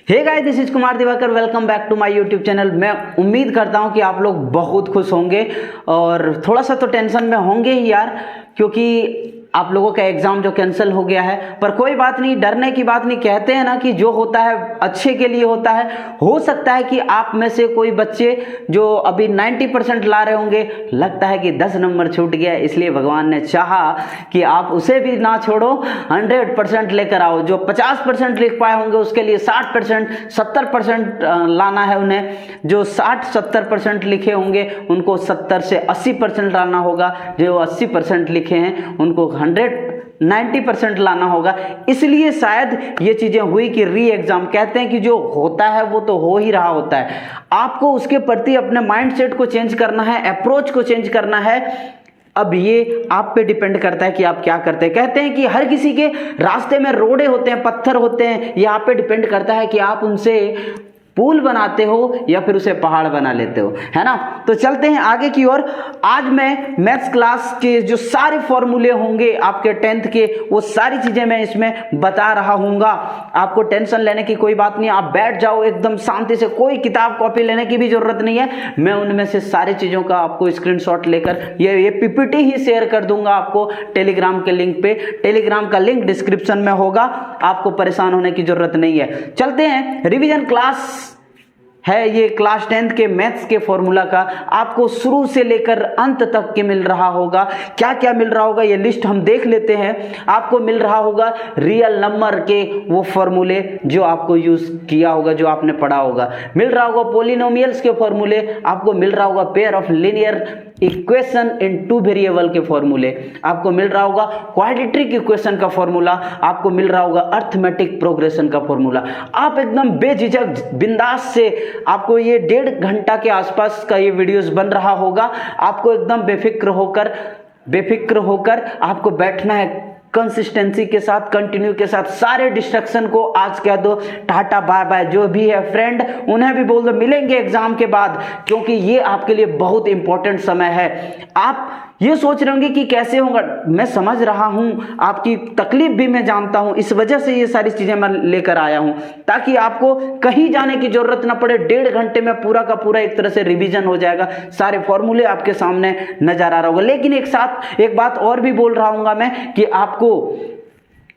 Hey guys, this is Kumar Diwakar. Welcome back to my YouTube channel. मैं उम्मीद करता हूं कि आप लोग बहुत खुश होंगे और थोड़ा सा तो टेंशन में होंगे ही यार, क्योंकि आप लोगों का एग्जाम जो कैंसिल हो गया है। पर कोई बात नहीं, डरने की बात नहीं। कहते हैं ना कि जो होता है अच्छे के लिए होता है। हो सकता है कि आप में से कोई बच्चे जो अभी 90% ला रहे होंगे, लगता है कि 10 नंबर छूट गया, इसलिए भगवान ने चाहा कि आप उसे भी ना छोड़ो, 100% लेकर आओ। जो 50% लिख पाए होंगे उसके लिए 60%, 70% लाना है उन्हें। जो 60-70% लिखे होंगे उनको 70 से 80% लाना होगा। जो 80% लिखे हैं उनको 90% लाना होगा। इसलिए शायद ये चीजें हुई कि री एग्जाम। कहते हैं कि जो होता है वो तो हो ही रहा होता है। आपको उसके प्रति अपने माइंडसेट को चेंज करना है, अप्रोच को चेंज करना है। अब ये आप पे डिपेंड करता है कि आप क्या करते हैं। कहते हैं कि हर किसी के रास्ते में रोड़े होते हैं, पत्थर होते हैं। ये आप पे डिपेंड करता है कि आप उनसे पुल बनाते हो या फिर उसे पहाड़ बना लेते हो, है ना। तो चलते हैं आगे की ओर। आज मैं मैथ्स क्लास के जो सारे फॉर्मूले होंगे आपके 10th के, वो सारी चीजें मैं इसमें बता रहा हूंगा। आपको टेंशन लेने की कोई बात नहीं। आप बैठ जाओ एकदम शांति से, कोई किताब कॉपी लेने की भी जरूरत नहीं है। मैं उनमें से सारी चीजों का आपको स्क्रीनशॉट लेकर ये पीपीटी ही शेयर कर दूंगा आपको टेलीग्राम के लिंक पे। टेलीग्राम का लिंक डिस्क्रिप्शन में होगा, आपको परेशान होने की जरूरत नहीं है। चलते हैं। रिवीजन क्लास है ये, क्लास 10th के मैथ्स के फॉर्मूला का आपको शुरू से लेकर अंत तक के मिल रहा होगा। क्या क्या मिल रहा होगा ये लिस्ट हम देख लेते हैं। आपको मिल रहा होगा रियल नंबर के वो फॉर्मूले जो आपको यूज किया होगा, जो आपने पढ़ा होगा। मिल रहा होगा पॉलिनोमियल्स के फॉर्मूले, आपको मिल रहा होगा pair of linear equation in 2 variable के फॉर्मूले, आपको मिल रहा होगा क्वाड्रेटिक इक्वेशन का फॉर्मूला, आपको मिल रहा होगा अरिथमेटिक प्रोग्रेशन का फॉर्मूला। आप एकदम बेझिझक बिंदास से, आपको ये 1.5 घंटा के आसपास का ये वीडियोस बन रहा होगा। आपको एकदम बेफिक्र होकर आपको बैठना है, कंसिस्टेंसी के साथ, कंटिन्यू के साथ। सारे डिस्ट्रक्शन को आज कह दो टाटा बाय बाय। जो भी है फ्रेंड उन्हें भी बोल दो मिलेंगे एग्जाम के बाद, क्योंकि ये आपके लिए बहुत इंपॉर्टेंट समय है। आप ये सोच रहे होंगे कि कैसे होगा, मैं समझ रहा हूं, आपकी तकलीफ भी मैं जानता हूं। इस वजह से ये सारी चीजें मैं लेकर आया हूं, ताकि आपको कहीं जाने की जरूरत ना पड़े। 1.5 घंटे में पूरा का पूरा एक तरह से रिवीजन हो जाएगा। सारे फॉर्मूले आपके सामने नजर आ रहा होगा। लेकिन एक बात और भी बोल रहा हूंगा मैं कि आपको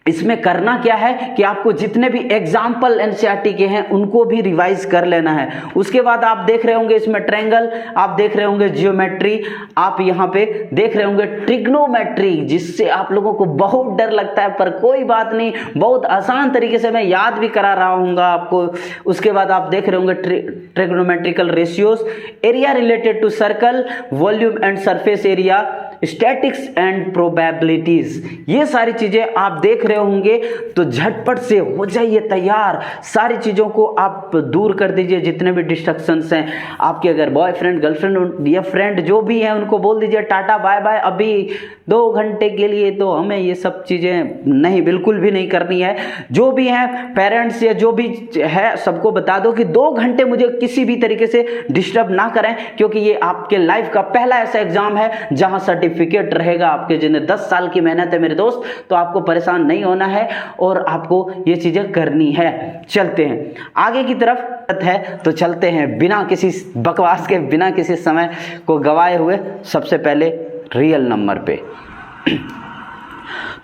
इसमें करना क्या है कि आपको जितने भी एग्जाम्पल एनसीईआरटी के हैं उनको भी रिवाइज कर लेना है। उसके बाद आप देख रहे होंगे इसमें ट्रायंगल, आप देख रहे होंगे जियोमेट्री, आप यहाँ पे देख रहे होंगे ट्रिग्नोमेट्री, जिससे आप लोगों को बहुत डर लगता है। पर कोई बात नहीं, बहुत आसान तरीके से मैं याद भी करा रहा हूँगा आपको। उसके बाद आप देख रहे होंगे trigonometrical ratios, area related to circle, volume and surface area, statics and probabilities. ये सारी चीजें आप देख रहे होंगे। तो झटपट से हो जाइए तैयार। सारी चीजों को आप दूर कर दीजिए, जितने भी डिस्ट्रक्शंस हैं आपके। अगर बॉयफ्रेंड, गर्लफ्रेंड या फ्रेंड जो भी हैं उनको बोल दीजिए टाटा बाय बाय। अभी 2 घंटे के लिए तो हमें ये सब चीजें नहीं, बिल्कुल भी नहीं करनी है। जो भी हैं पेरेंट्स या जो भी है, सबको बता दो कि 2 घंटे मुझे किसी भी तरीके से डिस्टर्ब ना करें, क्योंकि ये आपके लाइफ का पहला ऐसा एग्जाम है जहां सर्टिफिकेट रहेगा आपके। जिन्हें 10 साल की मेहनत है मेरे दोस्त, तो आपको परेशान नहीं होना है और आपको ये चीजें करनी है। चलते हैं आगे की तरफ है, तो चलते हैं बिना किसी बकवास के, बिना किसी समय को गवाए हुए सबसे पहले रियल नंबर पे।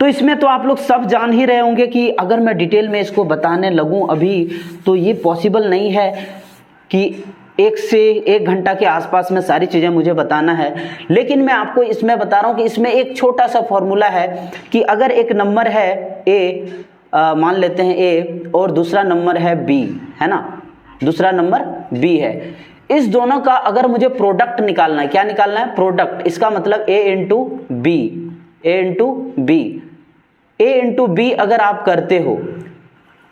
तो इसमें तो आप लोग सब जान ही रहे होंगे कि अगर मैं डिटेल में इसको बताने लगूं अभी, तो ये पॉसिबल नहीं है कि 1 से 1 घंटा के आसपास में सारी चीजें मुझे बताना है। लेकिन मैं आपको इसमें बता रहा हूं कि इसमें एक छोटा सा फॉर्मूला है कि अगर एक नंबर है ए, मान लेते हैं ए, और दूसरा नंबर है बी, है ना, दूसरा नंबर बी है। इस दोनों का अगर मुझे प्रोडक्ट निकालना है, क्या निकालना है? प्रोडक्ट। इसका मतलब ए इंटू बी, ए इंटू बी, ए इंटू बी अगर आप करते हो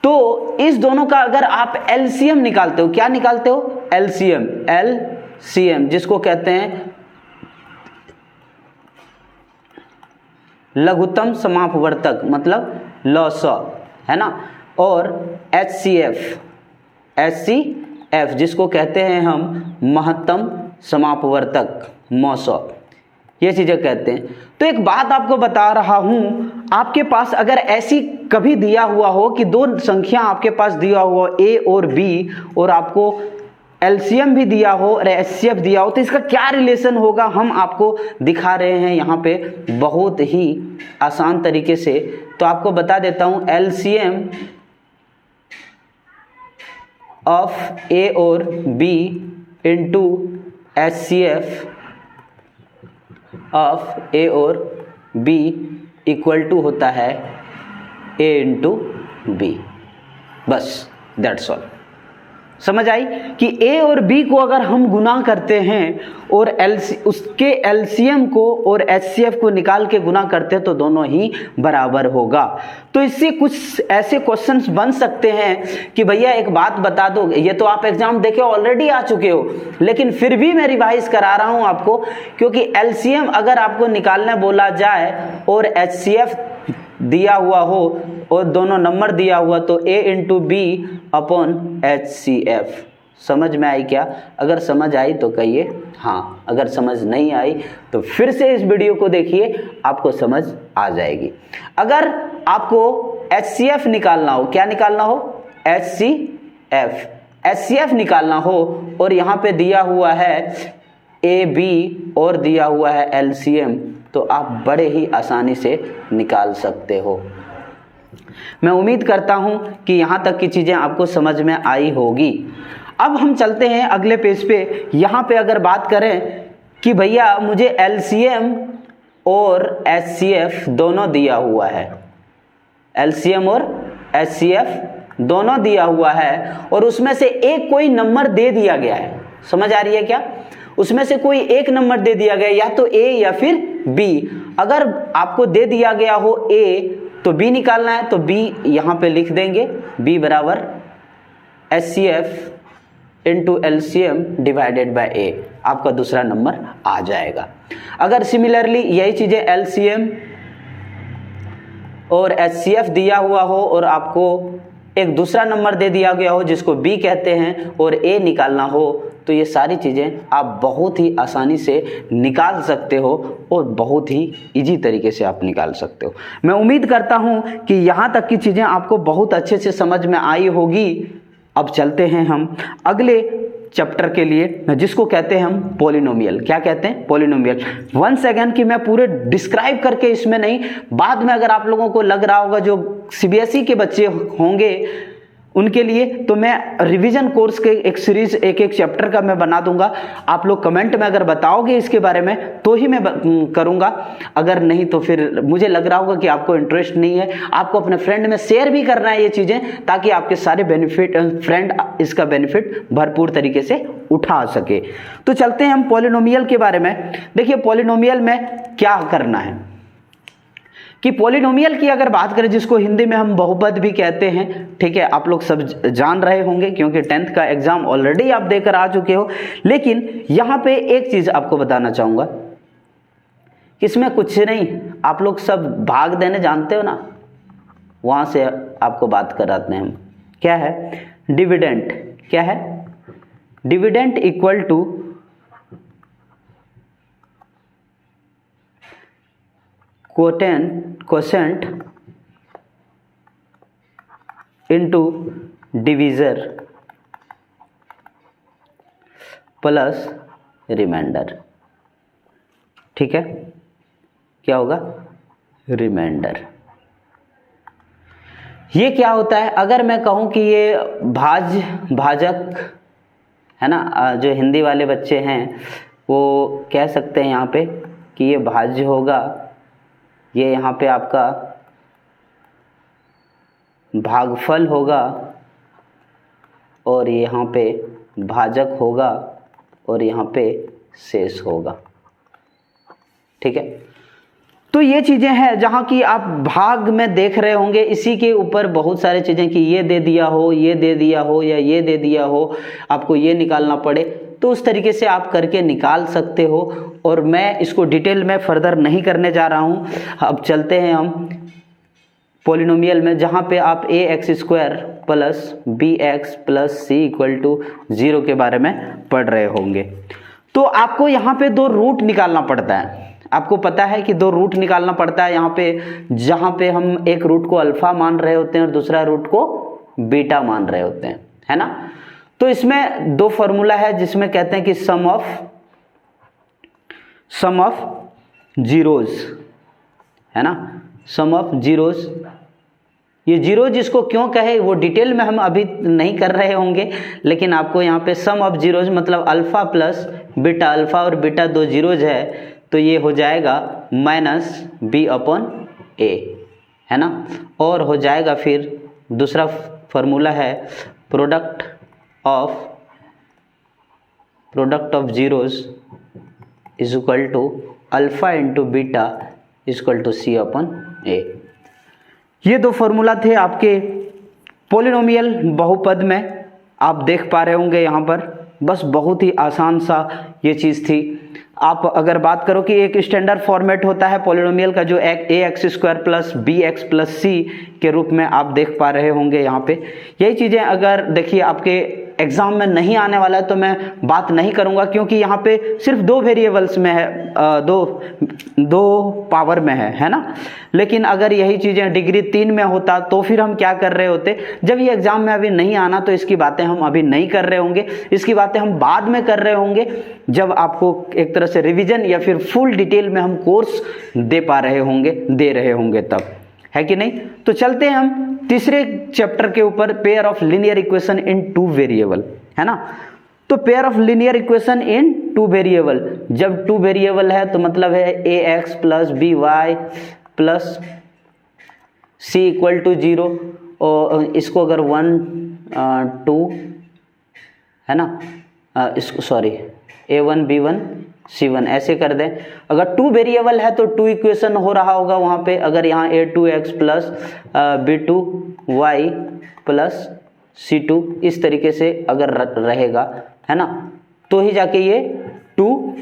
तो इस दोनों का अगर आप एलसीएम निकालते हो, क्या निकालते हो? एलसीएम, एलसीएम जिसको कहते हैं लघुत्तम समापवर्तक, मतलब लॉसअ, है ना। और एचसीएफ, एचसीएफ जिसको कहते हैं हम महत्तम समापवर्तक, मौसअ। ये चीज़ें कहते हैं। तो एक बात आपको बता रहा हूँ, आपके पास अगर ऐसी कभी दिया हुआ हो कि दो संख्या आपके पास दिया हुआ ए और बी और आपको एलसीएम भी दिया हो और एचसीएफ दिया हो, तो इसका क्या रिलेशन होगा हम आपको दिखा रहे हैं यहाँ पे बहुत ही आसान तरीके से। तो आपको बता देता हूँ, एलसीएम ऑफ ए और बी इंटू एचसीएफ ऑफ ए और बी इक्वल टू होता है ए इंटू बी। बस दैट्स ऑल। समझ आई कि ए और बी को अगर हम गुना करते हैं और उसके एलसीएम को और एचसीएफ को निकाल के गुना करते हैं तो दोनों ही बराबर होगा। तो इससे कुछ ऐसे क्वेश्चंस बन सकते हैं कि भैया एक बात बता दो, ये तो आप एग्जाम देके ऑलरेडी आ चुके हो, लेकिन फिर भी मैं रिवाइज करा रहा हूं आपको, क्योंकि एलसीएम अगर आपको निकालने बोला जाए और एचसीएफ दिया हुआ हो और दोनों नंबर दिया हुआ तो a into B upon H C F. समझ में आई क्या? अगर समझ आई तो कहिए हाँ, अगर समझ नहीं आई तो फिर से इस वीडियो को देखिए, आपको समझ आ जाएगी। अगर आपको एच सी एफ निकालना हो, क्या निकालना हो? एच सी एफ निकालना हो और यहाँ पे दिया हुआ है ए बी और दिया हुआ है एलसीएम, तो आप बड़े ही आसानी से निकाल सकते हो। मैं उम्मीद करता हूं कि यहां तक की चीजें आपको समझ में आई होगी। अब हम चलते हैं अगले पेज पे। यहां पे अगर बात करें कि भैया मुझे एलसीएम और एचसीएफ दोनों दिया हुआ है, एलसीएम और एचसीएफ दोनों दिया हुआ है और उसमें से एक कोई नंबर दे दिया गया है। समझ आ रही है क्या? उसमें से कोई एक नंबर दे दिया गया, या तो ए या फिर बी। अगर आपको दे दिया गया हो ए तो बी निकालना है, तो बी यहां पे लिख देंगे, बी बराबर HCF into LCM divided by a, आपका दूसरा नंबर आ जाएगा। अगर सिमिलरली यही चीजें एलसीएम और एचसीएफ दिया हुआ हो और आपको एक दूसरा नंबर दे दिया गया हो जिसको बी कहते हैं और ए निकालना हो, तो ये सारी चीज़ें आप बहुत ही आसानी से निकाल सकते हो और बहुत ही इजी तरीके से आप निकाल सकते हो। मैं उम्मीद करता हूँ कि यहाँ तक की चीज़ें आपको बहुत अच्छे से समझ में आई होगी। अब चलते हैं हम अगले चैप्टर के लिए, जिसको कहते हैं हम पॉलिनोमियल। क्या कहते हैं? पॉलिनोमियल। वंस अगेन कि मैं पूरे डिस्क्राइब करके इसमें नहीं, बाद में अगर आप लोगों को लग रहा होगा, जो सीबीएसई के बच्चे होंगे उनके लिए, तो मैं रिवीजन कोर्स के एक सीरीज एक चैप्टर का मैं बना दूंगा। आप लोग कमेंट में अगर बताओगे इसके बारे में तो ही मैं करूंगा, अगर नहीं तो फिर मुझे लग रहा होगा कि आपको इंटरेस्ट नहीं है। आपको अपने फ्रेंड में शेयर भी करना है ये चीज़ें, ताकि आपके सारे बेनिफिट फ्रेंड इसका बेनिफिट भरपूर तरीके से उठा सके। तो चलते हैं हम पॉलिनोमियल के बारे में। देखिए पॉलिनोमियल में क्या करना है कि पॉलिनोमियल की अगर बात करें, जिसको हिंदी में हम बहुपद भी कहते हैं, ठीक है, आप लोग सब जान रहे होंगे क्योंकि 10th का एग्जाम ऑलरेडी आप देकर आ चुके हो। लेकिन यहाँ पे एक चीज आपको बताना चाहूंगा कि इसमें कुछ नहीं, आप लोग सब भाग देने जानते हो ना, वहां से आपको बात कराते हैं हम। क्या है? डिविडेंड। क्या है? Dividend equal to quotient into divisor plus remainder. ठीक है, क्या होगा? रिमाइंडर। ये क्या होता है? अगर मैं कहूं कि ये भाजक है ना, जो हिंदी वाले बच्चे हैं वो कह सकते हैं यहाँ पे कि ये भाज्य होगा, ये यहाँ पे आपका भागफल होगा और यहाँ पे भाजक होगा और यहाँ पे शेष होगा। ठीक है, तो ये चीज़ें हैं जहाँ की आप भाग में देख रहे होंगे। इसी के ऊपर बहुत सारी चीज़ें कि ये दे दिया हो, ये दे दिया हो या ये दे दिया हो, आपको ये निकालना पड़े, तो उस तरीके से आप करके निकाल सकते हो। और मैं इसको डिटेल में फर्दर नहीं करने जा रहा हूँ। अब चलते हैं हम पॉलिनोमियल में, जहाँ पे आप ax² plus bx plus c equal to 0 के बारे में पढ़ रहे होंगे। तो आपको यहाँ पे दो रूट निकालना पड़ता है। आपको पता है कि 2 रूट निकालना पड़ता है यहाँ पे, जहाँ पे हम एक रूट को अल्फा मान रहे होते हैं और दूसरा रूट को बीटा मान रहे होते हैं, है ना। तो इसमें 2 फॉर्मूला है जिसमें कहते हैं कि सम ऑफ जीरोज, है ना, सम ऑफ जीरोज। ये जीरो जिसको क्यों कहे वो डिटेल में हम अभी नहीं कर रहे होंगे, लेकिन आपको यहाँ पे सम ऑफ जीरोज मतलब अल्फा प्लस बीटा, अल्फा और बीटा 2 जीरोज है तो ये हो जाएगा माइनस बी अपॉन ए, है ना। और हो जाएगा फिर दूसरा फॉर्मूला है product of zeroes is equal to alpha into beta is equal to c upon a. ये 2 फॉर्मूला थे आपके पॉलिनोमियल बहुपद में, आप देख पा रहे होंगे यहाँ पर। बस बहुत ही आसान सा ये चीज़ थी। आप अगर बात करो कि एक स्टैंडर्ड फॉर्मेट होता है पॉलिनोमियल का जो a x square plus b x plus c के रूप में आप देख पा रहे होंगे यहाँ पे। यही चीज़ें अगर देखिए आपके एग्जाम में नहीं आने वाला है तो मैं बात नहीं करूँगा, क्योंकि यहाँ पे सिर्फ 2 वेरिएबल्स में है, दो पावर में है ना। लेकिन अगर यही चीज़ें डिग्री 3 में होता तो फिर हम क्या कर रहे होते। जब ये एग्जाम में अभी नहीं आना तो इसकी बातें हम अभी नहीं कर रहे होंगे, इसकी बातें हम बाद में कर रहे होंगे जब आपको एक तरह से रिवीजन या फिर फुल डिटेल में हम कोर्स दे रहे होंगे तब, है कि नहीं। तो चलते हैं हम तीसरे चैप्टर के ऊपर, pair of linear equation in 2 variable, है ना। तो pair of linear equation in 2 variable, जब 2 वेरिएबल है तो मतलब है a x plus b y plus c equal to 0, और इसको अगर 1 2 है ना, इसको सॉरी a1 b1 c1 ऐसे कर दें। अगर 2 वेरिएबल है तो 2 इक्वेशन हो रहा होगा वहाँ पे। अगर यहाँ a2x plus b2y plus c2 इस तरीके से अगर रहेगा, है ना, तो ही जाके ये 2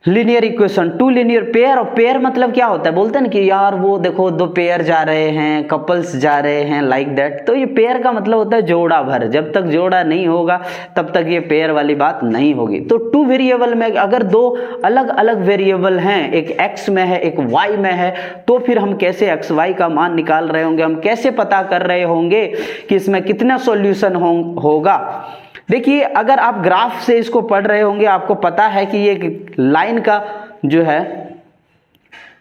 लीनियर इक्वेशन, 2 लीनियर पेयर। और पेयर मतलब क्या होता है, बोलते हैं ना कि यार वो देखो 2 पेयर जा रहे हैं, कपल्स जा रहे हैं, लाइक दैट। तो ये पेयर का मतलब होता है जोड़ा भर। जब तक जोड़ा नहीं होगा तब तक ये पेयर वाली बात नहीं होगी। तो 2 वेरिएबल में अगर 2 अलग अलग वेरिएबल हैं, एक x में है एक y में है, तो फिर हम कैसे x y का मान निकाल रहे होंगे, हम कैसे पता कर रहे होंगे कि इसमें कितना सॉल्यूशन होगा। देखिए अगर आप ग्राफ से इसको पढ़ रहे होंगे, आपको पता है कि ये लाइन का जो है,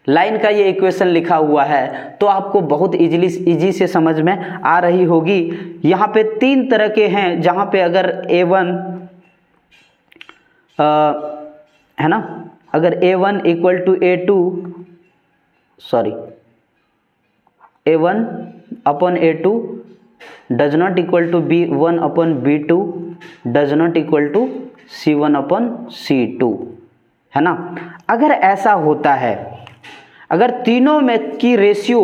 लाइन का ये इक्वेशन लिखा हुआ है, तो आपको बहुत इजी से समझ में आ रही होगी। यहाँ पे 3 तरह के हैं, जहाँ पे अगर a1 है ना, अगर a1 equal to a2 sorry a1 upon a2 does not equal to b1 upon b2 does not equal to c1 upon c2, है ना। अगर ऐसा होता है, अगर तीनों में की ratio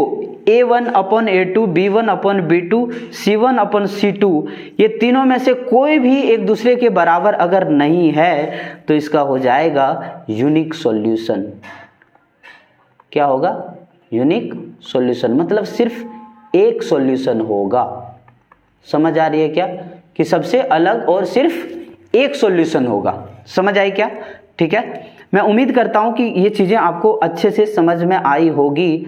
a1 upon a2 b1 upon b2 c1 upon c2 ये तीनों में से कोई भी एक दूसरे के बराबर अगर नहीं है तो इसका हो जाएगा यूनिक सॉल्यूशन। क्या होगा, यूनिक सॉल्यूशन, मतलब सिर्फ एक सॉल्यूशन होगा। समझ आ रही है क्या, कि सबसे अलग और सिर्फ एक सॉल्यूशन होगा। समझ आई क्या, ठीक है। मैं उम्मीद करता हूं कि ये चीज़ें आपको अच्छे से समझ में आई होगी,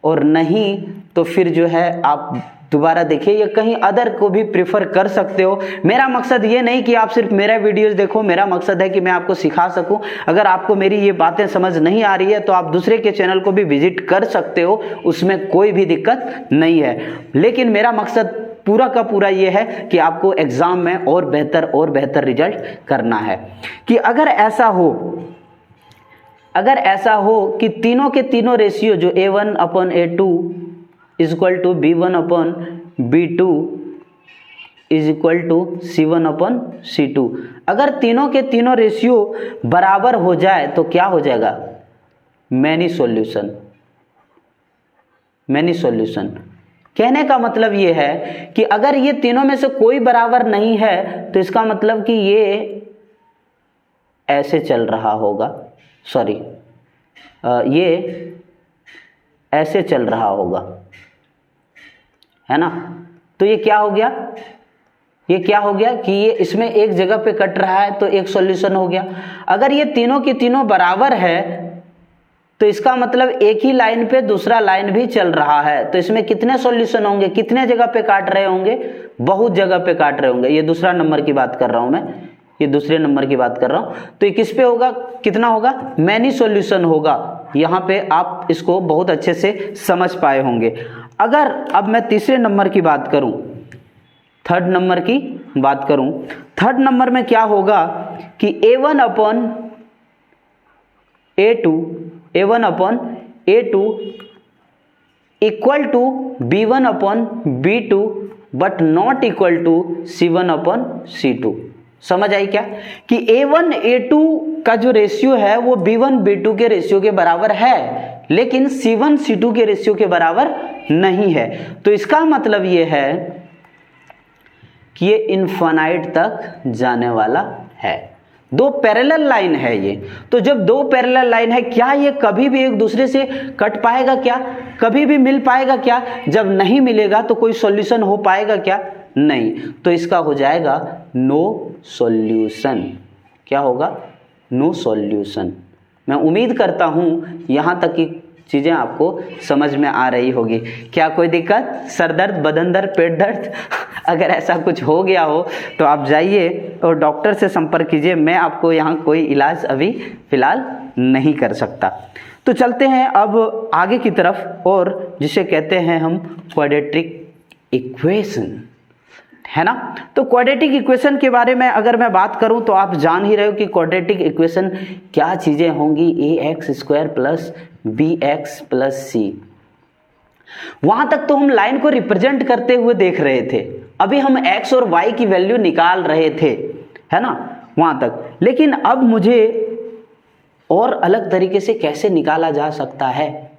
और नहीं तो फिर जो है आप दोबारा देखिए या कहीं अदर को भी प्रेफर कर सकते हो। मेरा मकसद ये नहीं कि आप सिर्फ मेरा वीडियोस देखो, मेरा मकसद है कि मैं आपको सिखा सकूं। अगर आपको मेरी ये बातें समझ नहीं आ रही है तो आप दूसरे के चैनल को भी विजिट कर सकते हो, उसमें कोई भी दिक्कत नहीं है। लेकिन मेरा मकसद पूरा का पूरा ये है कि आपको एग्जाम में और बेहतर रिजल्ट करना है। कि अगर ऐसा हो कि तीनों के तीनों रेशियो जो a1 upon a2 is equal to b1 upon b2 is equal to c1 upon c2, अगर तीनों के तीनों रेशियो बराबर हो जाए तो क्या हो जाएगा, मैनी सॉल्यूशन। कहने का मतलब ये है कि अगर ये तीनों में से कोई बराबर नहीं है तो इसका मतलब कि ये ऐसे चल रहा होगा, ये ऐसे चल रहा होगा, है ना। तो ये क्या हो गया, कि ये इसमें एक जगह पे कट रहा है तो एक सॉल्यूशन हो गया। अगर ये तीनों के तीनों बराबर है तो इसका मतलब एक ही लाइन पे दूसरा लाइन भी चल रहा है, तो इसमें कितने सॉल्यूशन होंगे, कितने जगह पे काट रहे होंगे, बहुत जगह पे काट रहे होंगे। ये दूसरा नंबर की बात कर रहा हूं मैं, ये दूसरे नंबर की बात कर रहा हूं। तो ये किस पे होगा, कितना होगा, मैनी सॉल्यूशन होगा। यहां पे आप इसको बहुत अच्छे से समझ पाए होंगे। अगर अब मैं तीसरे नंबर की बात करूं, थर्ड नंबर की बात करूं, थर्ड नंबर में क्या होगा कि A1 upon A2 equal to B1 upon B2 but not equal to C1 upon C2। समझ आई क्या, कि A1 A2 का जो रेशियो है वो B1 B2 के रेशियो के बराबर है, लेकिन C1 C2 के रेशियो के बराबर नहीं है। तो इसका मतलब ये है कि ये इनफाइनाइट तक जाने वाला है। दो पैरेलल लाइन है ये, तो जब दो पैरेलल लाइन है, क्या ये कभी भी एक दूसरे से कट पाएगा, क्या कभी भी मिल पाएगा, क्या जब नहीं मिलेगा तो कोई सॉल्यूशन हो पाएगा क्या, नहीं। तो इसका हो जाएगा नो सॉल्यूशन। क्या होगा, नो सॉल्यूशन। मैं उम्मीद करता हूं यहां तक की चीजें आपको समझ में आ रही होगी। क्या कोई दिक्कत, सर दर्द, बदन दर्द, पेट दर्द अगर ऐसा कुछ हो गया हो तो आप जाइए और डॉक्टर से संपर्क कीजिए। मैं आपको यहाँ कोई इलाज अभी फिलहाल नहीं कर सकता। तो चलते हैं अब आगे की तरफ, और जिसे कहते हैं हम क्वाड्रेटिक इक्वेशन, है ना। तो क्वाड्रेटिक इक्वेशन के बारे में अगर मैं बात करूं तो आप जान ही रहे हो कि क्वाड्रेटिक इक्वेशन क्या चीजें होंगी, ax² plus bx plus c। वहां तक तो हम लाइन को रिप्रेजेंट करते हुए देख रहे थे, अभी हम x और y की वैल्यू निकाल रहे थे, है ना, वहां तक। लेकिन अब मुझे और अलग तरीके से कैसे निकाला जा सकता है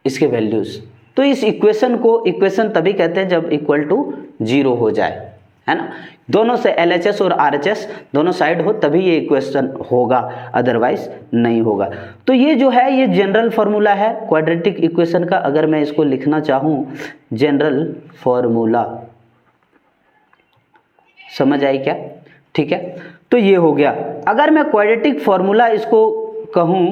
इसके वैल्यूज। तो इस इक्वेशन को इक्वेशन तभी कहते हैं जब इक्वल टू 0 हो जाए, है ना। दोनों से LHS और RHS दोनों साइड हो तभी ये इक्वेशन होगा, अदरवाइज नहीं होगा। तो ये जो है ये जनरल फॉर्मूला है क्वाड्रेटिक इक्वेशन का। अगर मैं इसको लिखना चाहूं, जनरल फॉर्मूला, समझ आई क्या, ठीक है। तो ये हो गया। अगर मैं क्वाड्रेटिक फॉर्मूला इसको कहूं,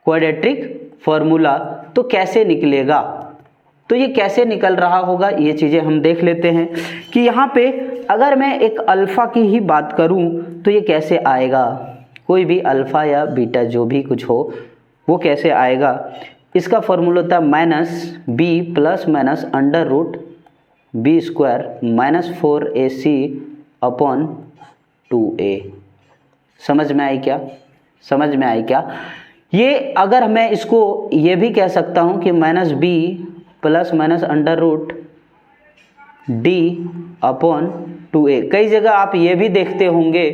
क्वाड्रेटिक फॉर्मूला, तो कैसे निकलेगा, तो ये कैसे निकल रहा होगा, ये चीजें हम देख लेते हैं कि यहाँ पे अगर मैं एक अल्फा की ही बात करूं तो ये कैसे आएगा, कोई भी अल्फा या बीटा जो भी कुछ हो वो कैसे आएगा। इसका फॉर्मूला होता है minus b plus minus under root b² minus 4ac upon 2a। समझ में आई क्या, समझ में आई क्या। ये अगर मैं इसको ये भी कह सकता हूं कि minus b plus minus under root d upon 2a। कई जगह आप ये भी देखते होंगे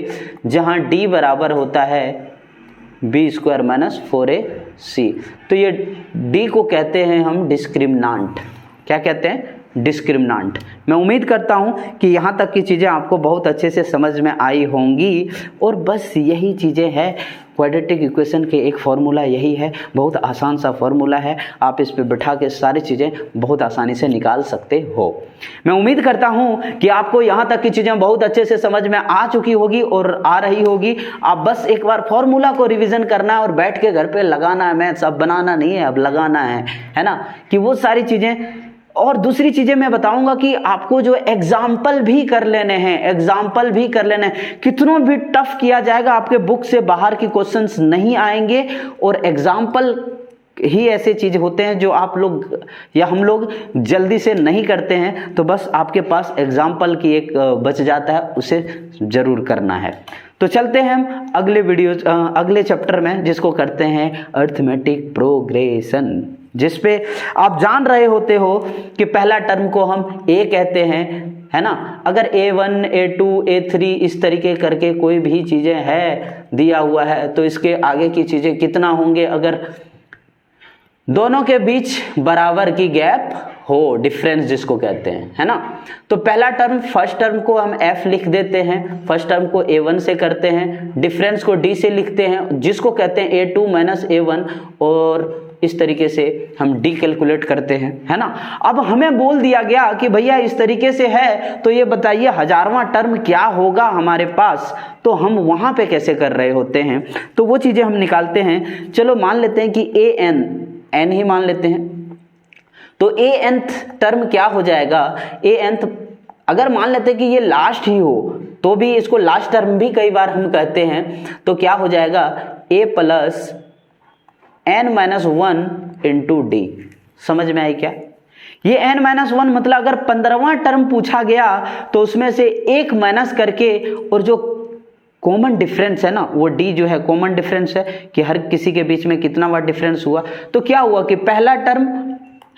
जहां d बराबर होता है b² माइनस 4ac। तो ये d को कहते हैं हम डिस्क्रिमिनांट। क्या कहते हैं, डिस्क्रिमिनांट। मैं उम्मीद करता हूं कि यहाँ तक की चीज़ें आपको बहुत अच्छे से समझ में आई होंगी। और बस यही चीज़ें हैं क्वाड्रेटिक इक्वेशन के, एक फार्मूला यही है, बहुत आसान सा फार्मूला है। आप इस पे बिठा के सारी चीज़ें बहुत आसानी से निकाल सकते हो। मैं उम्मीद करता हूं कि आपको यहाँ तक की चीज़ें बहुत अच्छे से समझ में आ चुकी होगी और आ रही होगी। आप बस एक बार फार्मूला को रिवीजन करना है और बैठ के घर पे लगाना है। मैथ्स अब बनाना नहीं है, अब लगाना है ना, कि वो सारी चीज़ें। और दूसरी चीजें मैं बताऊंगा कि आपको जो एग्जाम्पल भी कर लेने हैं, एग्जाम्पल भी कर लेने हैं। कितनों भी टफ किया जाएगा, आपके बुक से बाहर की क्वेश्चंस नहीं आएंगे। और एग्जाम्पल ही ऐसे चीज होते हैं जो आप लोग या हम लोग जल्दी से नहीं करते हैं। तो बस आपके पास एग्जाम्पल की एक बच जाता है, उसे जरूर करना है। तो चलते हैं हम अगले वीडियो अगले चैप्टर में, जिसको करते हैं अरिथमेटिक प्रोग्रेशन, जिसपे आप जान रहे होते हो कि पहला टर्म को हम a कहते हैं, है ना। अगर a1 a2 a3 इस तरीके करके कोई भी चीजें है दिया हुआ है तो इसके आगे की चीजें कितना होंगे, अगर दोनों के बीच बराबर की गैप हो, डिफरेंस जिसको कहते हैं, है ना। तो पहला टर्म, फर्स्ट टर्म को हम f लिख देते हैं, फर्स्ट टर्म को a1 से करते हैं, डिफरेंस को d से लिखते हैं जिसको कहते हैं a2 माइनस a1, और इस तरीके से हम डी कैलकुलेट करते हैं, है ना। अब हमें बोल दिया गया कि भैया इस तरीके से है तो ये बताइए हजारवां टर्म क्या होगा हमारे पास, तो हम वहां पे कैसे कर रहे होते हैं, तो वो चीजें हम निकालते हैं। चलो मान लेते हैं कि एन ही मान लेते हैं, तो ए nth टर्म क्या हो जाएगा, ए nth अगर मान लेते हैं कि ये लास्ट ही हो तो भी इसको लास्ट टर्म भी कई बार हम कहते हैं, तो क्या हो जाएगा a plus n minus 1 into D. समझ में आई क्या? ये n माइनस 1 मतलब अगर 15वां टर्म पूछा गया तो उसमें से एक माइनस करके, और जो कॉमन डिफरेंस है ना वो d जो है कॉमन डिफरेंस है कि हर किसी के बीच में कितना बार डिफरेंस हुआ, तो क्या हुआ कि पहला टर्म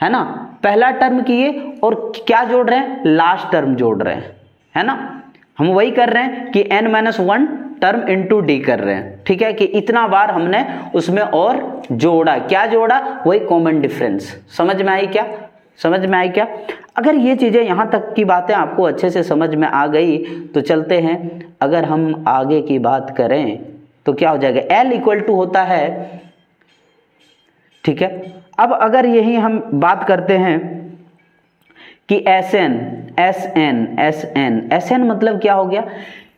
है ना, पहला टर्म किए और क्या जोड़ रहे हैं, लास्ट टर्म जोड़ रहे हैं, है ना। हम वही कर रहे हैं कि n minus 1 term into D कर रहे हैं, ठीक है, कि इतना बार हमने उसमें और जोड़ा, क्या जोड़ा, वही कॉमन डिफरेंस। समझ में आई क्या? समझ में आई क्या? अगर ये चीजें यहां तक की बातें आपको अच्छे से समझ में आ गई तो चलते हैं, अगर हम आगे की बात करें तो क्या हो जाएगा, L इक्वल टू होता है, ठीक है। अब अगर यही हम बात करते हैं कि SN मतलब क्या हो गया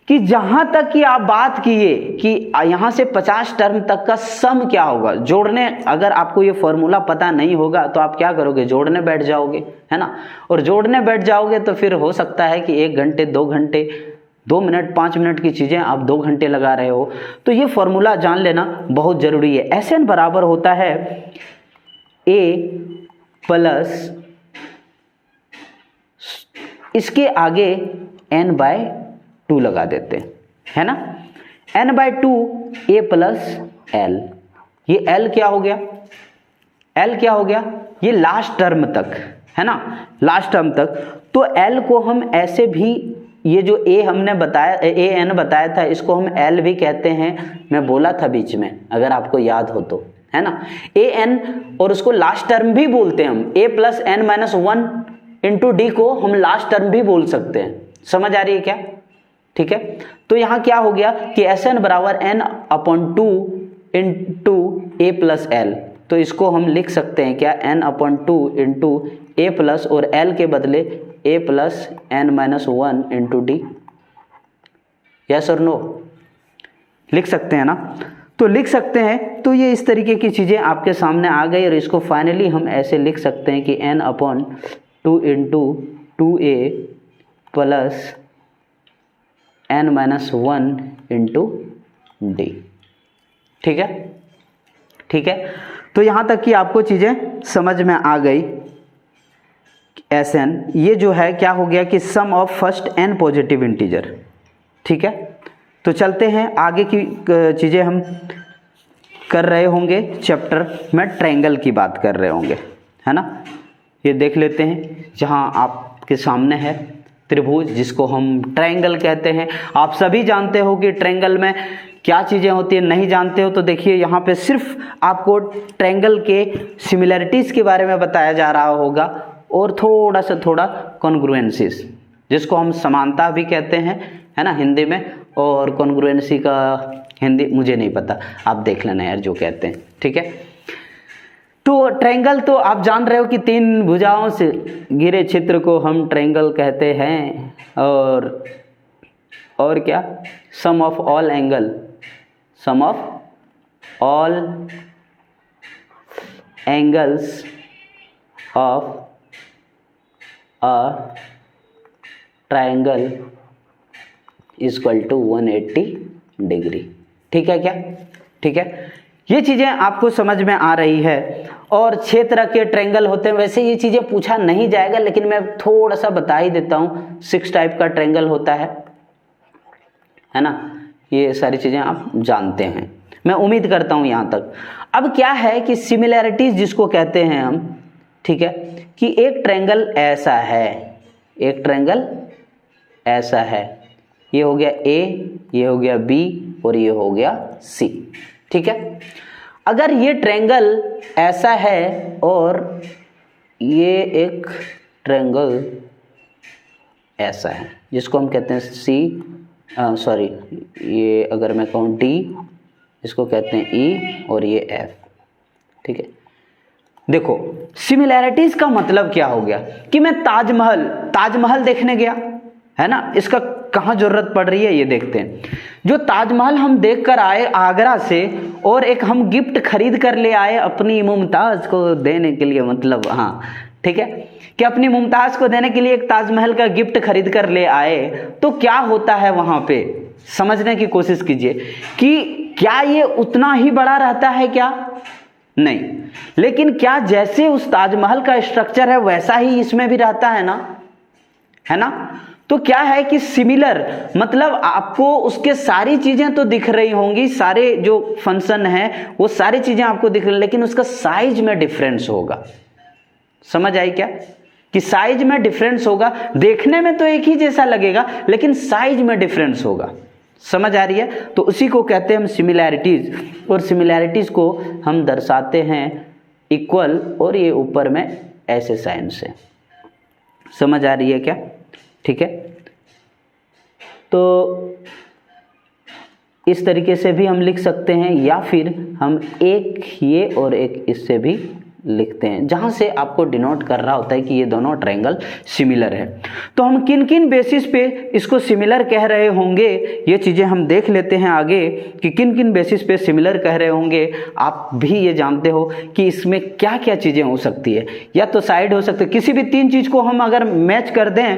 कि जहां तक कि आप बात किए कि यहां से 50 टर्म तक का सम क्या होगा, जोड़ने, अगर आपको ये फॉर्मूला पता नहीं होगा तो आप क्या करोगे, जोड़ने बैठ जाओगे, है ना। और जोड़ने बैठ जाओगे तो फिर हो सकता है कि 1 घंटे 2 घंटे 2 मिनट 5 मिनट की चीजें आप 2 घंटे लगा रहे हो, तो ये फॉर्मूला जान लेना बहुत जरूरी है। SN बराबर होता है A प्लस इसके आगे n/2 लगा देते हैं, है ना, n/2 A प्लस L। ये L क्या हो गया, L क्या हो गया, ये लास्ट टर्म तक, है ना, लास्ट टर्म तक। तो L को हम ऐसे भी, ये जो A हमने बताया, AN बताया था, इसको हम L भी कहते हैं, मैं बोला था बीच में अगर आपको याद हो तो, है ना। AN और उसको लास्ट टर्म भी बोलते हैं हम, A plus n minus 1 into D को हम लास्ट टर्म भी बोल सकते हैं। समझ आ रही है क्या? ठीक है, तो यहां क्या हो गया कि SN बराबर n/2 into A plus L, तो इसको हम लिख सकते हैं क्या, n/2 इंटू A प्लस और L के बदले A plus n minus 1 into D. Yes और नो? लिख सकते हैं ना, तो लिख सकते हैं। तो ये इस तरीके की चीजें आपके सामने आ गई, और इसको फाइनली हम ऐसे लिख सकते हैं कि n/2 into 2A plus n minus 1 into D. ठीक है, ठीक है, तो यहां तक कि आपको चीजें समझ में आ गई। SN ये जो है क्या हो गया कि sum of first n positive integer. ठीक है, तो चलते हैं आगे की चीजें हम कर रहे होंगे, चैप्टर में ट्रायंगल की बात कर रहे होंगे, है ना। ये देख लेते हैं, जहां आपके सामने है त्रिभुज, जिसको हम ट्रायंगल कहते हैं। आप सभी जानते हो कि ट्रायंगल में क्या चीजें होती है, नहीं जानते हो तो देखिए यहाँ पे सिर्फ आपको ट्रायंगल के सिमिलरिटीज के बारे में बताया जा रहा होगा, और थोड़ा सा कॉन्ग्रुएंसीज, जिसको हम समानता भी कहते हैं, है ना, हिंदी में, और कॉन्ग्रुएंसी का हिंदी मुझे नहीं पता, आप देख लेना यार जो कहते हैं। ठीक है, तो ट्रायंगल तो आप जान रहे हो कि 3 भुजाओं से घिरे चित्र को हम ट्रायंगल कहते हैं, और क्या, sum of all angle, sum of all angles of a triangle is equal to 180 degree. ठीक है क्या? ठीक है, ये चीजें आपको समझ में आ रही है। और 6 तरह के ट्रायंगल होते हैं, वैसे ये चीजें पूछा नहीं जाएगा, लेकिन मैं थोड़ा सा बता ही देता हूँ। 6 टाइप का ट्रायंगल होता है ना, ये सारी चीजें आप जानते हैं, मैं उम्मीद करता हूँ यहाँ तक। अब क्या है कि सिमिलैरिटीज जिसको कहते हैं हम, ठीक है, कि एक ट्रायंगल ऐसा है, एक ट्रायंगल ऐसा है, ये हो गया A, ये हो गया B और ये हो गया C। ठीक है, अगर ये ट्रायंगल ऐसा है और ये एक ट्रायंगल ऐसा है, जिसको हम कहते हैं सॉरी, ये अगर मैं कहूँ D, इसको कहते हैं E और ये F। ठीक है, देखो सिमिलैरिटीज का मतलब क्या हो गया कि मैं ताजमहल देखने गया, है ना, इसका कहाँ जरूरत पड़ रही है ये देखते हैं। जो ताजमहल हम देख कर आए आगरा से और एक हम गिफ्ट खरीद कर ले आए अपनी मुमताज को देने के लिए, मतलब हाँ ठीक है, कि अपनी मुमताज को देने के लिए एक ताजमहल का गिफ्ट खरीद कर ले आए, तो क्या होता है वहां पे, समझने की कोशिश कीजिए कि क्या ये उतना ही बड़ा रहता है क्या? नहीं, लेकिन क्या जैसे उस ताजमहल का स्ट्रक्चर है वैसा ही इसमें भी रहता है ना, है ना? तो क्या है कि सिमिलर मतलब आपको उसके सारी चीजें तो दिख रही होंगी, सारे जो फंक्शन है वो सारी चीजें आपको दिख रही, लेकिन उसका साइज में डिफरेंस होगा। समझ आई क्या? कि साइज में डिफरेंस होगा, देखने में तो एक ही जैसा लगेगा लेकिन साइज में डिफरेंस होगा। समझ आ रही है? तो उसी को कहते हैं हम सिमिलैरिटीज, और सिमिलैरिटीज को हम दर्शाते हैं इक्वल और ये ऊपर में ऐसे साइन से। समझ आ रही है क्या? ठीक है, तो इस तरीके से भी हम लिख सकते हैं, या फिर हम एक ये और एक इससे भी लिखते हैं, जहां से आपको डिनोट कर रहा होता है कि ये दोनों ट्रायंगल सिमिलर है। तो हम किन किन बेसिस पे इसको सिमिलर कह रहे होंगे, ये चीज़ें हम देख लेते हैं आगे कि किन किन बेसिस पे सिमिलर कह रहे होंगे। आप भी ये जानते हो कि इसमें क्या क्या चीज़ें हो सकती है, या तो साइड हो सकती है, किसी भी तीन चीज़ को हम अगर मैच कर दें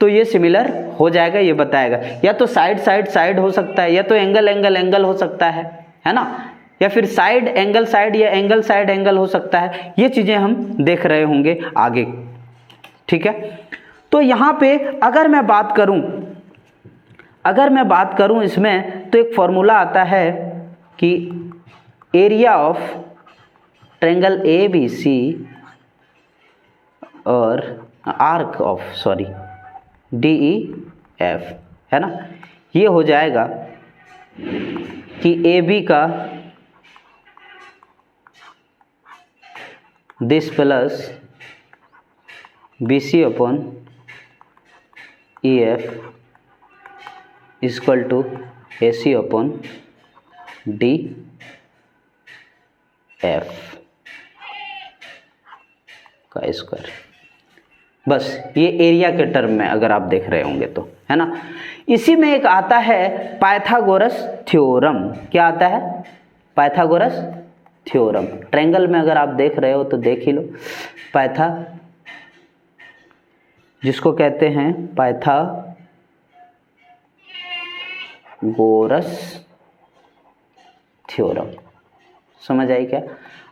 तो ये सिमिलर हो जाएगा, ये बताएगा। या तो साइड हो सकता है, या तो एंगल हो सकता है ना, या फिर साइड या एंगल साइड एंगल हो सकता है। ये चीज़ें हम देख रहे होंगे आगे, ठीक है। तो यहाँ पे अगर मैं बात करूँ इसमें, तो एक फॉर्मूला आता है कि एरिया ऑफ ट्रायंगल ABC और आर्क ऑफ DEF, है ना, ये हो जाएगा कि AB का this plus BC upon EF equal to AC upon DF का स्क्वायर। बस ये एरिया के टर्म में अगर आप देख रहे होंगे तो, है ना। इसी में एक आता है पाइथागोरस थ्योरम। क्या आता है? Pythagoras theorem. ट्रायंगल में अगर आप देख रहे हो तो देख ही लो, जिसको कहते हैं पाइथागोरस थ्योरम। समझ आई क्या?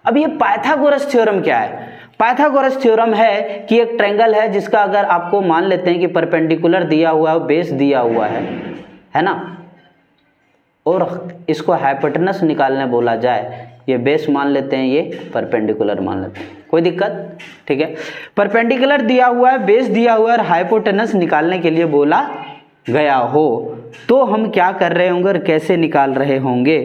अब ये पाइथागोरस थ्योरम क्या है? पाइथागोरस थ्योरम है कि एक ट्रायंगल है जिसका अगर आपको मान लेते हैं कि परपेंडिकुलर दिया हुआ है, बेस दिया हुआ है ना, और इसको हाइपोटेनस निकालने बोला जाए, ये बेस मान लेते हैं, ये परपेंडिकुलर मान लेते हैं, कोई दिक्कत? ठीक है, परपेंडिकुलर दिया हुआ है, बेस दिया हुआ है और हाइपोटेनस निकालने के लिए बोला गया हो, तो हम क्या कर रहे होंगे और कैसे निकाल रहे होंगे?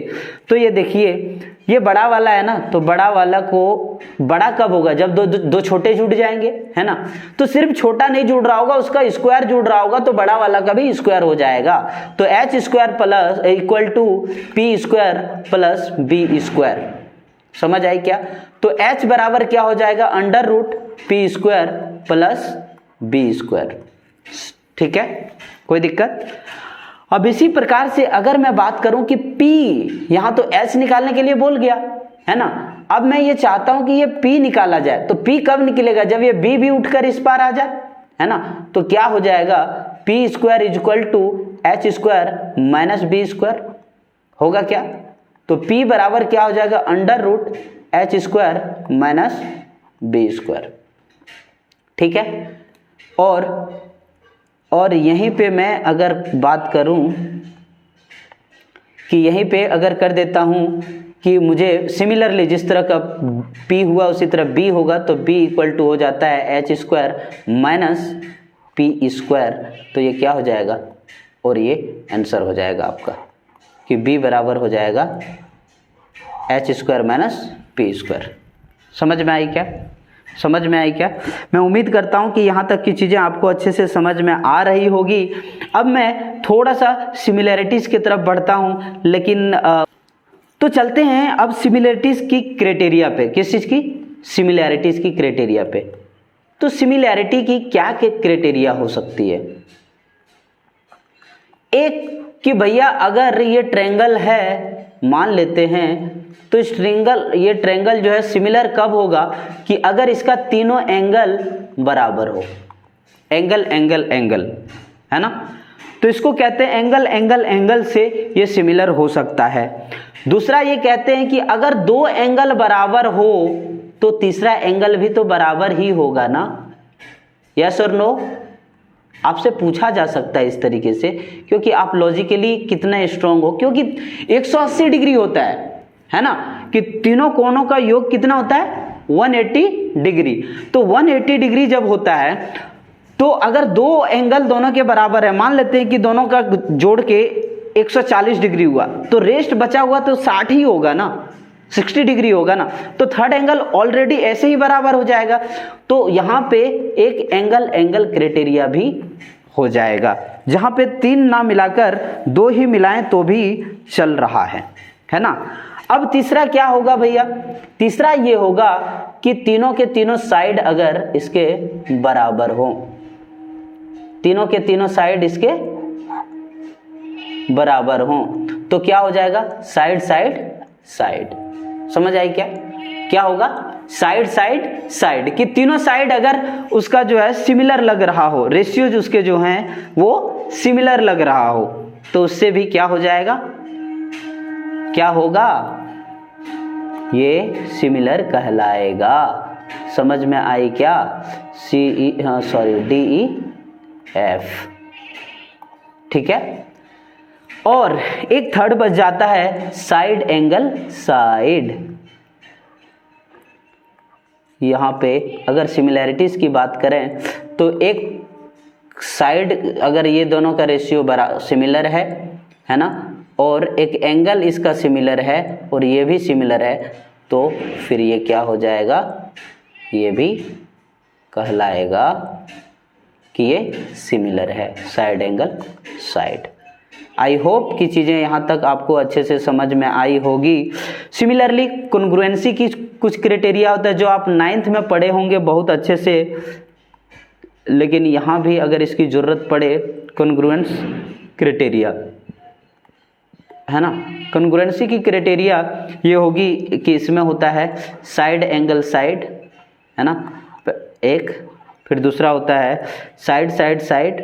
तो ये देखिए, ये बड़ा वाला है ना, तो बड़ा वाला को बड़ा कब होगा? जब दो छोटे जुड़ जाएंगे, है ना। तो सिर्फ छोटा नहीं जुड़ रहा होगा, उसका स्क्वायर जुड़ रहा होगा, तो बड़ा वाला का भी स्क्वायर हो जाएगा। तो h square plus equal to p square plus b square. समझ आई क्या? तो h बराबर क्या हो जाएगा? Under root p square plus b square. ठीक है, कोई दिक्कत? अब इसी प्रकार से अगर मैं बात करूं कि P, यहां तो H निकालने के लिए बोल गया, है ना। अब मैं ये चाहता हूं कि ये P निकाला जाए, तो P कब निकलेगा? जब ये B भी उठकर इस पार आ जाए, है ना। तो क्या हो जाएगा? P square is equal to H square minus B square होगा क्या? तो P बराबर क्या हो जाएगा? Under root H square minus B square. ठीक है, और यहीं पे मैं अगर बात करूं कि यहीं पे अगर कर देता हूं कि मुझे सिमिलरली जिस तरह का P हुआ उसी तरह B होगा, तो B इक्वल टू हो जाता है H square minus P square. तो ये क्या हो जाएगा? और ये आंसर हो जाएगा आपका कि B बराबर हो जाएगा H square minus P square. समझ में आई क्या? समझ में आई क्या? मैं उम्मीद करता हूं कि यहाँ तक की चीज़ें आपको अच्छे से समझ में आ रही होगी। अब मैं थोड़ा सा सिमिलैरिटीज़ की तरफ बढ़ता हूं, लेकिन तो चलते हैं अब सिमिलैरिटीज़ की क्राइटेरिया पे। किस चीज़ की? सिमिलैरिटीज की क्राइटेरिया पे। तो सिमिलैरिटी की क्या क्राइटेरिया हो सकती है? एक कि भैया अगर ये ट्रायंगल है, मान लेते हैं, तो इस ये ट्रायंगल जो है सिमिलर कब होगा कि अगर इसका तीनों एंगल बराबर हो। एंगल एंगल एंगल, है ना, तो इसको कहते हैं एंगल एंगल एंगल से ये सिमिलर हो सकता है। दूसरा ये कहते हैं कि अगर दो एंगल बराबर हो तो तीसरा एंगल भी तो बराबर ही होगा ना। यस और नो? आपसे पूछा जा सकता है इस तरीके से, क्योंकि आप लॉजिकली कितना स्ट्रांग हो, क्योंकि 180 डिग्री होता है ना, कि तीनों कोणों का योग कितना होता है? 180 डिग्री। तो 180 डिग्री जब होता है तो अगर दो एंगल दोनों के बराबर है, मान लेते हैं कि दोनों का जोड़ के 140 डिग्री हुआ, तो रेस्ट बचा हुआ तो 60 ही होगा ना, 60 डिग्री होगा ना। तो थर्ड एंगल ऑलरेडी ऐसे ही बराबर हो जाएगा। तो यहाँ पे एक एंगल एंगल क्राइटेरिया भी हो जाएगा, जहाँ पे 3 ना मिलाकर 2 ही मिलाएं तो भी चल रहा है ना। अब तीसरा क्या होगा भैया? तीसरा ये होगा कि तीनों के तीनों साइड अगर इसके बराबर हो, तीनों के तीनों साइड इसके बराबर हो, तो क्या हो जाएगा? Side side side. समझ आई क्या? क्या होगा? साइड साइड साइड, कि तीनों साइड अगर उसका जो है सिमिलर लग रहा हो, रेशियोज उसके जो हैं वो सिमिलर लग रहा हो, तो उससे भी क्या हो जाएगा? क्या होगा? ये सिमिलर कहलाएगा। समझ में आई क्या? DEF, ठीक है। और एक थर्ड बच जाता है साइड एंगल साइड। यहां पे अगर सिमिलैरिटीज की बात करें तो एक साइड अगर ये दोनों का रेशियो सिमिलर है ना, और एक एंगल इसका सिमिलर है और ये भी सिमिलर है, तो फिर ये क्या हो जाएगा? ये भी कहलाएगा कि ये सिमिलर है, side angle side. I hope कि चीज़ें यहाँ तक आपको अच्छे से समझ में आई होगी। सिमिलरली कॉन्ग्रुएंसी की कुछ क्राइटेरिया होता है जो आप 9th में पढ़े होंगे बहुत अच्छे से, लेकिन यहाँ भी अगर इसकी ज़रूरत पड़े, कॉन्ग्रुएंस क्राइटेरिया, है ना। कॉन्ग्रुएंसी की क्राइटेरिया ये होगी कि इसमें होता है साइड एंगल साइड, है ना, एक, फिर दूसरा होता है साइड साइड साइड,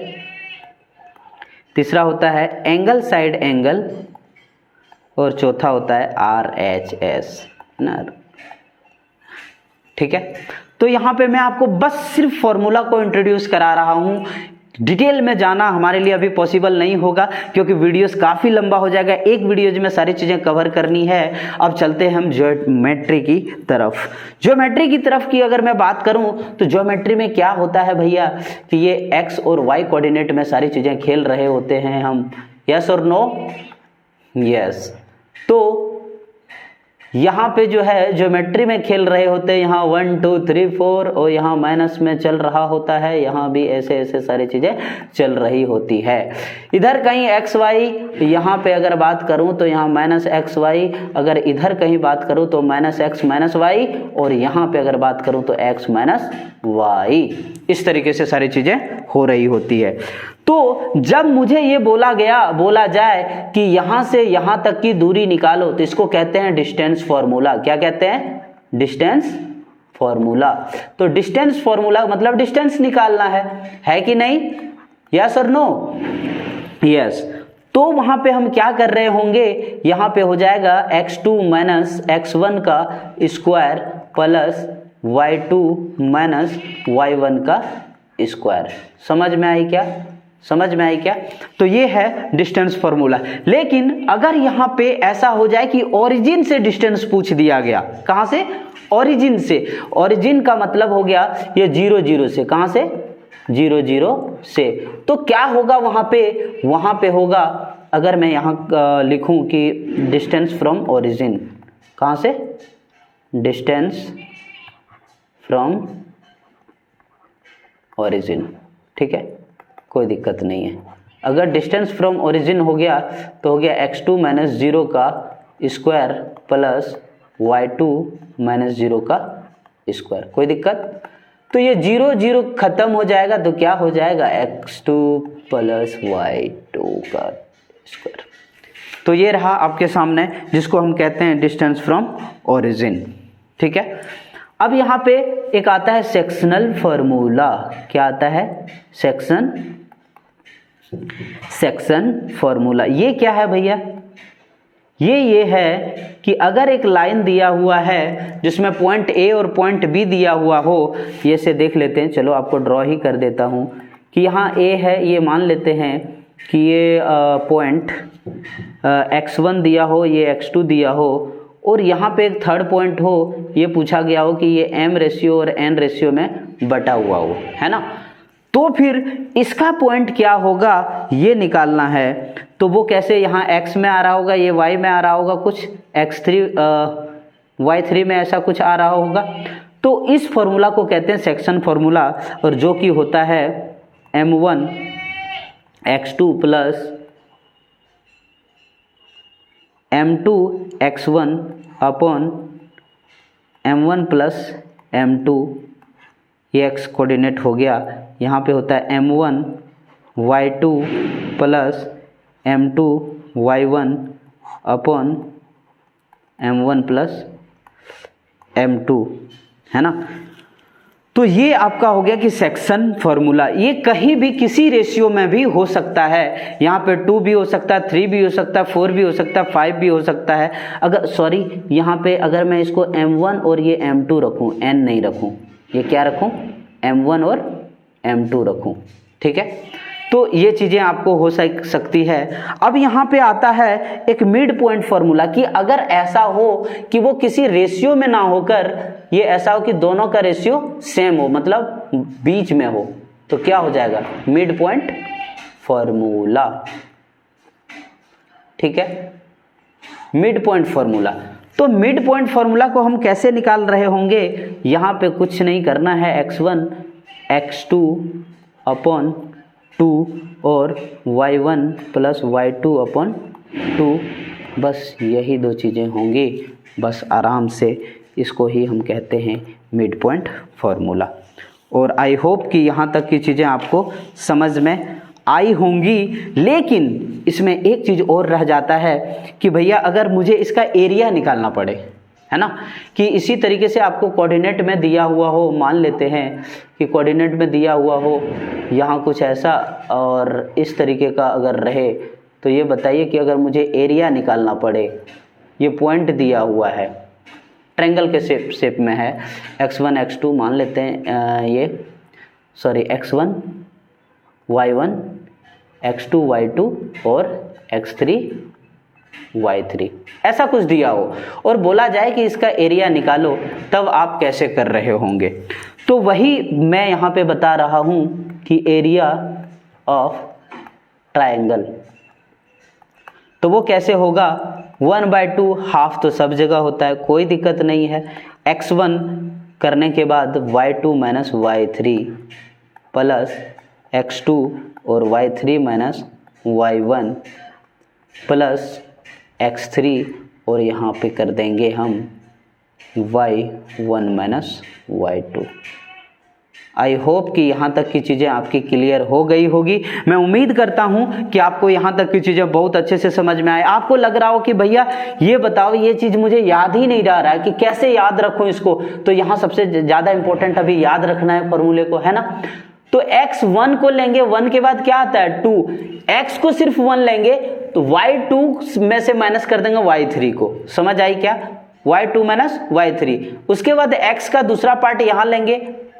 तीसरा होता है एंगल साइड एंगल, और चौथा होता है RHS, ना, ठीक है। तो यहाँ पे मैं आपको बस सिर्फ फॉर्मूला को इंट्रोड्यूस करा रहा हूँ। डिटेल में जाना हमारे लिए अभी पॉसिबल नहीं होगा क्योंकि वीडियोस काफ़ी लंबा हो जाएगा, एक वीडियो में सारी चीज़ें कवर करनी है। अब चलते हैं हम ज्योमेट्री की तरफ। ज्योमेट्री की तरफ की अगर मैं बात करूं तो ज्योमेट्री में क्या होता है भैया कि ये एक्स और वाई कोऑर्डिनेट में सारी चीज़ें खेल रहे होते हैं हम। यस और नो? यस। तो यहाँ पे जो है ज्योमेट्री में खेल रहे होते हैं, यहाँ 1 2 3 4, और यहाँ माइनस में चल रहा होता है, यहाँ भी ऐसे ऐसे सारी चीज़ें चल रही होती है। इधर कहीं एक्स वाई, यहाँ पे अगर बात करूँ तो यहाँ माइनस एक्स वाई, अगर इधर कहीं बात करूँ तो माइनस एक्स माइनस वाई, और यहाँ पे अगर बात करूँ तो एक्स माइनस वाई। इस तरीके से सारी चीज़ें हो रही होती है। तो जब मुझे ये बोला जाए कि यहाँ से यहाँ तक की दूरी निकालो, तो इसको कहते हैं डिस्टेंस फॉर्मूला। क्या कहते हैं? Distance formula. तो डिस्टेंस फॉर्मूला मतलब डिस्टेंस निकालना है कि नहीं? यस और नो? यस। तो वहां पे हम क्या कर रहे होंगे? यहाँ पे हो जाएगा x2 माइनस x1 का square plus y2 minus y1 का स्क्वायर। समझ में आई क्या? समझ में आई क्या? तो ये है डिस्टेंस फॉर्मूला। लेकिन अगर यहाँ पे ऐसा हो जाए कि ओरिजिन से डिस्टेंस पूछ दिया गया, कहाँ से? ओरिजिन से। ओरिजिन का मतलब हो गया ये 0 0 से, कहाँ से? 0 0 से। तो क्या होगा वहाँ पे? वहाँ पे होगा, अगर मैं यहाँ लिखूँ कि डिस्टेंस फ्रॉम ओरिजिन, कहाँ से? डिस्टेंस फ्रॉम ओरिजिन, ठीक है, कोई दिक्कत नहीं है। अगर डिस्टेंस फ्रॉम ओरिजिन हो गया तो हो गया x2 माइनस 0 का स्क्वायर प्लस y2 माइनस 0 का स्क्वायर। कोई दिक्कत? तो ये 0 0 खत्म हो जाएगा तो क्या हो जाएगा, x2 प्लस y2 का स्क्वायर। तो ये रहा आपके सामने, जिसको हम कहते हैं डिस्टेंस फ्रॉम ओरिजिन। ठीक है, अब यहाँ पे एक आता है सेक्शनल फॉर्मूला। क्या आता है? Section formula. ये क्या है भैया? ये है कि अगर एक लाइन दिया हुआ है जिसमें पॉइंट ए और पॉइंट बी दिया हुआ हो, ये से देख लेते हैं, चलो आपको ड्रॉ ही कर देता हूँ कि यहाँ ए है, ये मान लेते हैं कि ये पॉइंट x1 दिया हो, ये x2 दिया हो, और यहाँ पे एक थर्ड पॉइंट हो, ये पूछा गया हो कि ये m रेशियो और n रेशियो में बटा हुआ हो, है ना। तो फिर इसका पॉइंट क्या होगा ये निकालना है। तो वो कैसे, यहाँ x में आ रहा होगा, ये y में आ रहा होगा, कुछ x3 y3 में ऐसा कुछ आ रहा होगा। तो इस फॉर्मूला को कहते हैं सेक्शन फॉर्मूला, और जो कि होता है m1 x2 plus m2 x1 upon m1 plus m2, ये x कोऑर्डिनेट हो गया। यहाँ पे होता है m1 y2 plus m2 y1 upon m1 plus m2, है ना। तो ये आपका हो गया कि सेक्शन फॉर्मूला। ये कहीं भी किसी रेशियो में भी हो सकता है। यहाँ पे 2 भी हो सकता है, 3 भी हो सकता है, 4 भी हो सकता है, 5 भी हो सकता है। अगर सॉरी, यहाँ पे अगर मैं इसको m1 और ये m2 रखूँ, n नहीं रखूँ, ये क्या रखूँ, m1 और m2 रखूँ। ठीक है, तो ये चीज़ें आपको हो सकती है। अब यहाँ पे आता है एक मिड पॉइंट फॉर्मूला कि अगर ऐसा हो कि वो किसी रेशियो में ना होकर ये ऐसा हो कि दोनों का रेशियो सेम हो, मतलब बीच में हो, तो क्या हो जाएगा, मिड पॉइंट फॉर्मूला। ठीक है, मिड पॉइंट फॉर्मूला। तो मिड पॉइंट फॉर्मूला को हम कैसे निकाल रहे होंगे, यहाँ पे कुछ नहीं करना है, x1 x2 अपॉन 2 और y1 प्लस y2 अपॉन 2, बस यही दो चीज़ें होंगी। बस आराम से इसको ही हम कहते हैं मिड पॉइंट फॉर्मूला। और आई होप कि यहाँ तक की चीज़ें आपको समझ में आई होंगी। लेकिन इसमें एक चीज़ और रह जाता है कि भैया अगर मुझे इसका एरिया निकालना पड़े, है ना, कि इसी तरीके से आपको कोऑर्डिनेट में दिया हुआ हो, मान लेते हैं कि कोऑर्डिनेट में दिया हुआ हो यहाँ कुछ ऐसा और इस तरीके का अगर रहे, तो ये बताइए कि अगर मुझे एरिया निकालना पड़े, ये पॉइंट दिया हुआ है, ट्रायंगल के शेप में है, x1 x2 मान लेते हैं, ये sorry x1 y1 x2 y2 और x3 y3 ऐसा कुछ दिया हो और बोला जाए कि इसका एरिया निकालो, तब आप कैसे कर रहे होंगे। तो वही मैं यहाँ पे बता रहा हूँ कि एरिया ऑफ ट्रायंगल, तो वो कैसे होगा, 1/2 हाफ तो सब जगह होता है, कोई दिक्कत नहीं है। x1 करने के बाद y2 minus y3 plus x2 और y3 minus y1 plus x3 और यहाँ पे कर देंगे हम y1 minus y2। I hope कि यहाँ तक की चीज़ें आपकी क्लियर हो गई होगी। मैं उम्मीद करता हूँ कि आपको यहाँ तक की चीज़ें बहुत अच्छे से समझ में आए। आपको लग रहा हो कि भैया ये बताओ, ये चीज़ मुझे याद ही नहीं रह रहा है कि कैसे याद रखूँ इसको। तो यहाँ सबसे ज़्यादा इंपॉर्टेंट अभी याद रखना है फॉर्मूले को, है ना। तो x1 को लेंगे, 1 के बाद क्या आता है 2, x को सिर्फ 1 लेंगे तो y2 में से माइनस कर देंगे y3 को, समझ आई क्या, y2 माइनस y3। उसके बाद x का दूसरा पार्ट यहाँ लेंगे,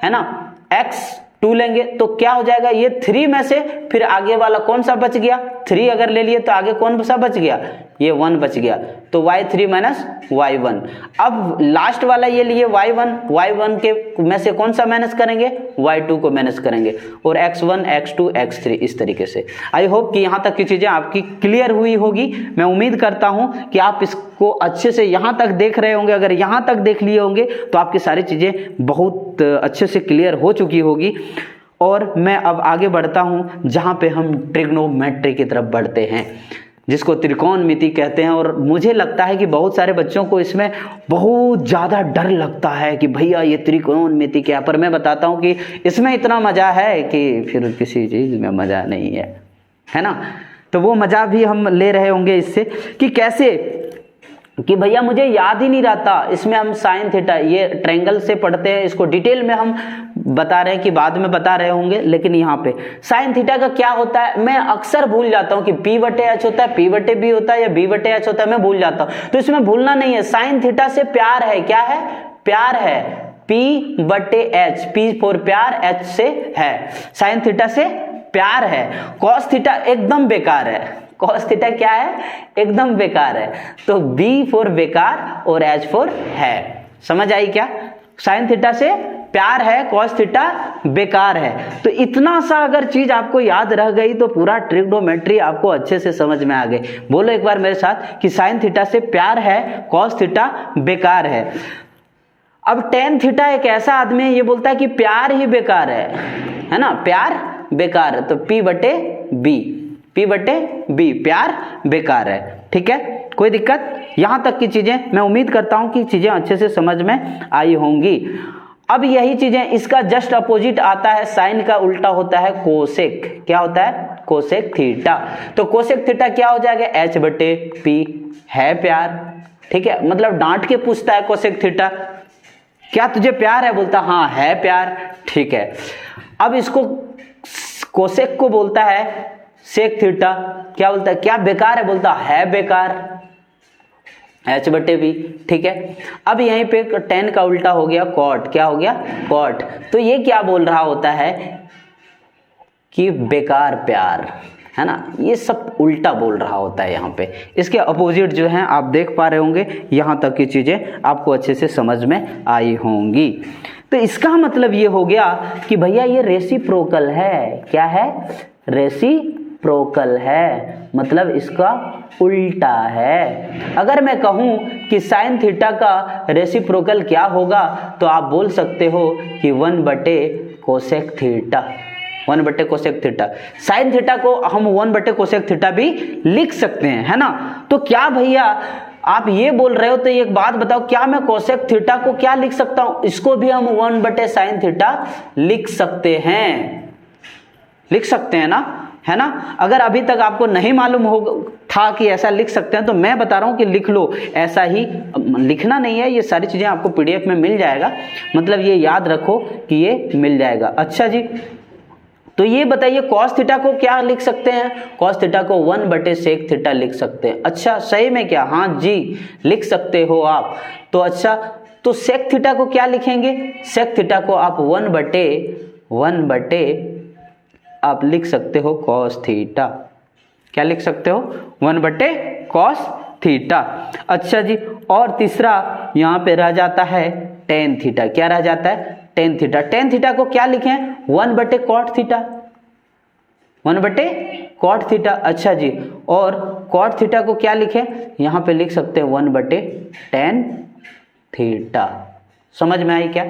है ना, x2 लेंगे तो क्या हो जाएगा, ये 3 में से फिर आगे वाला कौन सा बच गया, 3 अगर ले लिए तो आगे कौन सा बच गया, ये 1 बच गया, तो y3 माइनस y1। अब लास्ट वाला ये लिए y1 के में से कौन सा माइनस करेंगे, y2 को माइनस करेंगे, और x1 x2 x3 इस तरीके से। आई होप कि यहाँ तक की चीज़ें आपकी क्लियर हुई होगी। मैं उम्मीद करता हूँ कि आप इसको अच्छे से यहाँ तक देख रहे होंगे। अगर यहाँ तक देख लिए होंगे तो आपकी सारी चीज़ें बहुत अच्छे से क्लियर हो चुकी होगी। और मैं अब आगे बढ़ता हूँ जहाँ पे हम ट्रिग्नोमेट्री की तरफ बढ़ते हैं। जिसको त्रिकोणमिति कहते हैं। और मुझे लगता है कि बहुत सारे बच्चों को इसमें बहुत ज़्यादा डर लगता है कि भैया ये त्रिकोणमिति क्या, पर मैं बताता हूँ कि इसमें इतना मज़ा है कि फिर किसी चीज़ में मज़ा नहीं है ना। तो वो मज़ा भी हम ले रहे होंगे इससे कि कैसे, कि भैया मुझे याद ही नहीं रहता। इसमें हम साइन थीटा ये ट्रायंगल से पढ़ते हैं, इसको डिटेल में हम बता रहे हैं कि बाद में बता रहे होंगे, लेकिन यहाँ पे साइन थीटा का क्या होता है मैं अक्सर भूल जाता हूँ कि P/H होता है, P/B होता है या B/H होता है, मैं भूल जाता हूँ। तो इसमें भूलना नहीं है, साइन थीटा से प्यार है, क्या है, प्यार है, P/H, P फॉर प्यार, H से है, साइन थीटा से प्यार है। कॉस थीटा एकदम बेकार है, कॉस थीटा क्या है, एकदम बेकार है। तो B फॉर बेकार और H फॉर है, समझ आई क्या। साइन थीटा से प्यार है, कॉस थीटा बेकार है। तो इतना सा अगर चीज आपको याद रह गई तो पूरा ट्रिग्नोमेट्री आपको अच्छे से समझ में आ गई। बोलो एक बार मेरे साथ कि साइन थीटा से प्यार है, कॉस थीटा बेकार है। अब टेन थीटा एक ऐसा आदमी है ये बोलता है कि प्यार ही बेकार है ना, प्यार बेकार है। तो P/B प्यार बेकार है, ठीक है, कोई दिक्कत। यहां तक की चीजें मैं उम्मीद करता हूं कि चीजें अच्छे से समझ में आई होंगी। अब यही चीजें इसका जस्ट अपोजिट आता है, साइन का उल्टा होता है कोसेक। क्या होता है, कोसेक थीटा। तो कोसेक थीटा क्या हो जाएगा, H/P है प्यार, ठीक है, मतलब डांट के पूछता है कोसेक थीटा क्या तुझे प्यार है, बोलता हाँ है प्यार, ठीक है। अब इसको कोसेक को बोलता है सेक थीटा, क्या बोलता है, क्या बेकार है, बोलता है बेकार, H/B, ठीक है। अब यहीं पे टेन का उल्टा हो गया कॉट, क्या हो गया, कॉट। तो ये क्या बोल रहा होता है कि बेकार प्यार, है ना, ये सब उल्टा बोल रहा होता है यहाँ पे। इसके अपोजिट जो है आप देख पा रहे होंगे, यहाँ तक की चीजें आपको अच्छे से समझ में आई होंगी। तो इसका मतलब ये हो गया कि भैया ये रेसिप्रोकल है, क्या है, रेसिप्रोकल है, मतलब इसका उल्टा है। अगर मैं कहूं कि साइन थीटा का रेसिप्रोकल क्या होगा तो आप बोल सकते हो कि 1/कोसेक थीटा, 1/कोसेक थीटा। साइन थीटा को हम 1/कोसेक थीटा भी लिख सकते हैं, है ना। तो क्या भैया आप ये बोल रहे हो, तो एक बात बताओ, क्या मैं कोसेक थीटा को क्या लिख सकता हूं, इसको भी हम 1/साइन थीटा लिख सकते हैं, लिख सकते हैं ना, है ना। अगर अभी तक आपको नहीं मालूम हो था कि ऐसा लिख सकते हैं तो मैं बता रहा हूं कि लिख लो, ऐसा ही लिखना नहीं है, ये सारी चीजें आपको PDF में मिल जाएगा, मतलब ये याद रखो कि ये मिल जाएगा। अच्छा जी, तो ये बताइए कॉस थीटा को क्या लिख सकते हैं, कॉस थीटा को 1/सेक थीटा लिख सकते हैं। अच्छा सही में क्या, हाँ जी लिख सकते हो आप। तो अच्छा, तो सेक थीटा को क्या लिखेंगे, सेक थीटा को आप 1/1 आप लिख सकते हो कॉस थीटा, क्या लिख सकते हो, 1/कॉस थीटा। अच्छा जी, और तीसरा यहाँ पे रह जाता है टेन थीटा, क्या रह जाता है, टेन थीटा। टेन थीटा को क्या लिखें, 1/कॉट थीटा, 1/कॉट थीटा। अच्छा जी, और कॉट थीटा को क्या लिखें, यहाँ पे लिख सकते हैं 1/टेन थीटा। समझ में आई क्या,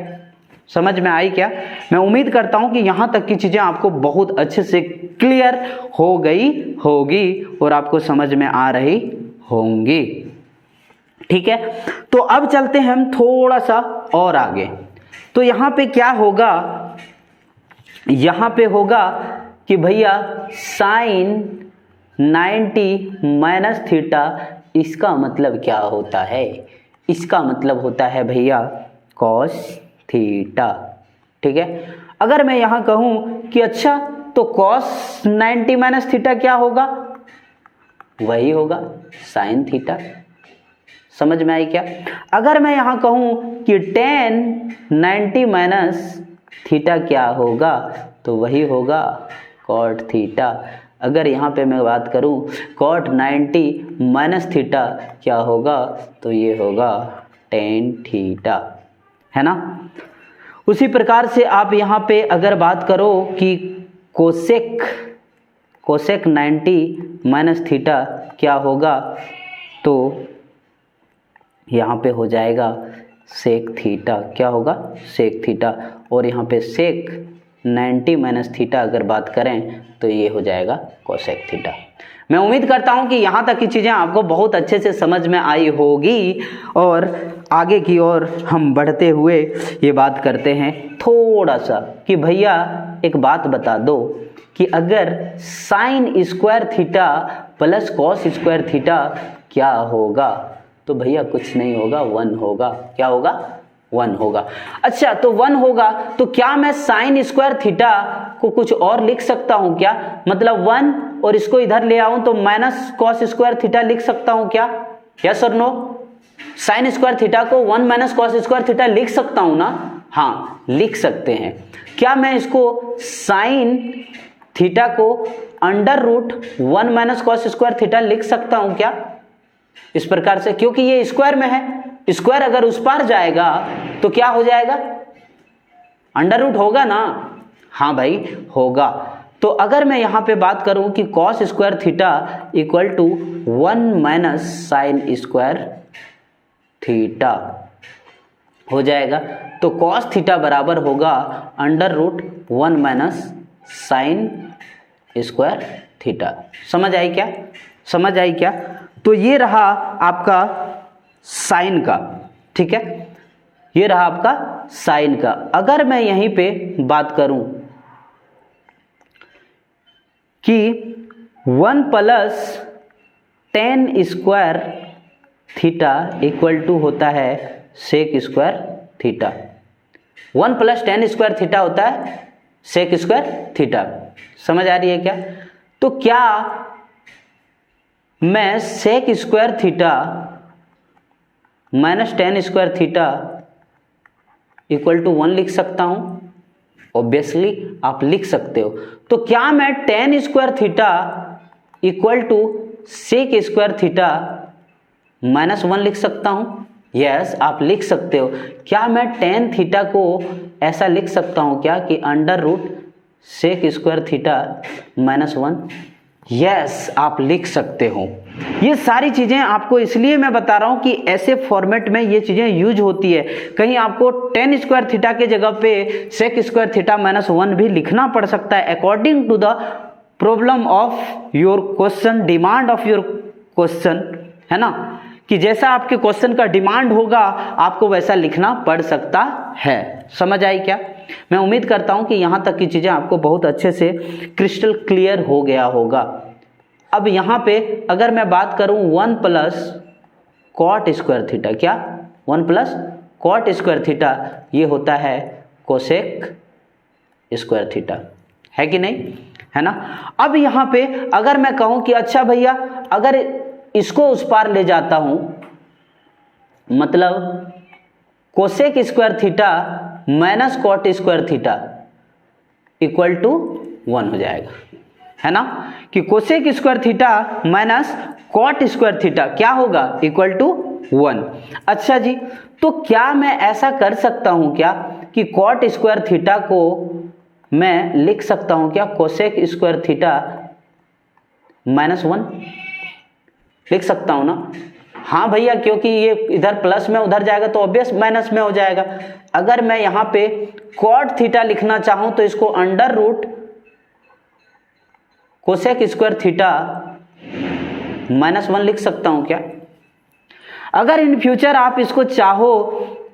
समझ में आई क्या। मैं उम्मीद करता हूं कि यहां तक की चीजें आपको बहुत अच्छे से क्लियर हो गई होगी और आपको समझ में आ रही होंगी, ठीक है। तो अब चलते हैं हम थोड़ा सा और आगे। तो यहां पे क्या होगा, यहां पे होगा कि भैया साइन 90 - थीटा, इसका मतलब क्या होता है, इसका मतलब होता है भैया कॉस थीटा, ठीक है। अगर मैं यहां कहूं कि अच्छा तो कॉस 90 - थीटा क्या होगा, वही होगा साइन थीटा। समझ में आई क्या। अगर मैं यहां कहूं कि टेन 90 - थीटा क्या होगा, तो वही होगा कॉट थीटा। अगर यहाँ पे मैं बात करूं कॉट 90 - थीटा क्या होगा, तो ये होगा टेन थीटा, है ना। उसी प्रकार से आप यहाँ पे अगर बात करो कि कोसेक 90 - थीटा क्या होगा, तो यहाँ पे हो जाएगा सेक थीटा, क्या होगा, सेक थीटा। और यहाँ पे सेक 90 माइनस थीटा अगर बात करें तो ये हो जाएगा कोसेक थीटा। मैं उम्मीद करता हूं कि यहाँ तक की चीज़ें आपको बहुत अच्छे से समझ में आई होगी और आगे की ओर हम बढ़ते हुए ये बात करते हैं थोड़ा सा कि भैया एक बात बता दो कि अगर sign square theta plus cos square theta क्या होगा, तो भैया कुछ नहीं होगा, 1 होगा। क्या होगा? 1 होगा। अच्छा, तो 1 होगा तो क्या मैं साइन स्क्वायर थीटा को कुछ और लिख सकता हूं क्या? मतलब 1 और इसको इधर ले आऊं तो माइनस कॉस स्क्वायर थीटा लिख सकता हूं क्या? यस और नो? साइन स्क्वायर थीटा को 1 माइनस कॉस स्क्वायर थीटा लिख सकता हूं ना? हाँ, लिख सकते हैं। क्या मैं इसको साइन थीटा को under root 1 minus cos square theta लिख सकता हूं क्या? इस प्रकार से, क्योंकि ये स्क्वायर में है, स्क्वायर अगर उस पार जाएगा तो क्या हो जाएगा? अंडर रूट होगा ना? हाँ भाई, होगा। तो अगर मैं यहां पे बात करूं कि cos square theta equal to 1 minus sine square theta हो जाएगा, तो कॉस थीटा बराबर होगा under root 1 minus sine square theta. समझ आई क्या? समझ आई क्या? तो ये रहा आपका साइन का, ठीक है, ये रहा आपका साइन का। अगर मैं यहीं पे बात करूं कि 1 plus tan square theta equal to होता है sec square theta. 1 plus tan square theta होता है सेक स्क्वायर थीटा। समझ आ रही है क्या? तो क्या मैं sec square theta minus tan square theta equal to 1 लिख सकता हूं? ऑब्वियसली आप लिख सकते हो। तो क्या मैं tan square theta equal to sec square theta minus 1 लिख सकता हूं? यस, आप लिख सकते हो। क्या मैं टेन थीटा को ऐसा लिख सकता हूं क्या कि under root sec square theta minus 1? Yes, आप लिख सकते हो। ये सारी चीजें आपको इसलिए मैं बता रहा हूं कि ऐसे फॉर्मेट में ये चीजें यूज होती है। कहीं आपको टेन स्क्वायर थीटा के जगह पे सेक स्क्वायर थीटा माइनस 1 भी लिखना पड़ सकता है, according to the problem of your question, demand of your question, है ना, कि जैसा आपके क्वेश्चन का डिमांड होगा आपको वैसा लिखना पड़ सकता है। समझ आई क्या? मैं उम्मीद करता हूं कि यहां तक की चीजें आपको बहुत अच्छे से क्रिस्टल क्लियर हो गया होगा। अब यहां पे अगर मैं बात करूं 1 प्लस कॉट स्क्वायर थीटा, क्या 1 प्लस कॉट स्क्वायर थीटा, ये होता है कोसेक स्क्वायर थीटा, है कि नहीं? है ना? अब यहां पे अगर मैं कहूं कि अच्छा भैया अगर इसको उस पार ले जाता हूं, मतलब cosec square theta minus cot square theta equal to 1 हो जाएगा, है ना, कि cosec square theta minus cot square theta क्या होगा? Equal to 1। अच्छा जी, तो क्या मैं ऐसा कर सकता हूं क्या कि कॉट स्क्वायर थीटा को मैं लिख सकता हूं क्या कोसेक स्क्वायर थीटा माइनस 1? लिख सकता हूं ना? हाँ भैया, क्योंकि ये इधर प्लस में उधर जाएगा तो ऑब्वियस माइनस में हो जाएगा। अगर मैं यहां पे कॉट थीटा लिखना चाहूं तो इसको under root cosec square theta minus 1 लिख सकता हूं क्या? अगर इन फ्यूचर आप इसको चाहो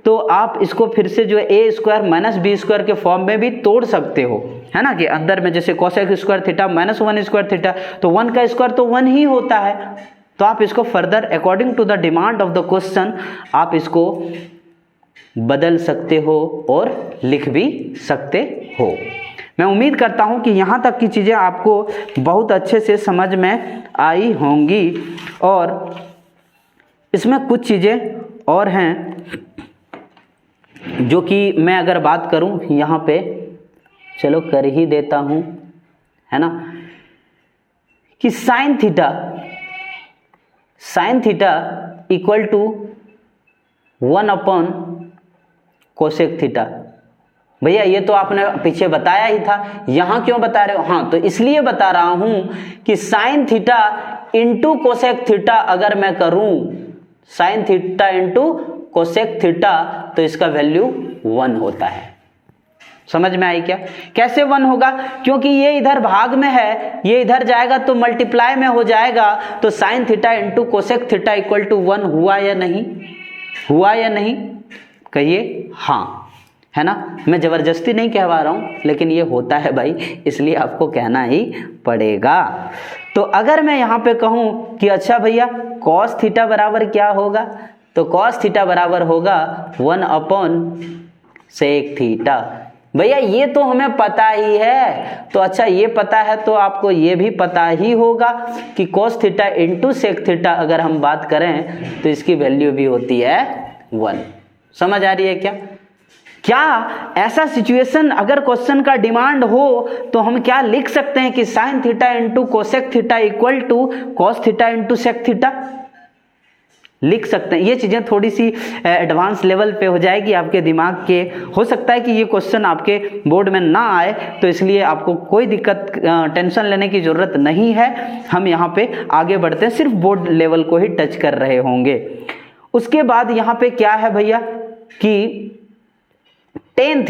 तो आप इसको फिर से जो है ए स्क्वायर माइनस बी स्क्वायर के फॉर्म में भी तोड़ सकते हो, है ना, कि अंदर में जैसे cosec square theta minus 1 square theta, तो 1 का स्क्वायर तो 1 ही होता है। तो आप इसको further according to the demand of the question आप इसको बदल सकते हो और लिख भी सकते हो। मैं उम्मीद करता हूं कि यहाँ तक की चीज़ें आपको बहुत अच्छे से समझ में आई होंगी। और इसमें कुछ चीज़ें और हैं जो कि मैं अगर बात करूं यहाँ पे, चलो कर ही देता हूं, है ना, कि sine theta equal to 1 upon cosec theta. भैया ये तो आपने पीछे बताया ही था, यहां क्यों बता रहे हो? हाँ, तो इसलिए बता रहा हूं कि sine theta into cosec theta अगर मैं करूं, sign theta into cosec theta, तो इसका वैल्यू 1 होता है। समझ में आई क्या? कैसे 1 होगा? क्योंकि ये इधर भाग में है, ये इधर जाएगा तो मल्टीप्लाई में हो जाएगा, तो sine theta into cosec theta equal to 1 हुआ या नहीं? हुआ या नहीं? कहिए हाँ, है ना? मैं जबरदस्ती नहीं कहवा रहा हूं, लेकिन ये होता है भाई, इसलिए आपको कहना ही पड़ेगा। तो अगर मैं यहाँ पे कहूँ कि अच्छा भैया कॉस थीटा बराबर क्या होगा, तो कॉस थीटा बराबर होगा 1 अपॉन सेक थीटा। भैया ये तो हमें पता ही है, तो अच्छा ये पता है तो आपको ये भी पता ही होगा कि cos theta into sec theta अगर हम बात करें तो इसकी वैल्यू भी होती है 1। समझ आ रही है क्या? क्या ऐसा सिचुएशन अगर क्वेश्चन का डिमांड हो तो हम क्या लिख सकते हैं कि sine theta into cosec theta equal to cos theta into sec theta लिख सकते हैं। ये चीज़ें थोड़ी सी एडवांस लेवल पे हो जाएगी आपके दिमाग के, हो सकता है कि ये क्वेश्चन आपके बोर्ड में ना आए, तो इसलिए आपको कोई दिक्कत टेंशन लेने की ज़रूरत नहीं है। हम यहाँ पे आगे बढ़ते हैं, सिर्फ बोर्ड लेवल को ही टच कर रहे होंगे। उसके बाद यहाँ पे क्या है भैया कि टेन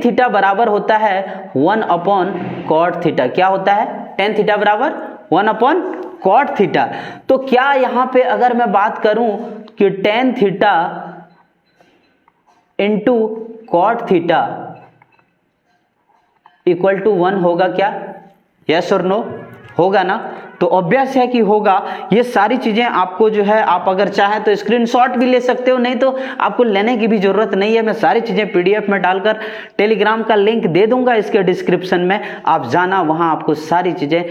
थीटा बराबर होता है 1 अपॉन कॉट थीटा। क्या होता है? टेन थीटा बराबर 1 अपॉन कॉट थीटा। तो क्या यहां पे अगर मैं बात करूं कि tan theta into cot theta equal to 1 होगा क्या? यस और नो? होगा ना? तो ऑब्वियस है कि होगा। ये सारी चीजें आपको जो है, आप अगर चाहें तो स्क्रीनशॉट भी ले सकते हो, नहीं तो आपको लेने की भी जरूरत नहीं है। मैं सारी चीजें पीडीएफ में डालकर टेलीग्राम का लिंक दे दूंगा इसके डिस्क्रिप्शन में, आप जाना, वहां आपको सारी चीजें,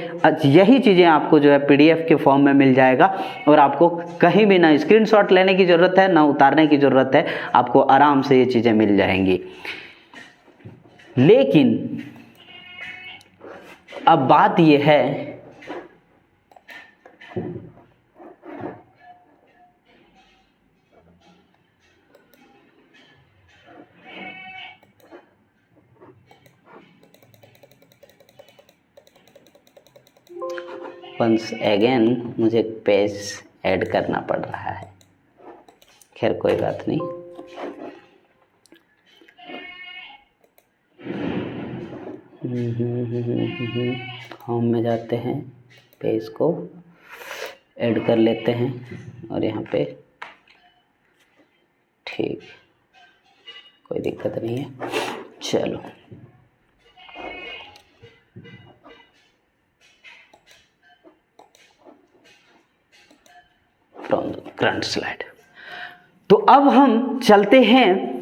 यही चीजें आपको जो है पीडीएफ के फॉर्म में मिल जाएगा और आपको कहीं भी ना स्क्रीनशॉट लेने की जरूरत है ना उतारने की जरूरत है, आपको आराम से ये चीजें मिल जाएंगी। लेकिन अब बात यह है वंस अगेन मुझे पेज ऐड करना पड़ रहा है, खैर कोई बात नहीं। होम में जाते हैं, पेज को ऐड कर लेते हैं और यहाँ पे ठीक, कोई दिक्कत नहीं है। चलो फ्रॉम द करंट स्लाइड। तो अब हम चलते हैं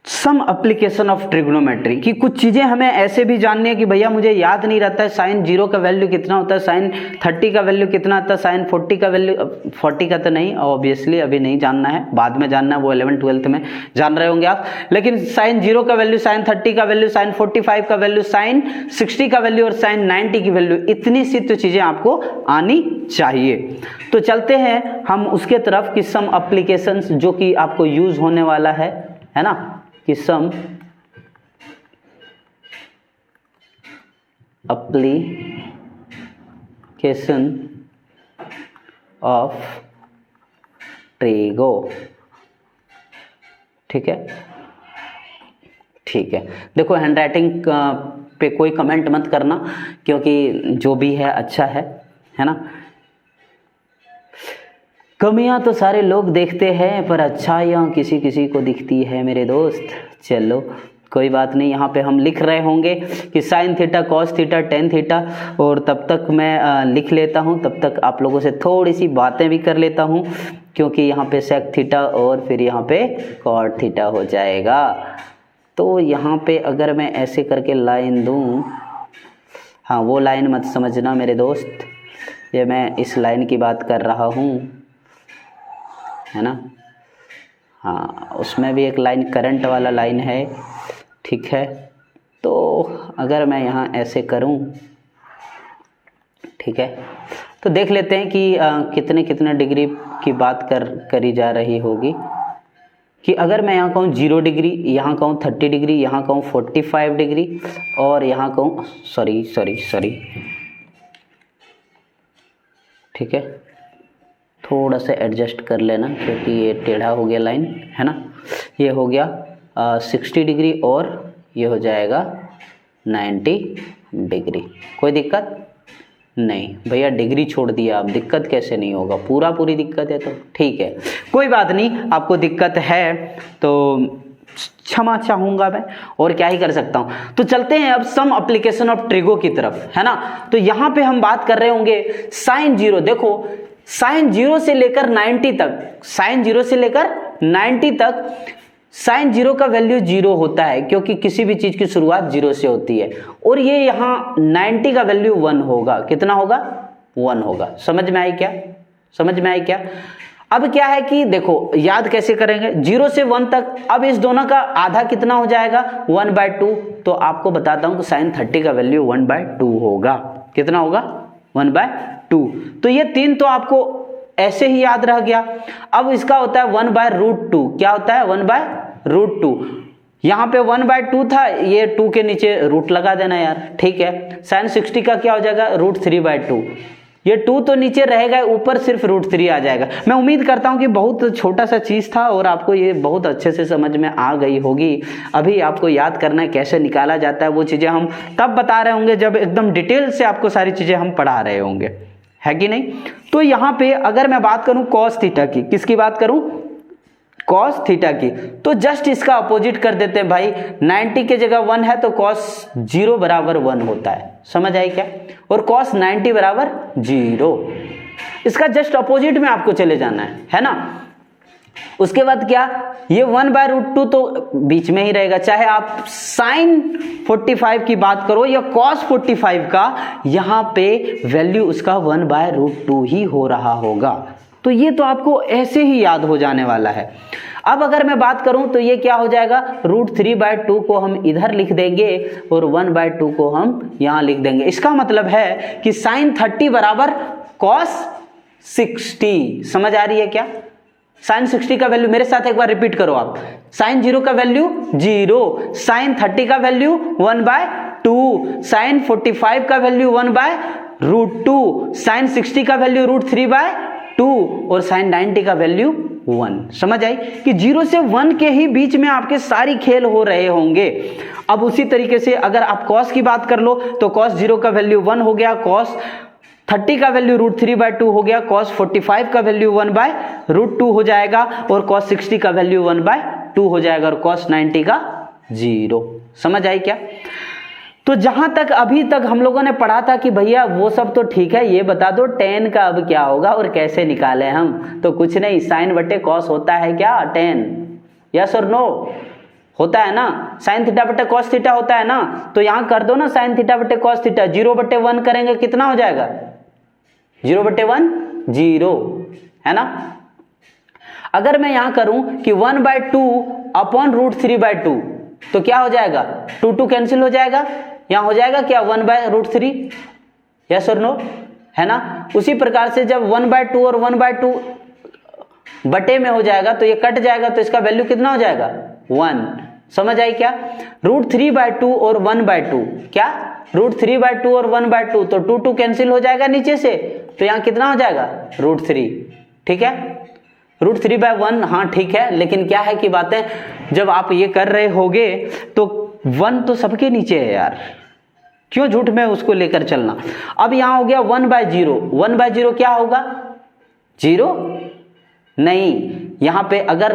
सम एप्लीकेशन ऑफ ट्रिग्नोमेट्री की। कुछ चीज़ें हमें ऐसे भी जाननी है कि भैया मुझे याद नहीं रहता है साइन 0 का वैल्यू कितना होता है, साइन 30 का वैल्यू कितना आता है, साइन 40 का वैल्यू, 40 का तो नहीं ऑब्वियसली अभी नहीं जानना है, बाद में जानना है, वो 11th-12th में जान रहे होंगे आप। लेकिन साइन 0 का वैल्यू, साइन 30 का वैल्यू, साइन 45 का वैल्यू, साइन 60 का वैल्यू और साइन 90 की वैल्यू, इतनी सी तो चीज़ें आपको आनी चाहिए। तो चलते हैं हम उसके तरफ कि सम एप्लीकेशंस जो कि आपको यूज होने वाला है ना, कि सम एप्लीकेशन ऑफ ट्रिगो। ठीक है, ठीक है। देखो हैंडराइटिंग पे कोई कमेंट मत करना, क्योंकि जो भी है अच्छा है ना। कमियां तो सारे लोग देखते हैं पर अच्छाइयाँ किसी किसी को दिखती है मेरे दोस्त। चलो कोई बात नहीं, यहाँ पे हम लिख रहे होंगे कि sine theta, cos theta, tan theta, और तब तक मैं लिख लेता हूँ, तब तक आप लोगों से थोड़ी सी बातें भी कर लेता हूँ, क्योंकि यहाँ पे सेक थीटा और फिर यहाँ पे कॉट थीटा हो जाएगा। तो यहाँ पे अगर मैं ऐसे करके लाइन दूँ, हाँ वो लाइन मत समझना मेरे दोस्त, ये मैं इस लाइन की बात कर रहा हूँ, है ना। हाँ उसमें भी एक लाइन करंट वाला लाइन है, ठीक है। तो अगर मैं यहाँ ऐसे करूँ, ठीक है, तो देख लेते हैं कि कितने कितने डिग्री की बात करी जा रही होगी। कि अगर मैं यहाँ कहूँ 0 डिग्री, यहाँ कहूँ 30 डिग्री, यहाँ कहूँ 45 डिग्री, और यहाँ कहूँ सॉरी ठीक है, थोड़ा सा एडजस्ट कर लेना क्योंकि ये टेढ़ा हो गया लाइन, है ना। ये हो गया 60 डिग्री और ये हो जाएगा 90 डिग्री। कोई दिक्कत नहीं भैया, डिग्री छोड़ दिया आप, दिक्कत कैसे नहीं होगा, पूरी दिक्कत है तो ठीक है, कोई बात नहीं, आपको दिक्कत है तो क्षमा चाहूँगा मैं, और क्या ही कर सकता हूँ। तो चलते हैं अब सम एप्लीकेशन ऑफ ट्रिगो की तरफ, है ना। तो यहाँ पे हम बात कर रहे होंगे साइन जीरो। देखो साइन 0 से लेकर 90 तक, साइन 0 से लेकर 90 तक साइन 0 का वैल्यू 0 होता है, क्योंकि किसी भी चीज की शुरुआत 0 से होती है। और ये यहाँ 90 का वैल्यू 1 होगा। कितना होगा? 1 होगा। समझ में आई क्या? समझ में आई क्या? अब क्या है कि देखो याद कैसे करेंगे 0 से 1 तक। अब इस दोनों का आधा कितना हो जाएगा? 1/2। तो आपको बताता हूं कि साइन 30 का वैल्यू 1/2 होगा। कितना होगा? 1/2। तो ये 3 तो आपको ऐसे ही याद रह गया। अब इसका होता है 1/√2। क्या होता है? 1/√2। यहां पे 1/2 था, ये 2 के नीचे रूट लगा देना यार, ठीक है। साइन 60 का क्या हो जाएगा? √3/2। ये 2 तो नीचे रहेगा, ऊपर सिर्फ √3 आ जाएगा। मैं उम्मीद करता हूं कि बहुत छोटा सा चीज था और आपको ये बहुत अच्छे से समझ में आ गई होगी। अभी आपको याद करना है कैसे निकाला जाता है, वो चीजें हम तब बता रहे होंगे जब एकदम डिटेल से आपको सारी चीजें हम पढ़ा रहे होंगे, है कि नहीं। तो यहाँ पे अगर मैं बात करूं कॉस थीटा की, किसकी बात करूं? कॉस थीटा की। तो जस्ट इसका अपोजिट कर देते हैं भाई। 90 के जगह 1 है तो कॉस 0 बराबर 1 होता है। समझ आई क्या? और कॉस 90 बराबर 0। इसका जस्ट अपोजिट में आपको चले जाना है ना। उसके बाद क्या? ये 1/√2 तो बीच में ही रहेगा, चाहे आप साइन 45 की बात करो या कॉस 45 का, यहां पे वैल्यू उसका 1/√2 ही हो रहा होगा। तो ये तो आपको ऐसे ही याद हो जाने वाला है। अब अगर मैं बात करूं तो ये क्या हो जाएगा? √3/2 को हम इधर लिख देंगे और 1/2 को हम यहां लिख देंगे। इसका मतलब है कि साइन 30 बराबर कॉस 60। समझ आ रही है क्या? साइन 60 का वैल्यू, मेरे साथ एक बार रिपीट करो आप। साइन 0 का वैल्यू 0, साइन 30 का वैल्यू 1/2, साइन 45 का वैल्यू 1/√2, साइन 60 का वैल्यू √3/2 और साइन 90 का वैल्यू 1। समझ आई कि 0 से 1 के ही बीच में आपके सारी खेल हो रहे होंगे। अब उसी तरीके से अगर आप कॉस की बात कर लो तो कॉस 0 का वैल्यू 1 हो गया, कॉस 30 का वैल्यू √3/2 हो गया, cos 45 का वैल्यू 1/√2 हो जाएगा और cos 60 का वैल्यू 1/2 हो जाएगा और cos 90 का 0। समझ आई क्या? तो जहां तक अभी तक हम लोगों ने पढ़ा था कि भैया वो सब तो ठीक है, ये बता दो tan का अब क्या होगा और कैसे निकाले हम। तो कुछ नहीं, साइन बटे कॉस होता है क्या? tan। यस और नो? होता है ना। साइन थीटा बटे कॉस थीटा होता है ना। तो यहां कर दो ना साइन थीटा बटे कॉस थीटा। 0/1 करेंगे कितना हो जाएगा? 0/1 0, है ना। अगर मैं यहां करूं कि 1/2 अपॉन √3/2 तो क्या हो जाएगा? 2 कैंसिल हो जाएगा, यहां हो जाएगा क्या? 1/√3। यस और नो? है ना। उसी प्रकार से जब 1/2 और 1/2 बटे में हो जाएगा तो ये कट जाएगा, तो इसका वैल्यू कितना हो जाएगा? 1। समझ आई क्या? √3/2 और 1/2 क्या? √3/2 और 1/2 तो 2 कैंसिल हो जाएगा नीचे से, तो यहां कितना हो जाएगा? √3। ठीक है, √3/1। हाँ ठीक है, लेकिन क्या है कि बातें जब आप ये कर रहे होगे तो 1 तो सबके नीचे है यार, क्यों झूठ में उसको लेकर चलना। अब यहां हो गया 1/0। 1/0 क्या होगा? 0 नहीं। यहां पे अगर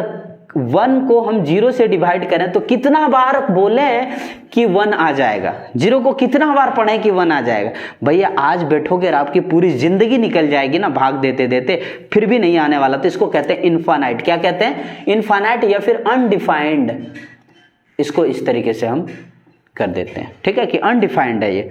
1 को हम 0 से डिवाइड करें तो कितना बार बोले कि 1 आ जाएगा? 0 को कितना बार पढ़े कि 1 आ जाएगा? भैया आज बैठोगे और आपकी पूरी जिंदगी निकल जाएगी ना भाग देते देते, फिर भी नहीं आने वाला। तो इसको कहते हैं इनफाइनाइट। क्या कहते हैं? इनफाइनाइट या फिर अनडिफाइंड। इसको इस तरीके से हम कर देते हैं, ठीक है, कि अनडिफाइंड है ये।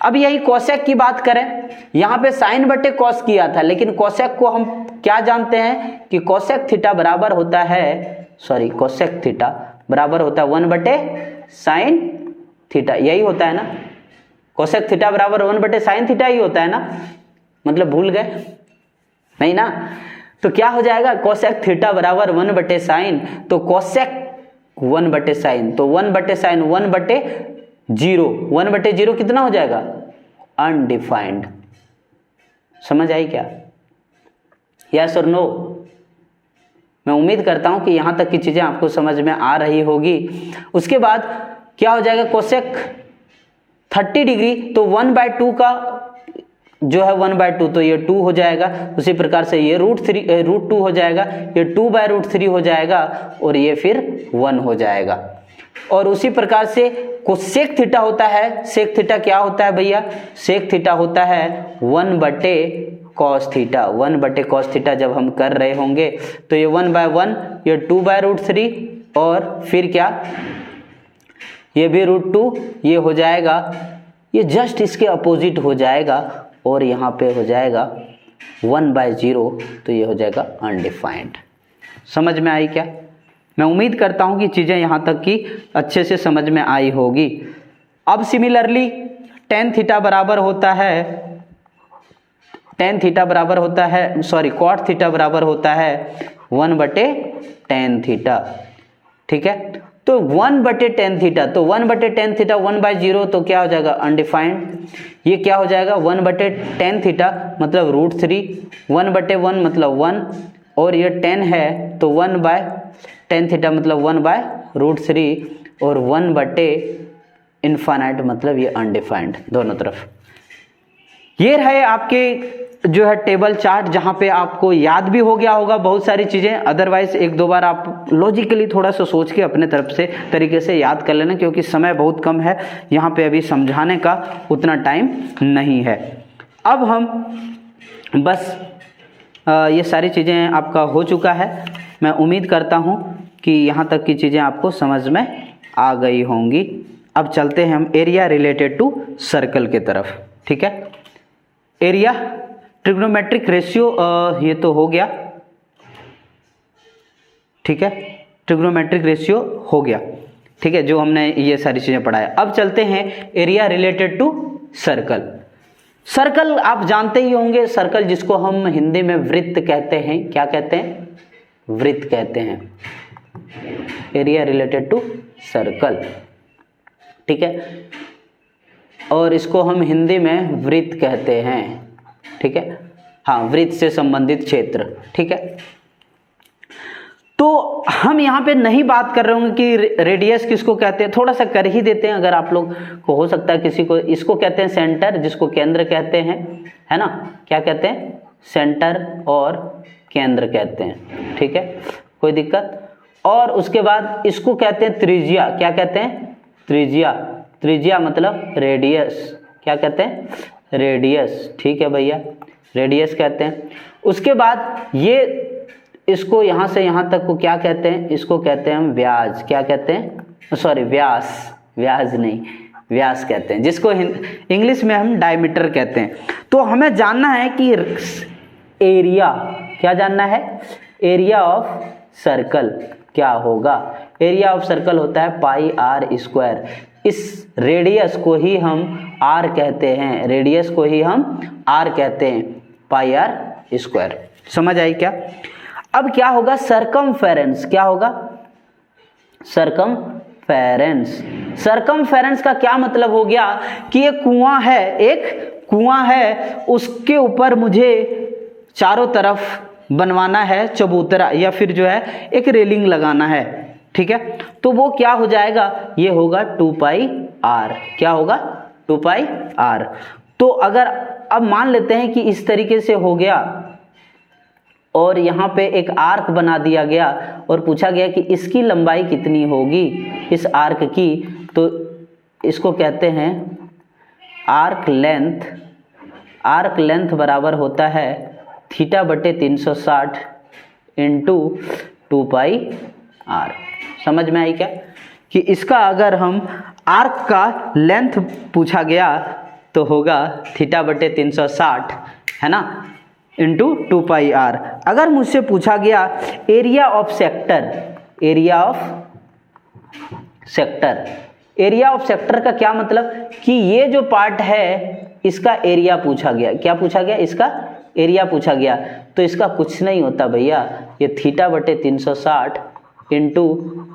अब यही कोसेक की बात करें, यहां पे साइन बटे कॉस किया था, लेकिन कोसेक को हम क्या जानते हैं कि कोसेक थीटा बराबर होता है, सॉरी कोसेक थीटा बराबर होता है 1/sin थीटा। यही होता है ना, कोसेक थीटा बराबर 1/sin थीटा ही होता है ना। मतलब भूल गए? नहीं ना। तो क्या हो जाएगा? कोसेक थीटा बराबर 1/sin, तो कोसेक 1/sin, तो 1/sin 1/0। 1/0 कितना हो जाएगा? अनडिफाइंड। समझ आई क्या? यस और नो? मैं उम्मीद करता हूं कि यहां तक की चीजें आपको समझ में आ रही होगी। उसके बाद क्या हो जाएगा कोसेक 30 डिग्री, तो 1/2 का जो है 1/2 तो ये 2 हो जाएगा। उसी प्रकार से ये √2 हो जाएगा, ये 2/√3 हो जाएगा और ये फिर 1 हो जाएगा। और उसी प्रकार से कोसेक थीटा होता है, सेक थीटा क्या होता है भैया, सेक थीटा होता है 1/cos थीटा। 1/cos थीटा जब हम कर रहे होंगे तो ये 1/1, ये 2/√3 और फिर क्या, ये भी √2, ये हो जाएगा, ये जस्ट इसके अपोजिट हो जाएगा और यहाँ पे हो जाएगा 1/0, तो ये हो जाएगा अनडिफाइंड। समझ में आई क्या? मैं उम्मीद करता हूँ कि चीज़ें यहाँ तक की अच्छे से समझ में आई होगी। अब सिमिलरली tan थीटा बराबर होता है, cot थीटा बराबर होता है 1/tan थीटा। ठीक है, तो 1/tan थीटा, तो 1/tan थीटा 1/0 तो क्या हो जाएगा अनडिफाइंड। ये क्या हो जाएगा 1/tan थीटा मतलब √3, 1/1 मतलब 1 और ये 10 है तो 1/tan थीटा मतलब 1/√3 और 1/∞ मतलब ये अनडिफाइंड दोनों तरफ। ये रहे आपके जो है टेबल चार्ट, जहाँ पे आपको याद भी हो गया होगा बहुत सारी चीज़ें। अदरवाइज एक दो बार आप लॉजिकली थोड़ा सा सोच के अपने तरफ से तरीके से याद कर लेना, क्योंकि समय बहुत कम है यहाँ पे, अभी समझाने का उतना टाइम नहीं है। अब हम बस ये सारी चीज़ें आपका हो चुका है। मैं उम्मीद करता हूँ कि यहाँ तक की चीज़ें आपको समझ में आ गई होंगी। अब चलते हैं हम एरिया रिलेटेड टू सर्कल के तरफ। ठीक है, एरिया ट्रिग्नोमेट्रिक रेशियो ये तो हो गया। ठीक है, ट्रिग्नोमेट्रिक रेशियो हो गया। ठीक है, जो हमने ये सारी चीज़ें पढ़ाया। अब चलते हैं area related to circle. Circle आप जानते ही होंगे, सर्कल जिसको हम हिंदी में वृत्त कहते हैं। क्या कहते हैं? वृत्त कहते हैं। Area related to circle. ठीक है, और इसको हम हिंदी में वृत्त कहते हैं। ठीक है, हाँ, वृत्त से संबंधित क्षेत्र। ठीक है, तो हम यहाँ पे नहीं बात कर रहे होंगे कि रेडियस किसको कहते हैं, थोड़ा सा कर ही देते हैं। अगर आप लोग को हो सकता है किसी को, इसको कहते हैं सेंटर, जिसको केंद्र कहते हैं, है ना। क्या कहते हैं? सेंटर और केंद्र कहते हैं। ठीक है, कोई दिक्कत? और उसके बाद इसको कहते हैं त्रिज्या। क्या कहते हैं? त्रिज्या। त्रिज्या मतलब रेडियस। क्या कहते हैं? रेडियस। ठीक है भैया, रेडियस कहते हैं। उसके बाद ये इसको यहाँ से यहाँ तक को क्या कहते हैं? इसको कहते हैं हम व्यास। क्या कहते हैं? सॉरी, व्यास। व्यास नहीं, व्यास कहते हैं, जिसको इंग्लिश में हम डायमीटर कहते हैं। तो हमें जानना है कि एरिया, क्या जानना है? एरिया ऑफ सर्कल क्या होगा? एरिया ऑफ सर्कल होता है πr²। इस रेडियस को ही हम r कहते हैं, रेडियस को ही हम r कहते हैं, πr²। समझ आई क्या? अब क्या होगा? सरकमफेरेंस। क्या होगा? सरकमफेरेंस। सरकमफेरेंस का क्या मतलब हो गया कि एक कुआं है, एक कुआं है, उसके ऊपर मुझे चारों तरफ बनवाना है चबूतरा, या फिर जो है एक रेलिंग लगाना है। ठीक है, तो वो क्या हो जाएगा? ये होगा 2πr। क्या होगा? 2πr। तो अगर अब मान लेते हैं कि इस तरीके से हो गया और यहाँ पे एक आर्क बना दिया गया और पूछा गया कि इसकी लंबाई कितनी होगी इस आर्क की, तो इसको कहते हैं आर्क लेंथ। आर्क लेंथ बराबर होता है θ/360 इंटू 2πr। समझ में आई क्या? कि इसका अगर हम आर्क का लेंथ पूछा गया तो होगा θ/360, है ना, इंटू 2πr। अगर मुझसे पूछा गया area of sector, area of sector, area of sector का क्या मतलब कि ये जो पार्ट है इसका एरिया पूछा गया। क्या पूछा गया? इसका एरिया पूछा गया। तो इसका कुछ नहीं होता भैया, ये θ/360 इंटू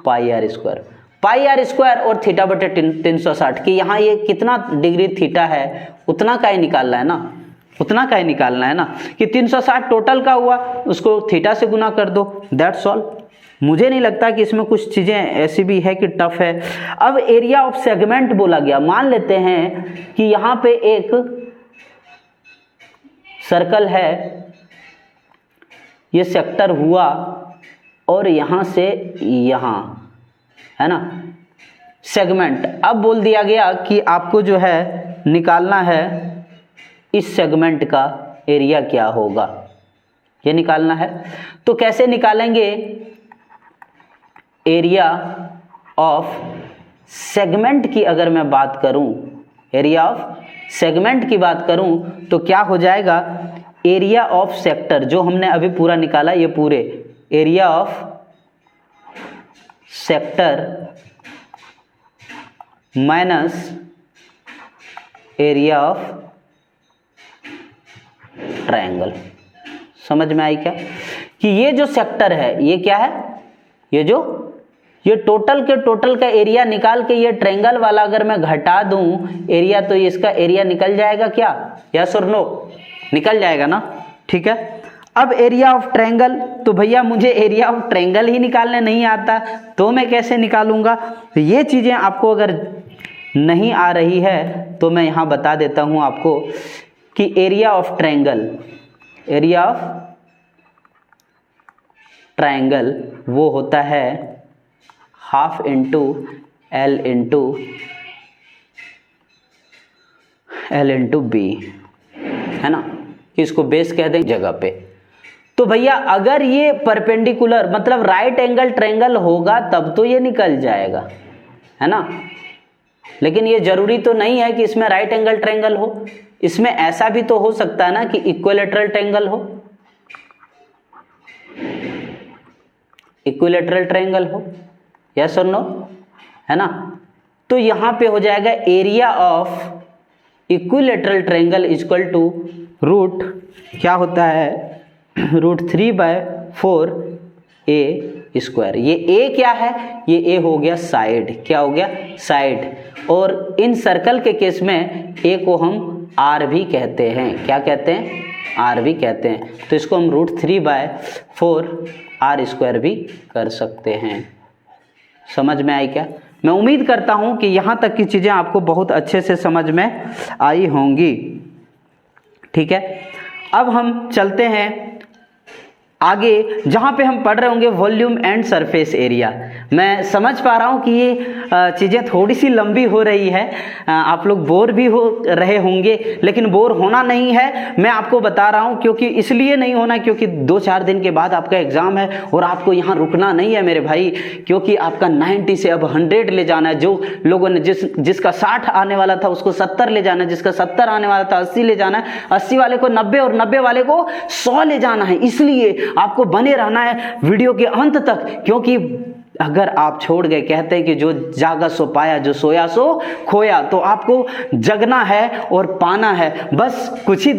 πr²। πr² और θ/360 कि यहाँ ये कितना डिग्री थीटा है उतना का ही निकालना है ना, उतना का ही निकालना है ना, कि 360 टोटल का हुआ, उसको थीटा से गुना कर दो, दैट्स ऑल। मुझे नहीं लगता कि इसमें कुछ चीज़ें ऐसी भी है कि टफ है। अब एरिया ऑफ सेगमेंट बोला गया, मान लेते हैं कि यहाँ पे एक सर्कल है, ये सेक्टर हुआ और यहाँ से यहाँ, है ना, सेगमेंट। अब बोल दिया गया कि आपको जो है निकालना है इस सेगमेंट का एरिया क्या होगा, ये निकालना है। तो कैसे निकालेंगे? एरिया ऑफ सेगमेंट की अगर मैं बात करूं, एरिया ऑफ सेगमेंट की बात करूं तो क्या हो जाएगा? एरिया ऑफ सेक्टर जो हमने अभी पूरा निकाला, ये पूरे area of sector minus area of triangle. समझ में आई क्या? कि ये जो सेक्टर है ये क्या है, ये टोटल के टोटल का एरिया निकाल के ये ट्रायंगल वाला अगर मैं घटा दूं एरिया, तो इसका एरिया निकल जाएगा क्या? यस और नो? निकल जाएगा ना, ठीक है। अब एरिया ऑफ ट्रायंगल, तो भैया मुझे एरिया ऑफ ट्रायंगल ही निकालने नहीं आता तो मैं कैसे निकालूंगा? तो ये चीजें आपको अगर नहीं आ रही है तो मैं यहाँ बता देता हूँ आपको कि area of triangle, area of triangle वो होता है half into L into B, है ना, कि इसको बेस कह दें जगह पे। तो भैया अगर ये परपेंडिकुलर मतलब राइट एंगल ट्रायंगल होगा तब तो ये निकल जाएगा, है ना। लेकिन ये जरूरी तो नहीं है कि इसमें राइट एंगल ट्रायंगल हो, इसमें ऐसा भी तो हो सकता है ना कि इक्विलैटरल ट्रायंगल हो, इक्विलैटरल ट्रायंगल हो, यस और नो, है ना। तो यहां पे हो जाएगा area of equilateral triangle equal to root क्या होता है, रूट 3/4 ए स्क्वायर। ये ए क्या है? ये ए हो गया साइड, क्या हो गया? साइड। और इन सर्कल के केस में ए को हम आर भी कहते हैं, क्या कहते हैं? आर भी कहते हैं। तो इसको हम रूट 3/4 आर स्क्वायर भी कर सकते हैं। समझ में आई क्या? मैं उम्मीद करता हूं कि यहां तक की चीजें आपको बहुत अच्छे से समझ में आई होंगी, ठीक है। अब हम चलते हैं आगे जहाँ पे हम पढ़ रहे होंगे वॉल्यूम एंड सरफेस एरिया। मैं समझ पा रहा हूँ कि ये चीज़ें थोड़ी सी लंबी हो रही है, आप लोग बोर भी हो रहे होंगे, लेकिन बोर होना नहीं है। मैं आपको बता रहा हूँ क्योंकि इसलिए नहीं होना क्योंकि 2-4 दिन के बाद आपका एग्ज़ाम है और आपको यहाँ रुकना नहीं है मेरे भाई, क्योंकि आपका 90 से अब 100 ले जाना है। जो लोगों ने जिसका 60 आने वाला था उसको 70 ले जाना है, जिसका 70 आने वाला था 80 ले जाना है, 80 वाले को 90 और 90 वाले को 100 ले जाना है। इसलिए आपको बने रहना है वीडियो के अंत तक, क्योंकि अगर आप छोड़ गए, कहते हैं कि जो जागा सो पाया, जो सोया सो खोया, तो आपको जगना है और पाना है। बस कुछ ही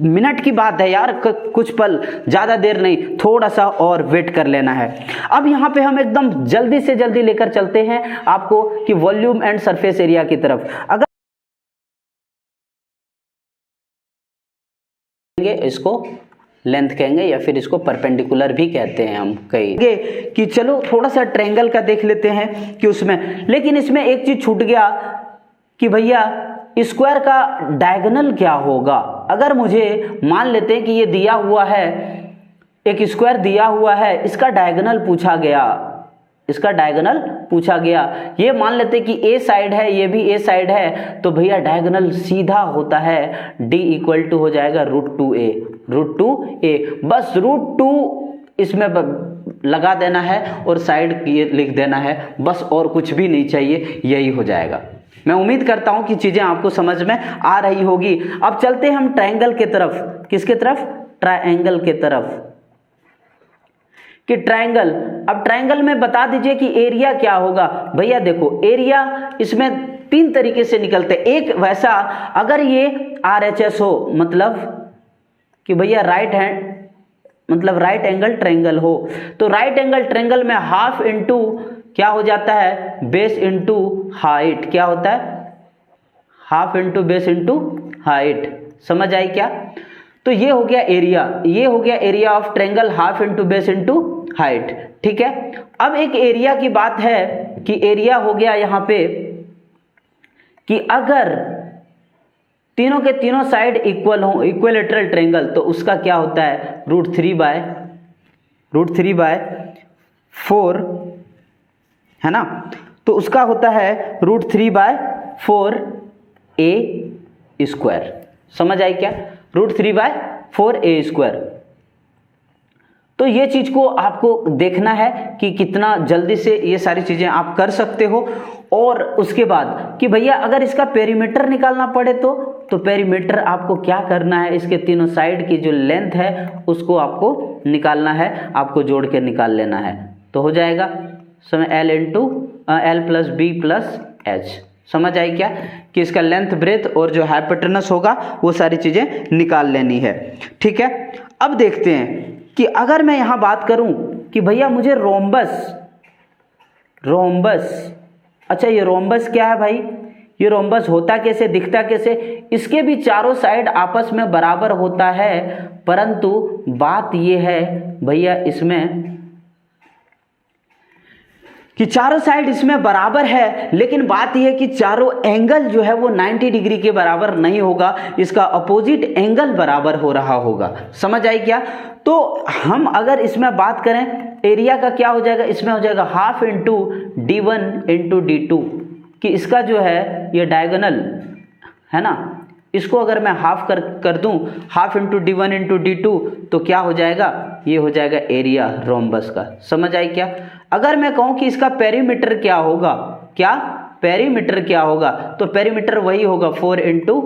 मिनट की बात है यार, कुछ पल, ज्यादा देर नहीं, थोड़ा सा और वेट कर लेना है। अब यहां पे हम एकदम जल्दी से जल्दी लेकर चलते हैं आपको कि वॉल्यूम एंड सरफेस एरिया की तरफ। अगर इसको लेंथ कहेंगे या फिर इसको परपेंडिकुलर भी कहते हैं हम कहेंगे कि चलो थोड़ा सा ट्रायंगल का देख लेते हैं कि उसमें, लेकिन इसमें एक चीज छूट गया कि भैया स्क्वायर का डायगोनल क्या होगा। अगर मुझे मान लेते हैं कि ये दिया हुआ है, एक स्क्वायर दिया हुआ है, इसका डायगोनल पूछा गया, इसका डायगोनल पूछा गया, ये मान लेते कि ए साइड है, ये भी ए साइड है, तो भैया डायगोनल सीधा होता है d इक्वल टू हो जाएगा √2a, √2a। बस √2 इसमें लगा देना है और साइड ये लिख देना है, बस और कुछ भी नहीं चाहिए, यही हो जाएगा। मैं उम्मीद करता हूं कि चीजें आपको समझ में आ रही होगी। अब चलते हैं हम ट्रायंगल के तरफ। किसके तरफ? ट्रायंगल के तरफ। कि ट्रायंगल, अब ट्रायंगल में बता दीजिए कि एरिया क्या होगा। भैया देखो एरिया इसमें 3 तरीके से निकलते हैं। एक वैसा अगर ये RHS हो, मतलब कि भैया राइट हैंड मतलब राइट एंगल ट्रायंगल हो, तो राइट एंगल ट्रायंगल में हाफ इंटू क्या हो जाता है, बेस इंटू हाइट। क्या होता है? Half into base into height. समझ आई क्या? तो ये हो गया एरिया, ये हो गया area of triangle half into base into height. ठीक है, अब एक एरिया की बात है कि एरिया हो गया यहाँ पे कि अगर तीनों के तीनों साइड इक्वल हो, इक्विलेटरल ट्रायंगल, तो उसका क्या होता है √3 बाय 4 है ना, तो उसका होता है √3 बाय 4a²। समझ आई क्या, √3 बाय 4a²। तो ये चीज को आपको देखना है कि कितना जल्दी से ये सारी चीजें आप कर सकते हो। और उसके बाद कि भैया अगर इसका पेरीमीटर निकालना पड़े तो पेरीमीटर आपको क्या करना है, इसके तीनों साइड की जो लेंथ है उसको आपको निकालना है, आपको जोड़ के निकाल लेना है। तो हो जाएगा समय L plus B plus H। समझ आई क्या कि इसका लेंथ ब्रेथ और जो हाइपोटेनस होगा वो सारी चीजें निकाल लेनी है। ठीक है, अब देखते हैं कि अगर मैं यहां बात करूं कि भैया मुझे रोम्बस, अच्छा ये रोम्बस क्या है भाई, ये रोम्बस होता कैसे, दिखता कैसे, इसके भी चारों साइड आपस में बराबर होता है, परंतु बात ये है भैया इसमें कि चारों साइड इसमें बराबर है, लेकिन बात यह है कि चारों एंगल जो है वो 90 डिग्री के बराबर नहीं होगा, इसका अपोजिट एंगल बराबर हो रहा होगा। समझ आई क्या, तो हम अगर इसमें बात करें एरिया का क्या हो जाएगा, इसमें हो जाएगा half into D1 into D2 कि इसका जो है ये डायगोनल है ना, इसको अगर मैं हाफ कर दूं, half into D1 into D2 तो क्या हो जाएगा, ये हो जाएगा एरिया रोम्बस का। समझ आई क्या, अगर मैं कहूं कि इसका पेरीमीटर क्या होगा, क्या पेरीमीटर क्या होगा, तो पेरीमीटर वही होगा 4 into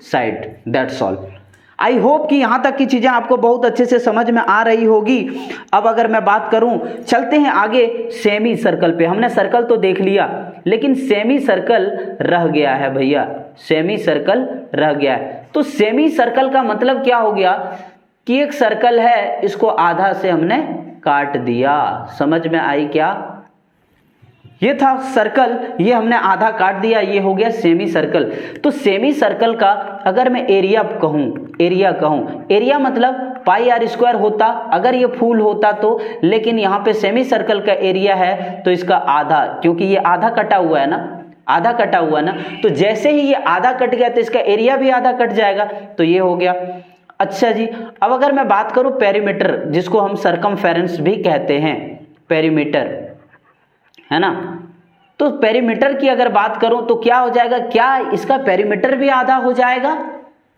side, that's all. I hope कि यहाँ तक की चीज़ें आपको बहुत अच्छे से समझ में आ रही होगी। अब अगर मैं बात करूँ, चलते हैं आगे सेमी सर्कल पे। हमने सर्कल तो देख लिया, लेकिन सेमी सर्कल रह गया है भैया, सेमी सर्कल रह गया है। तो सेमी सर्कल का मतलब क्या हो गया कि एक सर्कल है, इसको आधा से हमने काट दिया। समझ में आई क्या, ये था सर्कल, ये हमने आधा काट दिया, ये हो गया सेमी सर्कल। तो सेमी सर्कल का अगर मैं एरिया कहूँ, एरिया मतलब πr² होता अगर ये फुल होता तो, लेकिन यहाँ पे सेमी सर्कल का एरिया है तो इसका आधा, क्योंकि ये आधा कटा हुआ है ना, तो जैसे ही ये आधा कट गया तो इसका एरिया भी आधा कट जाएगा, तो ये हो गया। अच्छा जी, अब अगर मैं बात करूँ पेरीमीटर, जिसको हम सरकमफेरेंस भी कहते हैं, पेरीमीटर है ना, तो पेरीमीटर की अगर बात करूं तो क्या हो जाएगा, क्या इसका पेरीमीटर भी आधा हो जाएगा।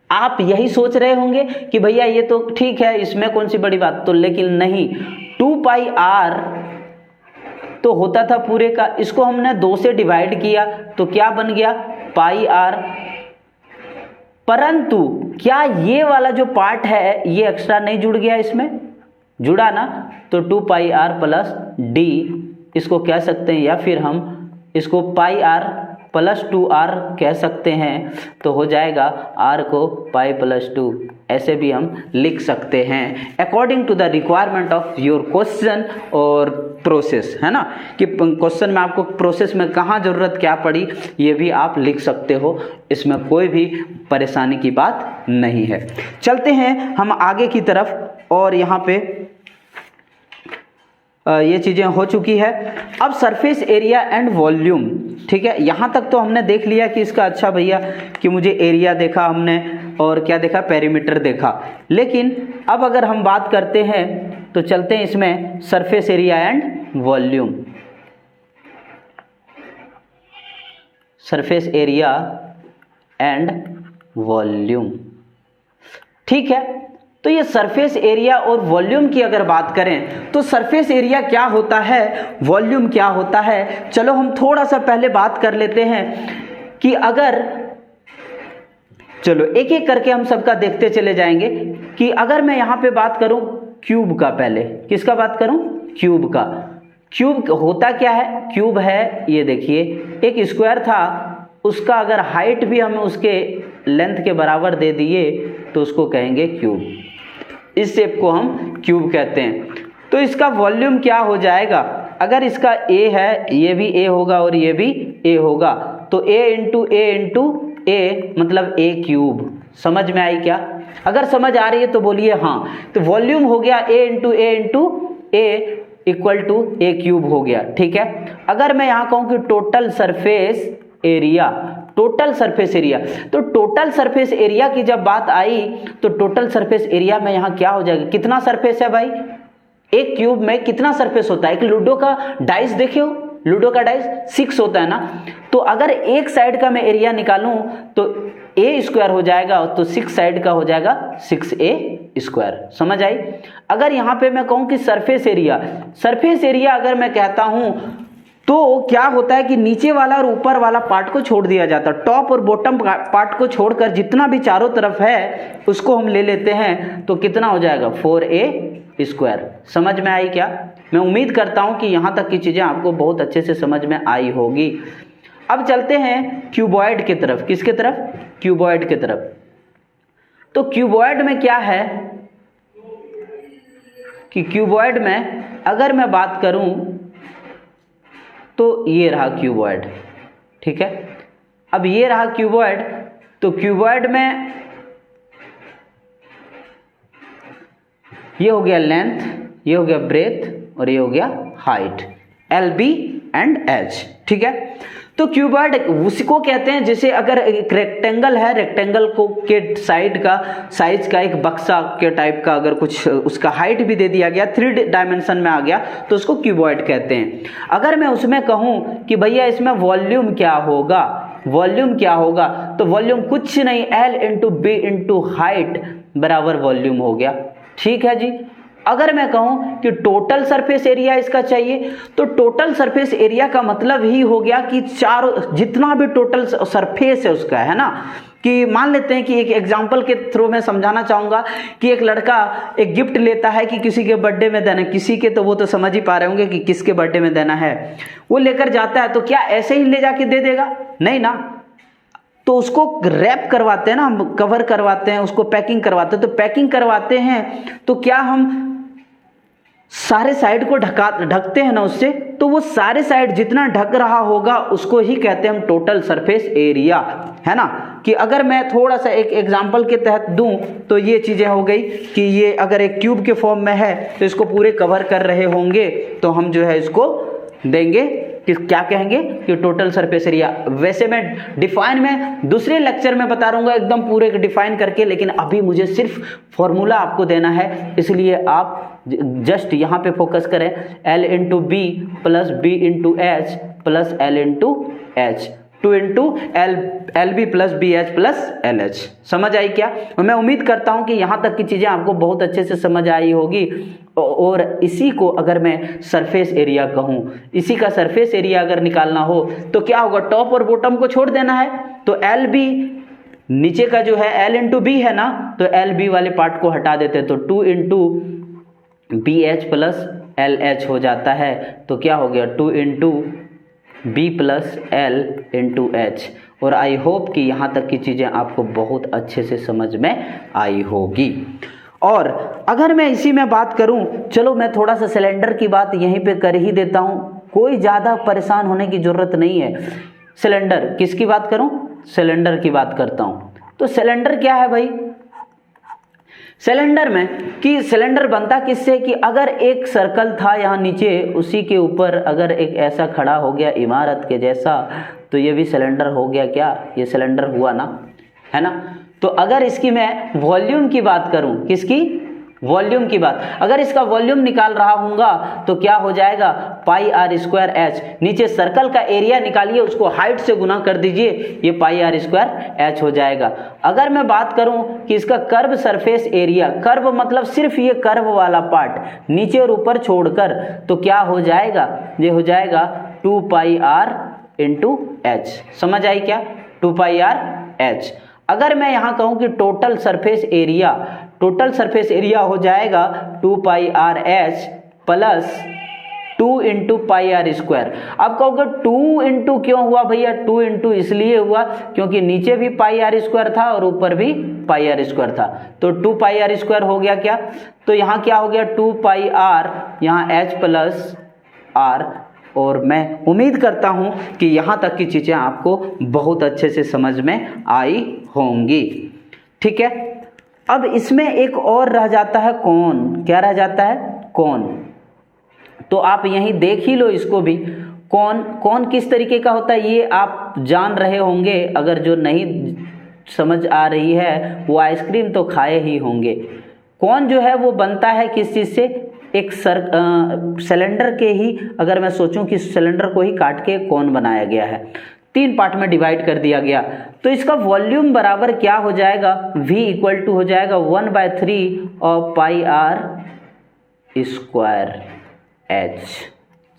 आप यही सोच रहे होंगे कि भैया ये तो ठीक है, इसमें कौन सी बड़ी बात, तो लेकिन नहीं, 2πr तो होता था पूरे का, इसको हमने 2 से डिवाइड किया तो क्या बन गया πr, परंतु क्या ये वाला जो पार्ट है ये एक्स्ट्रा नहीं जुड़ गया, इसमें जुड़ा ना, तो 2πr प्लस d इसको कह सकते हैं, या फिर हम इसको πr प्लस 2r कह सकते हैं, तो हो जाएगा r को पाई प्लस 2, ऐसे भी हम लिख सकते हैं according to the requirement of your question और प्रोसेस, है ना, कि क्वेश्चन में आपको प्रोसेस में कहाँ ज़रूरत क्या पड़ी ये भी आप लिख सकते हो, इसमें कोई भी परेशानी की बात नहीं है। चलते हैं हम आगे की तरफ, और यहाँ पे ये चीज़ें हो चुकी है। अब सरफेस एरिया एंड वॉल्यूम, ठीक है, यहाँ तक तो हमने देख लिया कि इसका, अच्छा भैया कि मुझे एरिया देखा हमने और क्या देखा, पेरीमीटर देखा, लेकिन अब अगर हम बात करते हैं तो चलते हैं इसमें surface area and volume. Surface area and volume, ठीक है। तो ये सरफेस एरिया और वॉल्यूम की अगर बात करें तो सरफेस एरिया क्या होता है, वॉल्यूम क्या होता है, चलो हम थोड़ा सा पहले बात कर लेते हैं कि अगर, चलो एक एक करके हम सबका देखते चले जाएंगे कि अगर मैं यहाँ पे बात करूँ क्यूब का, पहले किसका बात करूँ, क्यूब का। क्यूब होता क्या है, क्यूब है, ये देखिए एक स्क्वायर था, उसका अगर हाइट भी हम उसके लेंथ के बराबर दे दिए तो उसको कहेंगे क्यूब, इस शेप को हम क्यूब कहते हैं। तो इसका वॉल्यूम क्या हो जाएगा, अगर इसका a है, ये भी a होगा और ये भी a होगा, तो a इंटू ए मतलब ए क्यूब। समझ में आई क्या? अगर समझ आ रही है तो बोलिए हाँ। तो वॉल्यूम हो गया a into a equal to a cube हो गया, ठीक है। अगर मैं यहाँ कहूँ कि total surface area, total surface area, तो टोटल सरफेस एरिया की जब बात आई तो टोटल सरफेस एरिया में यहाँ क्या हो जाएगा, कितना सरफेस है भाई, एक क्यूब में कितना सरफेस होता है। एक लूडो का डाइस देखियो, लूडो का डाइस 6 होता है ना, तो अगर एक साइड का मैं एरिया निकालूं तो ए स्क्वायर हो जाएगा, तो 6 साइड का हो जाएगा 6a स्क्वायर। समझ आई? अगर यहाँ पे मैं कहूँ कि सरफेस एरिया अगर मैं कहता हूँ तो क्या होता है कि नीचे वाला और ऊपर वाला पार्ट को छोड़ दिया जाता है, टॉप और बॉटम पार्ट को छोड़कर जितना भी चारों तरफ है उसको हम ले लेते हैं, तो कितना हो जाएगा 4a स्क्वायर। समझ में आई क्या? मैं उम्मीद करता हूं कि यहां तक की चीजें आपको बहुत अच्छे से समझ में आई होगी। अब चलते हैं क्यूबॉइड की तरफ। किसके तरफ? क्यूबॉइड की तरफ। तो क्यूबॉइड में क्या है कि क्यूबॉइड में अगर मैं बात करूं तो ये रहा क्यूबॉइड, ठीक है। अब ये रहा क्यूबॉइड, तो क्यूबॉइड में ये हो गया लेंथ, ये हो गया ब्रेथ और ये हो गया हाइट, LB एंड H, ठीक है। तो क्यूबॉइड उसको कहते हैं जैसे अगर एक रेक्टेंगल है, रेक्टेंगल को के साइड का साइज का एक बक्सा के टाइप का अगर कुछ उसका हाइट भी दे दिया गया, 3 डायमेंशन में आ गया, तो उसको क्यूबॉइड कहते हैं। अगर मैं उसमें कहूं कि भैया इसमें वॉल्यूम क्या होगा, तो वॉल्यूम कुछ नहीं, L into B into height बराबर वॉल्यूम हो गया, ठीक है जी। अगर मैं कहूं कि टोटल सरफेस एरिया इसका चाहिए, तो टोटल सरफेस एरिया का मतलब ही हो गया कि चारों जितना भी टोटल सरफेस है उसका, है ना। कि मान लेते हैं कि एक एग्जांपल के थ्रू मैं समझाना चाहूंगा कि एक लड़का एक गिफ्ट लेता है कि किसी के बर्थडे में देना, किसी के तो वो तो समझ ही पा रहे होंगे कि किसके बर्थडे में देना है, वो लेकर जाता है, तो क्या ऐसे ही ले जाके दे देगा? नहीं ना, तो उसको रैप करवाते हैं ना, हम कवर करवाते हैं, उसको पैकिंग करवाते हैं। तो पैकिंग करवाते हैं तो क्या हम सारे साइड को ढकते हैं ना उससे, तो वो सारे साइड जितना ढक रहा होगा उसको ही कहते हैं हम टोटल सरफेस एरिया, है ना। कि अगर मैं थोड़ा सा एक एग्जांपल के तहत दूं तो ये चीजें हो गई कि ये अगर एक क्यूब के फॉर्म में है तो इसको पूरे कवर कर रहे होंगे, तो हम जो है इसको देंगे कि क्या कहेंगे कि टोटल सरफेस एरिया। वैसे मैं डिफाइन में दूसरे लेक्चर में बता रहूंगा एकदम पूरे डिफाइन करके, लेकिन अभी मुझे सिर्फ फॉर्मूला आपको देना है, इसलिए आप जस्ट यहाँ पे फोकस करें, L into B plus B into H plus L into H, 2 into L B plus B H plus LH। समझ आई क्या? और मैं उम्मीद करता हूं कि यहाँ तक की चीज़ें आपको बहुत अच्छे से समझ आई होगी। और इसी को अगर मैं सरफेस एरिया कहूँ, इसी का सरफेस एरिया अगर निकालना हो तो क्या होगा, टॉप और बॉटम को छोड़ देना है, तो एल बी नीचे का जो है L इंटू बी है ना, तो एल बी वाले पार्ट को हटा देते हैं, तो 2 into B H plus LH हो जाता है। तो क्या हो गया 2 into B plus L into H. और आई होप कि यहाँ तक की चीज़ें आपको बहुत अच्छे से समझ में आई होगी। और अगर मैं इसी में बात करूं, चलो मैं थोड़ा सा सिलेंडर की बात यहीं पे कर ही देता हूं, कोई ज़्यादा परेशान होने की ज़रूरत नहीं है। सिलेंडर किसकी बात करूं? सिलेंडर की बात करता हूं। तो सिलेंडर क्या है भाई? सिलेंडर में कि सिलेंडर बनता किससे कि अगर एक सर्कल था यहाँ नीचे, उसी के ऊपर अगर एक ऐसा खड़ा हो गया इमारत के जैसा, तो ये भी सिलेंडर हो गया। क्या ये सिलेंडर हुआ ना, है ना। तो अगर इसकी मैं वॉल्यूम की बात करूं, किसकी? वॉल्यूम की बात, अगर इसका वॉल्यूम निकाल रहा हूँगा तो क्या हो जाएगा पाई आर स्क्वायर एच। नीचे सर्कल का एरिया निकालिए, उसको हाइट से गुना कर दीजिए, ये पाई आर स्क्वायर एच हो जाएगा। अगर मैं बात करूं कि इसका कर्व सरफेस एरिया, कर्व मतलब सिर्फ ये कर्व वाला पार्ट नीचे और ऊपर छोड़कर, तो क्या हो जाएगा, ये हो जाएगा 2 पाई आर इंटू एच। समझ आई क्या? 2 पाई आर एच। अगर मैं यहाँ कहूँ कि टोटल सरफेस एरिया हो जाएगा 2 pi r h plus 2 into pi are square. अब कहोगे 2 इंटू क्यों हुआ भैया? 2 इंटू इसलिए हुआ क्योंकि नीचे भी पाई आर स्क्वायर था और ऊपर भी पाई आर स्क्वायर था, तो 2 पाई आर स्क्वायर हो गया क्या। तो यहाँ क्या हो गया 2 पाई आर, यहाँ एच प्लस आर और मैं उम्मीद करता हूँ कि यहाँ तक की चीज़ें आपको बहुत अच्छे से समझ में आई होंगी। ठीक है, अब इसमें एक और रह जाता है कौन। क्या रह जाता है? कौन। तो आप यहीं देख ही लो इसको भी, कौन कौन किस तरीके का होता है ये आप जान रहे होंगे। अगर जो नहीं समझ आ रही है वो आइसक्रीम तो खाए ही होंगे। कौन जो है वो बनता है किस चीज़ से? एक सिलेंडर के ही, अगर मैं सोचूं कि सिलेंडर को ही काट के कौन बनाया गया है, 3 पार्ट में डिवाइड कर दिया गया, तो इसका वॉल्यूम बराबर क्या हो जाएगा? V इक्वल टू हो जाएगा 1/3 of pi are square H।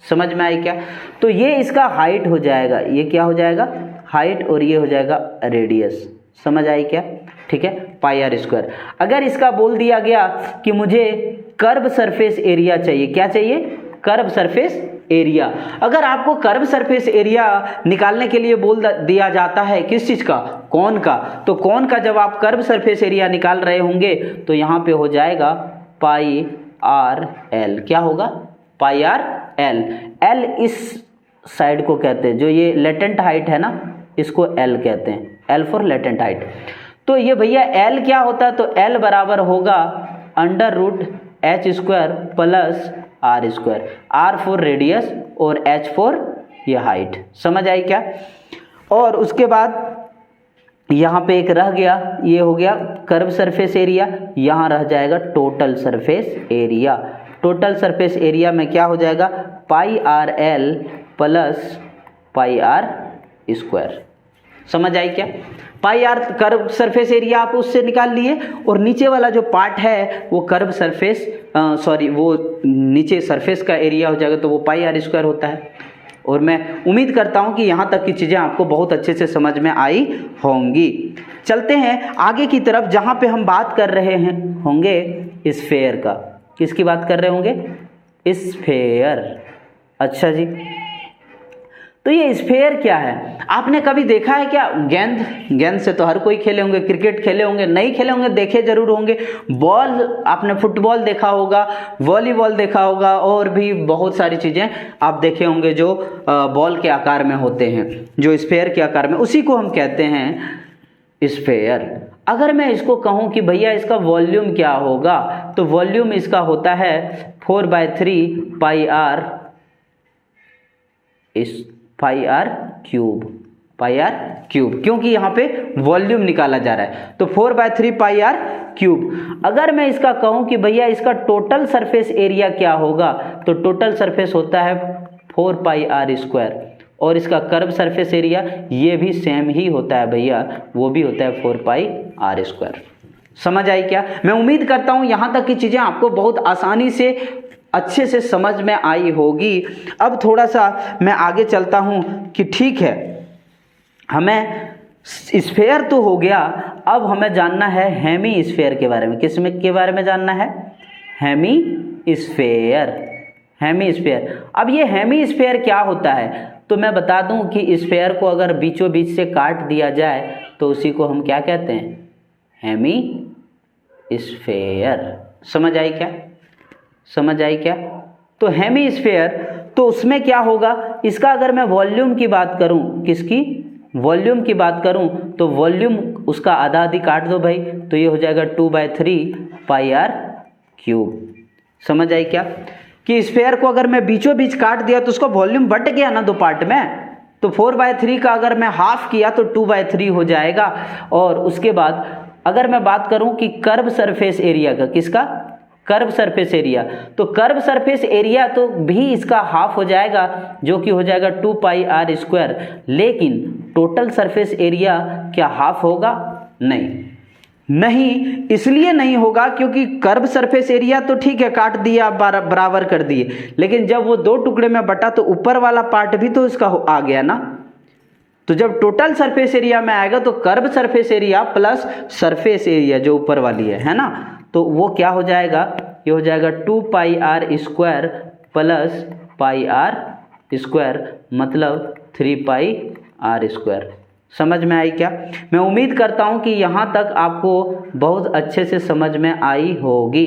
समझ में आई क्या? तो ये इसका हाइट हो जाएगा, ये क्या हो जाएगा? हाइट, और ये हो जाएगा रेडियस। समझ आई क्या? ठीक है, पाई आर स्क्वायर। अगर इसका बोल दिया गया कि मुझे कर्व सरफेस एरिया चाहिए, क्या चाहिए? Curve surface area. अगर आपको कर्व सरफेस एरिया निकालने के लिए बोल दिया जाता है किस चीज़ का? कौन का। तो कौन का जब आप कर्व सरफेस एरिया निकाल रहे होंगे तो यहाँ पे हो जाएगा पाई आर एल। क्या होगा? Pi r L. एल इस साइड को कहते हैं, जो ये लेटेंट हाइट है ना, इसको एल कहते हैं, एल फॉर लेटेंट हाइट। तो ये भैया एल क्या होता है? तो एल बराबर होगा √h square plus R square. R for radius और एच फॉर ये हाइट। समझ आई क्या? और उसके बाद यहाँ पे एक रह गया, ये हो गया कर्व सरफेस एरिया। यहाँ रह जाएगा total surface area. Total surface area में क्या हो जाएगा? Pi r l plus pi are square. समझ आई क्या? Pi r curve surface area आप उससे निकाल लिए, और नीचे वाला जो पार्ट है वो कर्व सरफेस वो नीचे सरफेस का एरिया हो जाएगा, तो वो पाई आर स्क्वायर होता है। और मैं उम्मीद करता हूँ कि यहाँ तक की चीज़ें आपको बहुत अच्छे से समझ में आई होंगी। चलते हैं आगे की तरफ, जहाँ पे हम बात कर रहे हैं होंगे स्फेयर का। किसकी बात कर रहे होंगे? स्फेयर। अच्छा जी, तो ये स्फेयर क्या है? आपने कभी देखा है क्या? गेंद से तो हर कोई खेले होंगे, क्रिकेट खेले होंगे, नहीं खेले होंगे, देखे जरूर होंगे। बॉल, आपने फुटबॉल देखा होगा, वॉलीबॉल देखा होगा, और भी बहुत सारी चीज़ें आप देखे होंगे जो बॉल के आकार में होते हैं, जो स्फेयर के आकार में, उसी को हम कहते हैं स्फेयर। अगर मैं इसको कहूँ कि भैया इसका वॉल्यूम क्या होगा, तो वॉल्यूम इसका होता है 4/3 पाई आर क्यूब, क्योंकि यहाँ पे वॉल्यूम निकाला जा रहा है, तो 4/3 पाई आर क्यूब। अगर मैं इसका कहूँ कि भैया इसका टोटल सरफेस एरिया क्या होगा, तो टोटल सरफेस होता है 4 पाई आर स्क्वायर, और इसका कर्व सरफेस एरिया ये भी सेम ही होता है भैया, वो भी होता है 4 पाई आर स्क्वायर। समझ आई क्या? मैं उम्मीद करता हूँ यहाँ तक की चीज़ें आपको बहुत आसानी से अच्छे से समझ में आई होगी। अब थोड़ा सा मैं आगे चलता हूँ कि ठीक है, हमें स्फेयर तो हो गया, अब हमें जानना है हेमी स्फेयर के बारे में। किस में के बारे में जानना है? Hemisphere. Hemisphere. अब ये हेमी स्फेयर क्या होता है? तो मैं बता दूं कि स्फेयर को अगर बीचों बीच से काट दिया जाए तो उसी को हम क्या कहते हैं? Hemisphere. समझ आई क्या? समझ आई क्या? तो हेमी स्फेयर, तो उसमें क्या होगा? इसका अगर मैं वॉल्यूम की बात करूं, किसकी? वॉल्यूम की बात करूं, तो वॉल्यूम उसका आधा आधी काट दो भाई, तो ये हो जाएगा 2/3 पाई आर क्यूब। समझ आई क्या? कि स्फेयर को अगर मैं बीचों बीच काट दिया तो उसका वॉल्यूम बट गया ना 2 पार्ट में, तो 4/3 का अगर मैं हाफ किया तो 2/3 हो जाएगा। और उसके बाद अगर मैं बात करूं कि कर्व सरफेस एरिया का, किसका? कर्व सरफेस एरिया, तो कर्व सरफेस एरिया तो भी इसका हाफ हो जाएगा, जो कि हो जाएगा 2 पाई आर स्क्वायर। लेकिन टोटल सरफेस एरिया क्या हाफ होगा? नहीं, इसलिए नहीं होगा क्योंकि कर्व सरफेस एरिया तो ठीक है, काट दिया, बराबर कर दिए, लेकिन जब वो 2 टुकड़े में बटा तो ऊपर वाला पार्ट भी तो इसका आ गया ना। तो जब टोटल सरफेस एरिया में आएगा तो curve surface area plus surface area जो ऊपर वाली है ना, तो वो क्या हो जाएगा? ये हो जाएगा 2 pi are square plus pi are square, मतलब 3 पाई आर स्क्वायर। समझ में आई क्या? मैं उम्मीद करता हूँ कि यहाँ तक आपको बहुत अच्छे से समझ में आई होगी।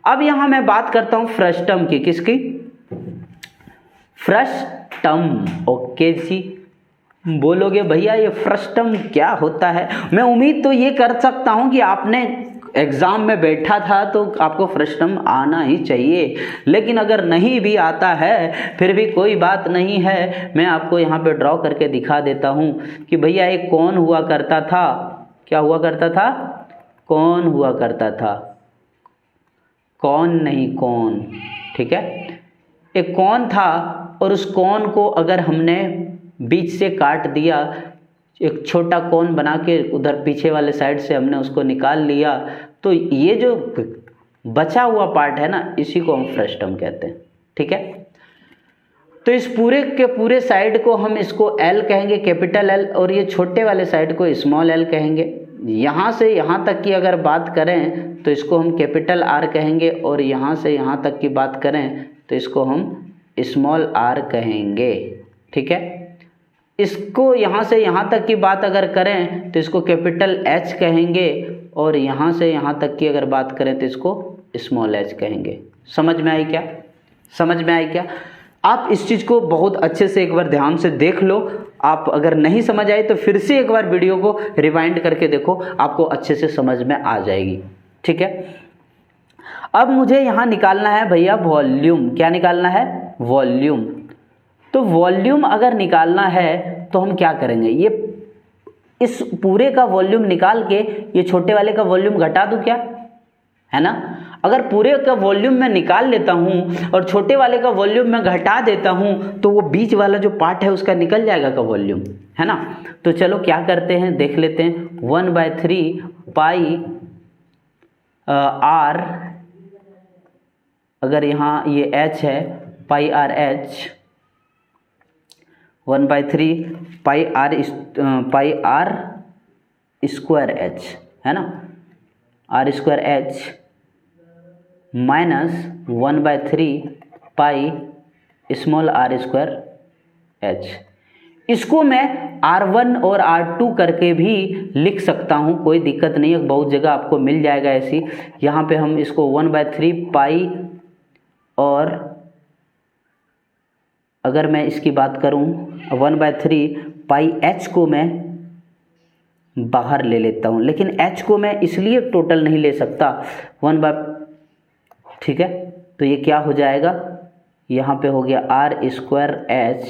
अब यहाँ मैं बात करता हूँ फ्रस्टम की। किसकी? फ्रस्टम। ओके जी, बोलोगे भैया ये फ्रस्टम क्या होता है। मैं उम्मीद तो ये कर सकता हूँ कि आपने एग्ज़ाम में बैठा था तो आपको फ्रस्टम आना ही चाहिए, लेकिन अगर नहीं भी आता है फिर भी कोई बात नहीं है। मैं आपको यहाँ पे ड्रॉ करके दिखा देता हूँ कि भैया एक कौन हुआ करता था। क्या हुआ करता था? कौन हुआ करता था, कौन नहीं कौन। ठीक है, एक कौन था और उस कौन को अगर हमने बीच से काट दिया, एक छोटा कौन बना के उधर पीछे वाले साइड से हमने उसको निकाल लिया, तो ये जो बचा हुआ पार्ट है ना, इसी को हम फ्रस्टम कहते हैं। ठीक है, तो इस पूरे के पूरे साइड को हम इसको एल कहेंगे, कैपिटल एल, और ये छोटे वाले साइड को स्मॉल एल कहेंगे। यहाँ से यहाँ तक की अगर बात करें तो इसको हम कैपिटल आर कहेंगे, और यहाँ से यहाँ तक की बात करें तो इसको हम स्मॉल आर कहेंगे। ठीक है, इसको यहाँ से यहाँ तक की बात अगर करें तो इसको कैपिटल एच कहेंगे, और यहाँ से यहाँ तक की अगर बात करें तो इसको स्मॉल एच कहेंगे। समझ में आई क्या? समझ में आई क्या? आप इस चीज़ को बहुत अच्छे से एक बार ध्यान से देख लो। आप अगर नहीं समझ आए तो फिर से एक बार वीडियो को रिवाइंड करके देखो, आपको अच्छे से समझ में आ जाएगी। ठीक है, अब मुझे यहाँ निकालना है भैया वॉल्यूम। क्या निकालना है? वॉल्यूम। तो वॉल्यूम अगर निकालना है तो हम क्या करेंगे, ये इस पूरे का वॉल्यूम निकाल के ये छोटे वाले का वॉल्यूम घटा दूं क्या, है ना। अगर पूरे का वॉल्यूम मैं निकाल लेता हूं और छोटे वाले का वॉल्यूम मैं घटा देता हूं तो वो बीच वाला जो पार्ट है उसका निकल जाएगा का वॉल्यूम, है ना। तो चलो क्या करते हैं, देख लेते हैं। 1/3 पाई आर, अगर यहाँ ये h है, pi r h, 1/3 pi are square h, है ना, r square H minus 1/3 pi small r square h. इसको मैं R1 और R2 करके भी लिख सकता हूँ, कोई दिक्कत नहीं है, बहुत जगह आपको मिल जाएगा ऐसी। यहाँ पे हम इसको 1/3 पाई, और अगर मैं इसकी बात करूँ 1/3 पाई एच को मैं बाहर ले लेता हूँ, लेकिन एच को मैं इसलिए टोटल नहीं ले सकता 1/, ठीक है। तो ये क्या हो जाएगा, यहाँ पे हो गया R square H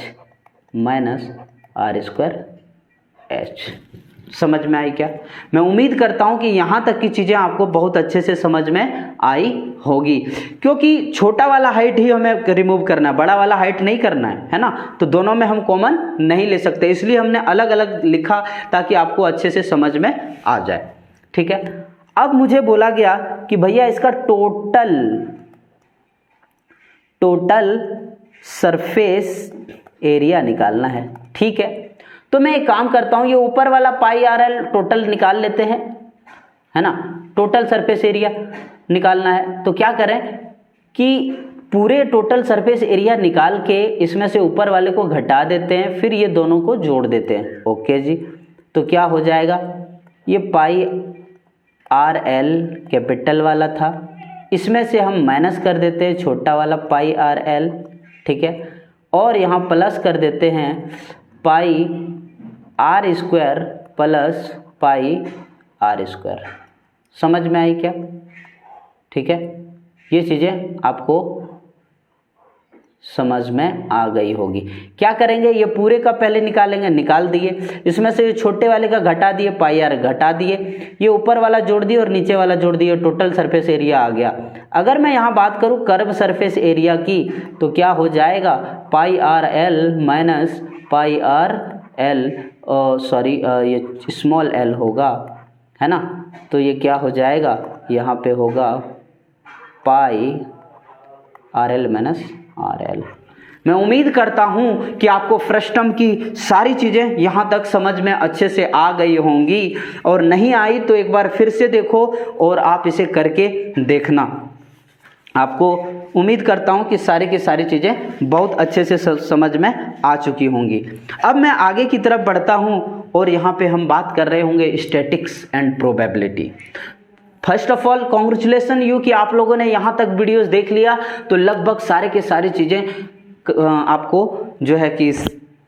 minus R square H. समझ में आई क्या? मैं उम्मीद करता हूँ कि यहाँ तक की चीज़ें आपको बहुत अच्छे से समझ में आई होगी, क्योंकि छोटा वाला हाइट ही हमें रिमूव करना है, बड़ा वाला हाइट नहीं करना है ना। तो दोनों में हम कॉमन नहीं ले सकते, इसलिए हमने अलग अलग लिखा ताकि आपको अच्छे से समझ में आ जाए। ठीक है, अब मुझे बोला गया कि भैया इसका टोटल सरफेस एरिया निकालना है। ठीक है, तो मैं एक काम करता हूँ, ये ऊपर वाला पाई आर एल टोटल निकाल लेते हैं, है ना। टोटल सरफेस एरिया निकालना है, तो क्या करें कि पूरे टोटल सरफेस एरिया निकाल के इसमें से ऊपर वाले को घटा देते हैं, फिर ये दोनों को जोड़ देते हैं। ओके जी, तो क्या हो जाएगा, ये पाई आर एल कैपिटल वाला था, इसमें से हम माइनस कर देते हैं छोटा वाला पाई आर एल, ठीक है, और यहाँ प्लस कर देते हैं pi are square plus pi are square. समझ में आई क्या? ठीक है, ये चीज़ें आपको समझ में आ गई होगी। क्या करेंगे, ये पूरे का पहले निकालेंगे, निकाल दिए, इसमें से छोटे वाले का घटा दिए, पाई आर घटा दिए, ये ऊपर वाला जोड़ दिए और नीचे वाला जोड़ दिए, टोटल सरफेस एरिया आ गया। अगर मैं यहाँ बात करूँ कर्व सरफेस एरिया की, तो क्या हो जाएगा, pi r l minus pi r l, sorry ये स्मॉल एल होगा, है ना। तो ये क्या हो जाएगा, यहाँ पे होगा pi r l minus r l. मैं उम्मीद करता हूँ कि आपको फ्रस्टम की सारी चीज़ें यहाँ तक समझ में अच्छे से आ गई होंगी, और नहीं आई तो एक बार फिर से देखो और आप इसे करके देखना। आपको उम्मीद करता हूँ कि सारी की सारी चीज़ें बहुत अच्छे से समझ में आ चुकी होंगी। अब मैं आगे की तरफ बढ़ता हूँ और यहाँ पे हम बात कर रहे होंगे statics and probability. First of all congratulation you कि आप लोगों ने यहाँ तक वीडियोस देख लिया, तो लगभग सारे के सारी चीज़ें आपको जो है कि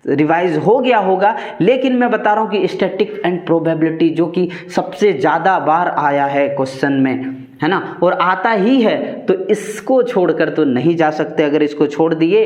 रिवाइज हो गया होगा, लेकिन मैं बता रहा हूँ कि स्टैटिक एंड प्रोबेबिलिटी जो कि सबसे ज़्यादा बार आया है क्वेश्चन में, है ना, और आता ही है, तो इसको छोड़कर तो नहीं जा सकते। अगर इसको छोड़ दिए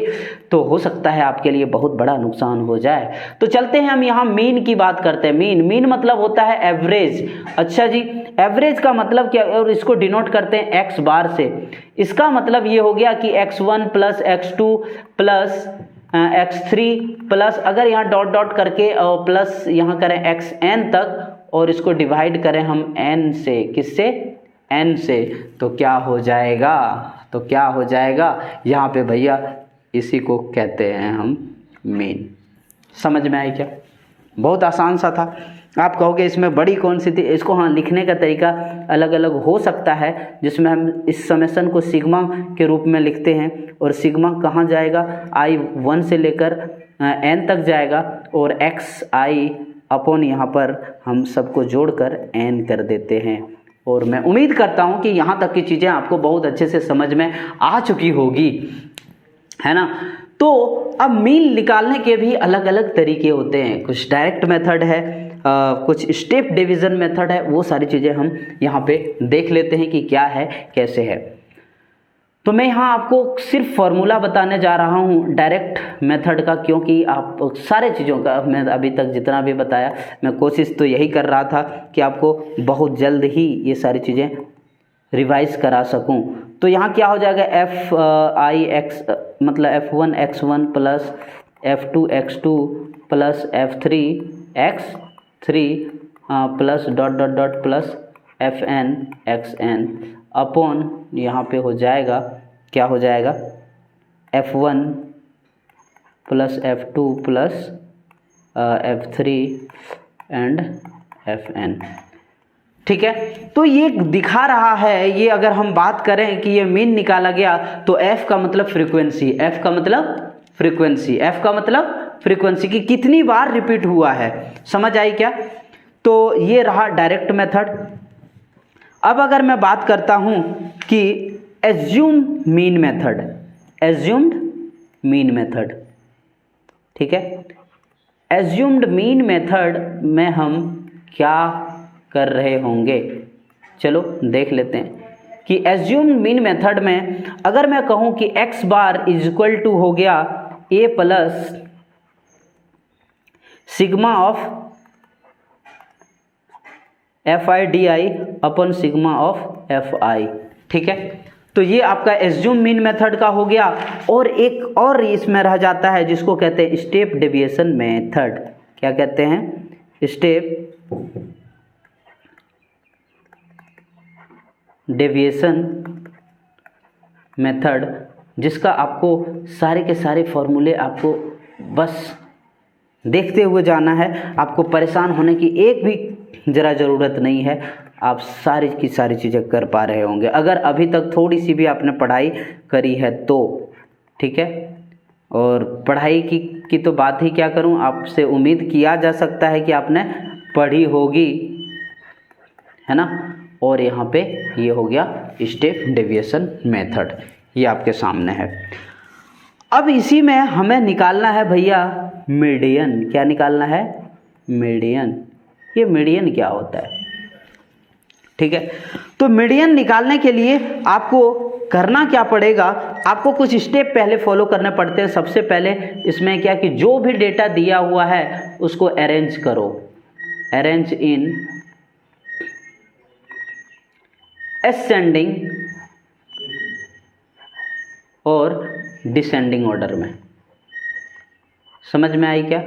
तो हो सकता है आपके लिए बहुत बड़ा नुकसान हो जाए। तो चलते हैं हम यहाँ मीन की बात करते हैं। मीन मतलब होता है एवरेज। अच्छा जी, एवरेज का मतलब क्या, और इसको डिनोट करते हैं एक्स बार से। इसका मतलब ये हो गया कि x1 plus x2 plus x3 plus, अगर यहाँ डॉट डॉट करके प्लस यहाँ करें xn तक, और इसको डिवाइड करें हम n से, किससे, n से, तो क्या हो जाएगा, तो क्या हो जाएगा यहाँ पे भैया, इसी को कहते हैं हम मीन। समझ में आई क्या? बहुत आसान सा था। आप कहोगे इसमें बड़ी कौन सी थी, इसको हाँ लिखने का तरीका अलग अलग हो सकता है, जिसमें हम इस समेशन को सिग्मा के रूप में लिखते हैं, और सिग्मा कहाँ जाएगा, i1 से लेकर n तक जाएगा, और xi अपॉन यहाँ पर हम सबको जोड़कर n कर देते हैं। और मैं उम्मीद करता हूँ कि यहाँ तक की चीज़ें आपको बहुत अच्छे से समझ में आ चुकी होगी, है ना। तो अब मीन निकालने के भी अलग अलग तरीके होते हैं, कुछ डायरेक्ट मेथड है, कुछ स्टेप डिवीज़न मेथड है, वो सारी चीज़ें हम यहाँ पे देख लेते हैं कि क्या है, कैसे है। तो मैं यहाँ आपको सिर्फ फॉर्मूला बताने जा रहा हूँ डायरेक्ट मेथड का, क्योंकि आप सारे चीज़ों का मैं अभी तक जितना भी बताया, मैं कोशिश तो यही कर रहा था कि आपको बहुत जल्द ही ये सारी चीज़ें रिवाइज करा सकूं। तो यहाँ क्या हो जाएगा, f(i)x मतलब f1 x1 plus f2 x2 plus f3 x3 plus dot dot dot plus fn xn upon यहाँ पे हो जाएगा, क्या हो जाएगा, f1 plus f2 plus f3 and fn। ठीक है, तो ये दिखा रहा है, ये अगर हम बात करें कि ये मीन निकाला गया, तो f का मतलब फ्रीक्वेंसी, f का मतलब फ्रीक्वेंसी, f का मतलब फ्रीक्वेंसी की कितनी बार रिपीट हुआ है। समझ आई क्या? तो ये रहा डायरेक्ट मेथड। अब अगर मैं बात करता हूं कि assume mean method, assumed mean method, ठीक है, एज्यूम्ड मीन मेथड में हम क्या कर रहे होंगे, चलो देख लेते हैं कि एज्यूम्ड मीन मेथड में अगर मैं कहूं कि x bar is equal to हो गया a प्लस sigma of fi/di upon sigma of fi, ठीक है। तो ये आपका एज्यूम मीन मेथड का हो गया, और एक और इसमें रह जाता है जिसको कहते हैं स्टेप डेविएशन मेथड। क्या कहते हैं? स्टेप डेविएशन मेथड, जिसका आपको सारे के सारे फॉर्मूले आपको बस देखते हुए जाना है, आपको परेशान होने की एक भी ज़रा ज़रूरत नहीं है, आप सारी की सारी चीज़ें कर पा रहे होंगे अगर अभी तक थोड़ी सी भी आपने पढ़ाई करी है तो, ठीक है। और पढ़ाई की तो बात ही क्या करूं, आपसे उम्मीद किया जा सकता है कि आपने पढ़ी होगी, है ना। और यहाँ पे ये हो गया स्टेप डेविएशन मेथड, ये आपके सामने है। अब इसी में हमें निकालना है भैया मीडियन। क्या निकालना है? मीडियन। ये मीडियन क्या होता है? ठीक है, तो मीडियन निकालने के लिए आपको करना क्या पड़ेगा, आपको कुछ स्टेप पहले फॉलो करने पड़ते हैं। सबसे पहले इसमें क्या कि जो भी डेटा दिया हुआ है उसको अरेंज करो, अरेंज इन असेंडिंग और डिसेंडिंग ऑर्डर में। समझ में आई क्या?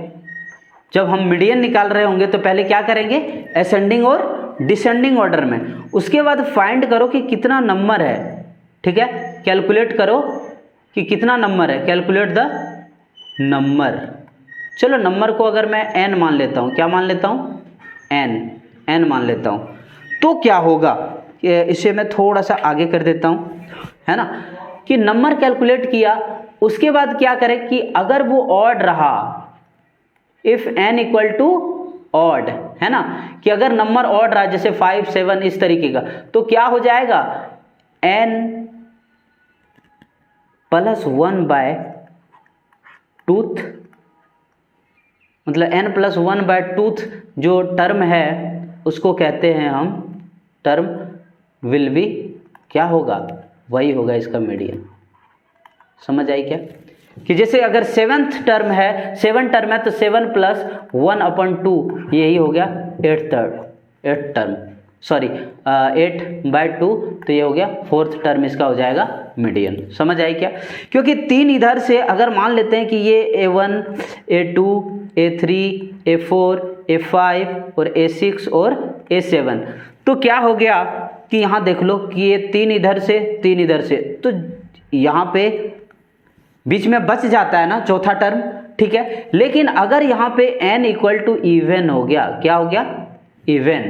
जब हम मीडियन निकाल रहे होंगे तो पहले क्या करेंगे, असेंडिंग और डिसेंडिंग ऑर्डर में। उसके बाद फाइंड करो कि कितना नंबर है, ठीक है, कैलकुलेट करो कि कितना नंबर है, कैलकुलेट द नंबर। चलो नंबर को अगर मैं n मान लेता हूँ, क्या मान लेता हूँ, n मान लेता हूँ, तो क्या होगा, इसे मैं थोड़ा सा आगे कर देता हूँ, है ना, कि नंबर कैलकुलेट किया। उसके बाद क्या करें कि अगर वो ऑड रहा, if n equal to odd, है ना, कि अगर नंबर ऑड रहा जैसे 5, 7 इस तरीके का, तो क्या हो जाएगा, n + 1/n टूथ, मतलब n+1/2 जो टर्म है उसको कहते हैं हम टर्म विल बी क्या होगा, वही होगा इसका मीडियन। समझ आई क्या? कि जैसे अगर 7th टर्म है, 7 टर्म है तो 7 + 1/2 यही हो गया 8th टर्म, सॉरी 8/2, तो ये हो गया 4th टर्म, इसका हो जाएगा मीडियन। समझ आई क्या? क्योंकि 3 इधर से अगर मान लेते हैं कि ये A1, A2, A3, A4, A5 और A6 और A7, तो क्या हो गया कि यहाँ देख लो कि ये 3 इधर से 3 इधर से, तो यहाँ पे बीच में बच जाता है ना चौथा टर्म, ठीक है। लेकिन अगर यहाँ पे n = इवन हो गया, क्या हो गया? इवन,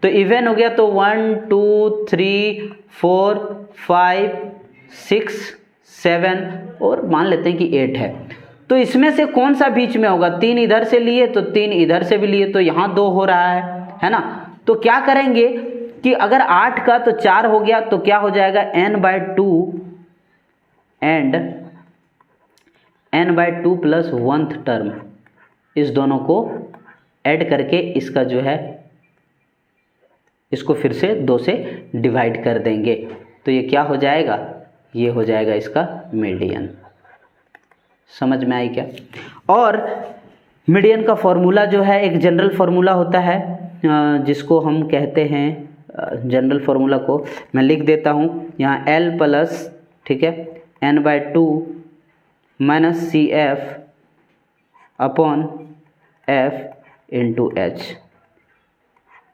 तो इवन हो गया तो 1 2 3 4 5 6 7 और मान लेते हैं कि 8 है, तो इसमें से कौन सा बीच में होगा? 3 इधर से लिए तो 3 इधर से भी लिए, तो यहाँ 2 हो रहा है ना। तो क्या करेंगे कि अगर 8 का तो 4 हो गया, तो क्या हो जाएगा n/2 and n/2 + 1th term, इस दोनों को ऐड करके इसका जो है इसको फिर से 2 से डिवाइड कर देंगे, तो ये क्या हो जाएगा? ये हो जाएगा इसका मीडियन। समझ में आई क्या? और मीडियन का फॉर्मूला जो है एक जनरल फार्मूला होता है, जिसको हम कहते हैं, जनरल फार्मूला को मैं लिख देता हूँ यहाँ, L+, ठीक है, n/2 - CF / F × H,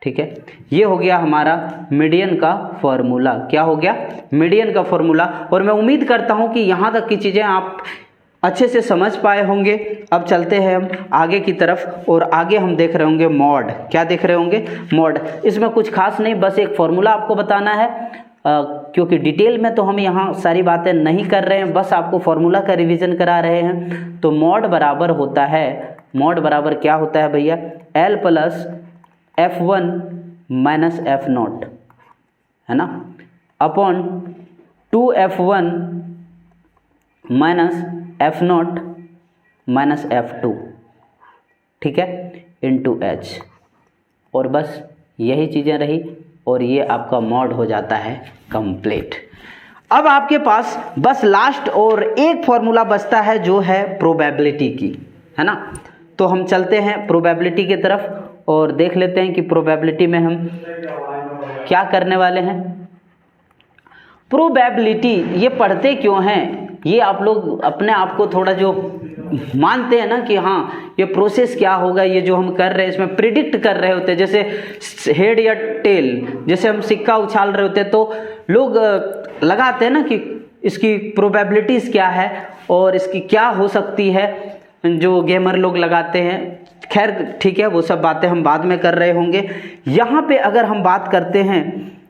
ठीक है। ये हो गया हमारा मीडियन का फॉर्मूला। क्या हो गया? मीडियन का फॉर्मूला। और मैं उम्मीद करता हूँ कि यहाँ तक की चीज़ें आप अच्छे से समझ पाए होंगे। अब चलते हैं हम आगे की तरफ, और आगे हम देख रहे होंगे मॉड। क्या देख रहे होंगे? मॉड। इसमें कुछ खास नहीं, बस एक फॉर्मूला आपको बताना है, क्योंकि डिटेल में तो हम यहाँ सारी बातें नहीं कर रहे हैं, बस आपको फॉर्मूला का रिवीजन करा रहे हैं। तो मॉड बराबर होता है, मॉड बराबर क्या होता है भैया? L + F1 - F0, है ना, अपॉन 2F1 - F0 - F2, ठीक है, × H। और बस यही चीज़ें रही, और ये आपका मॉड हो जाता है कंप्लीट। अब आपके पास बस लास्ट और एक फॉर्मूला बचता है, जो है प्रोबेबिलिटी की, है ना। तो हम चलते हैं प्रोबेबिलिटी की तरफ और देख लेते हैं कि प्रोबेबिलिटी में हम क्या करने वाले हैं। प्रोबेबिलिटी ये पढ़ते क्यों हैं? ये आप लोग अपने आप को थोड़ा जो मानते हैं ना कि हाँ ये प्रोसेस क्या होगा, ये जो हम कर रहे हैं इसमें प्रिडिक्ट कर रहे होते हैं, जैसे हेड या टेल, जैसे हम सिक्का उछाल रहे होते हैं तो लोग लगाते हैं ना कि इसकी प्रोबेबिलिटीज़ क्या है और इसकी क्या हो सकती है, जो गेमर लोग लगाते हैं। खैर ठीक है, वो सब बातें हम बाद में कर रहे होंगे। यहाँ पे अगर हम बात करते हैं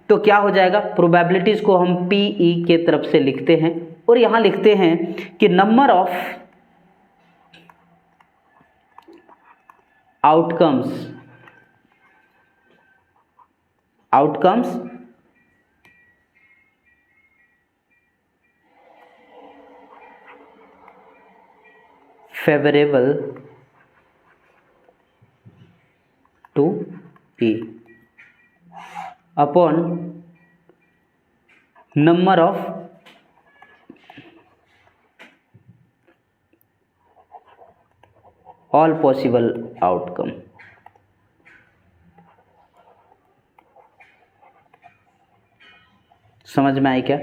तो क्या हो जाएगा? प्रोबेबिलिटीज़ को हम PE के तरफ से लिखते हैं, और यहाँ लिखते हैं कि number of outcomes favourable to P upon number of all possible outcome. समझ में आई क्या?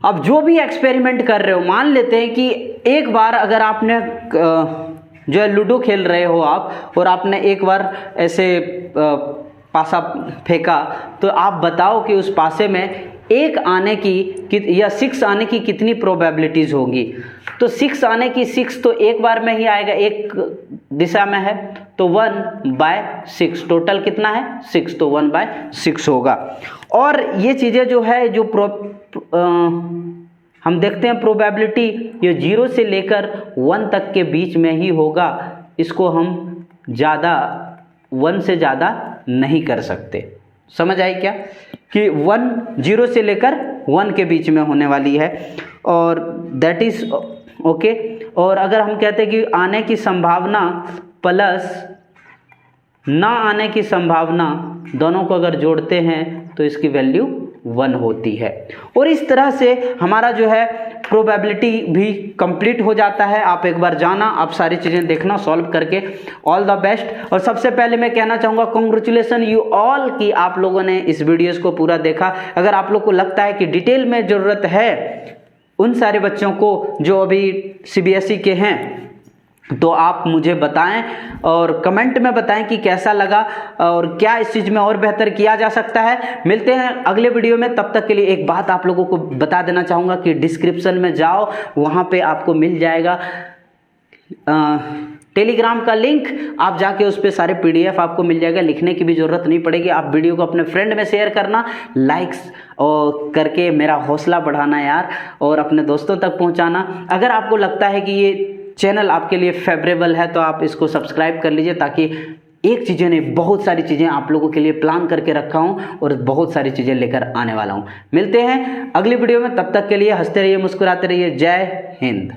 अब जो भी एक्सपेरिमेंट कर रहे हो, मान लेते हैं कि एक बार अगर आपने जो है लूडो खेल रहे हो आप, और आपने एक बार ऐसे पासा फेंका, तो आप बताओ कि उस पासे में 1 आने की या 6 आने की कितनी प्रोबेबिलिटीज़ होगी। तो 6 आने की 6 तो एक बार में ही आएगा, एक दिशा में है, तो 1/6। टोटल कितना है? 6, तो 1/6 होगा। और ये चीज़ें जो है जो हम देखते हैं प्रोबेबिलिटी, ये 0 से लेकर 1 तक के बीच में ही होगा। इसको हम ज़्यादा 1 से ज़्यादा नहीं कर सकते। समझ आई क्या? कि 0 से लेकर 1 के बीच में होने वाली है, और दैट इज़ ओके। और अगर हम कहते हैं कि आने की संभावना प्लस ना आने की संभावना, दोनों को अगर जोड़ते हैं तो इसकी वैल्यू 1 होती है। और इस तरह से हमारा जो है प्रोबेबिलिटी भी कंप्लीट हो जाता है। आप एक बार जाना, आप सारी चीज़ें देखना सॉल्व करके। All the best. और सबसे पहले मैं कहना चाहूँगा कॉन्ग्रेचुलेसन यू ऑल कि आप लोगों ने इस वीडियोस को पूरा देखा। अगर आप लोग को लगता है कि डिटेल में ज़रूरत है उन सारे बच्चों को जो अभी CBSE के हैं, तो आप मुझे बताएं और कमेंट में बताएं कि कैसा लगा और क्या इस चीज़ में और बेहतर किया जा सकता है। मिलते हैं अगले वीडियो में, तब तक के लिए एक बात आप लोगों को बता देना चाहूँगा कि डिस्क्रिप्शन में जाओ, वहाँ पे आपको मिल जाएगा टेलीग्राम का लिंक। आप जाके उस पर सारे PDF आपको मिल जाएगा, लिखने की भी ज़रूरत नहीं पड़ेगी। आप वीडियो को अपने फ्रेंड में शेयर करना, लाइक्स और करके मेरा हौसला बढ़ाना यार, और अपने दोस्तों तक पहुँचाना। अगर आपको लगता है कि ये चैनल आपके लिए फेवरेबल है तो आप इसको सब्सक्राइब कर लीजिए, ताकि एक चीज़ें नहीं बहुत सारी चीज़ें आप लोगों के लिए प्लान करके रखा हूँ और बहुत सारी चीज़ें लेकर आने वाला हूँ। मिलते हैं अगली वीडियो में, तब तक के लिए हंसते रहिए, मुस्कुराते रहिए। जय हिंद।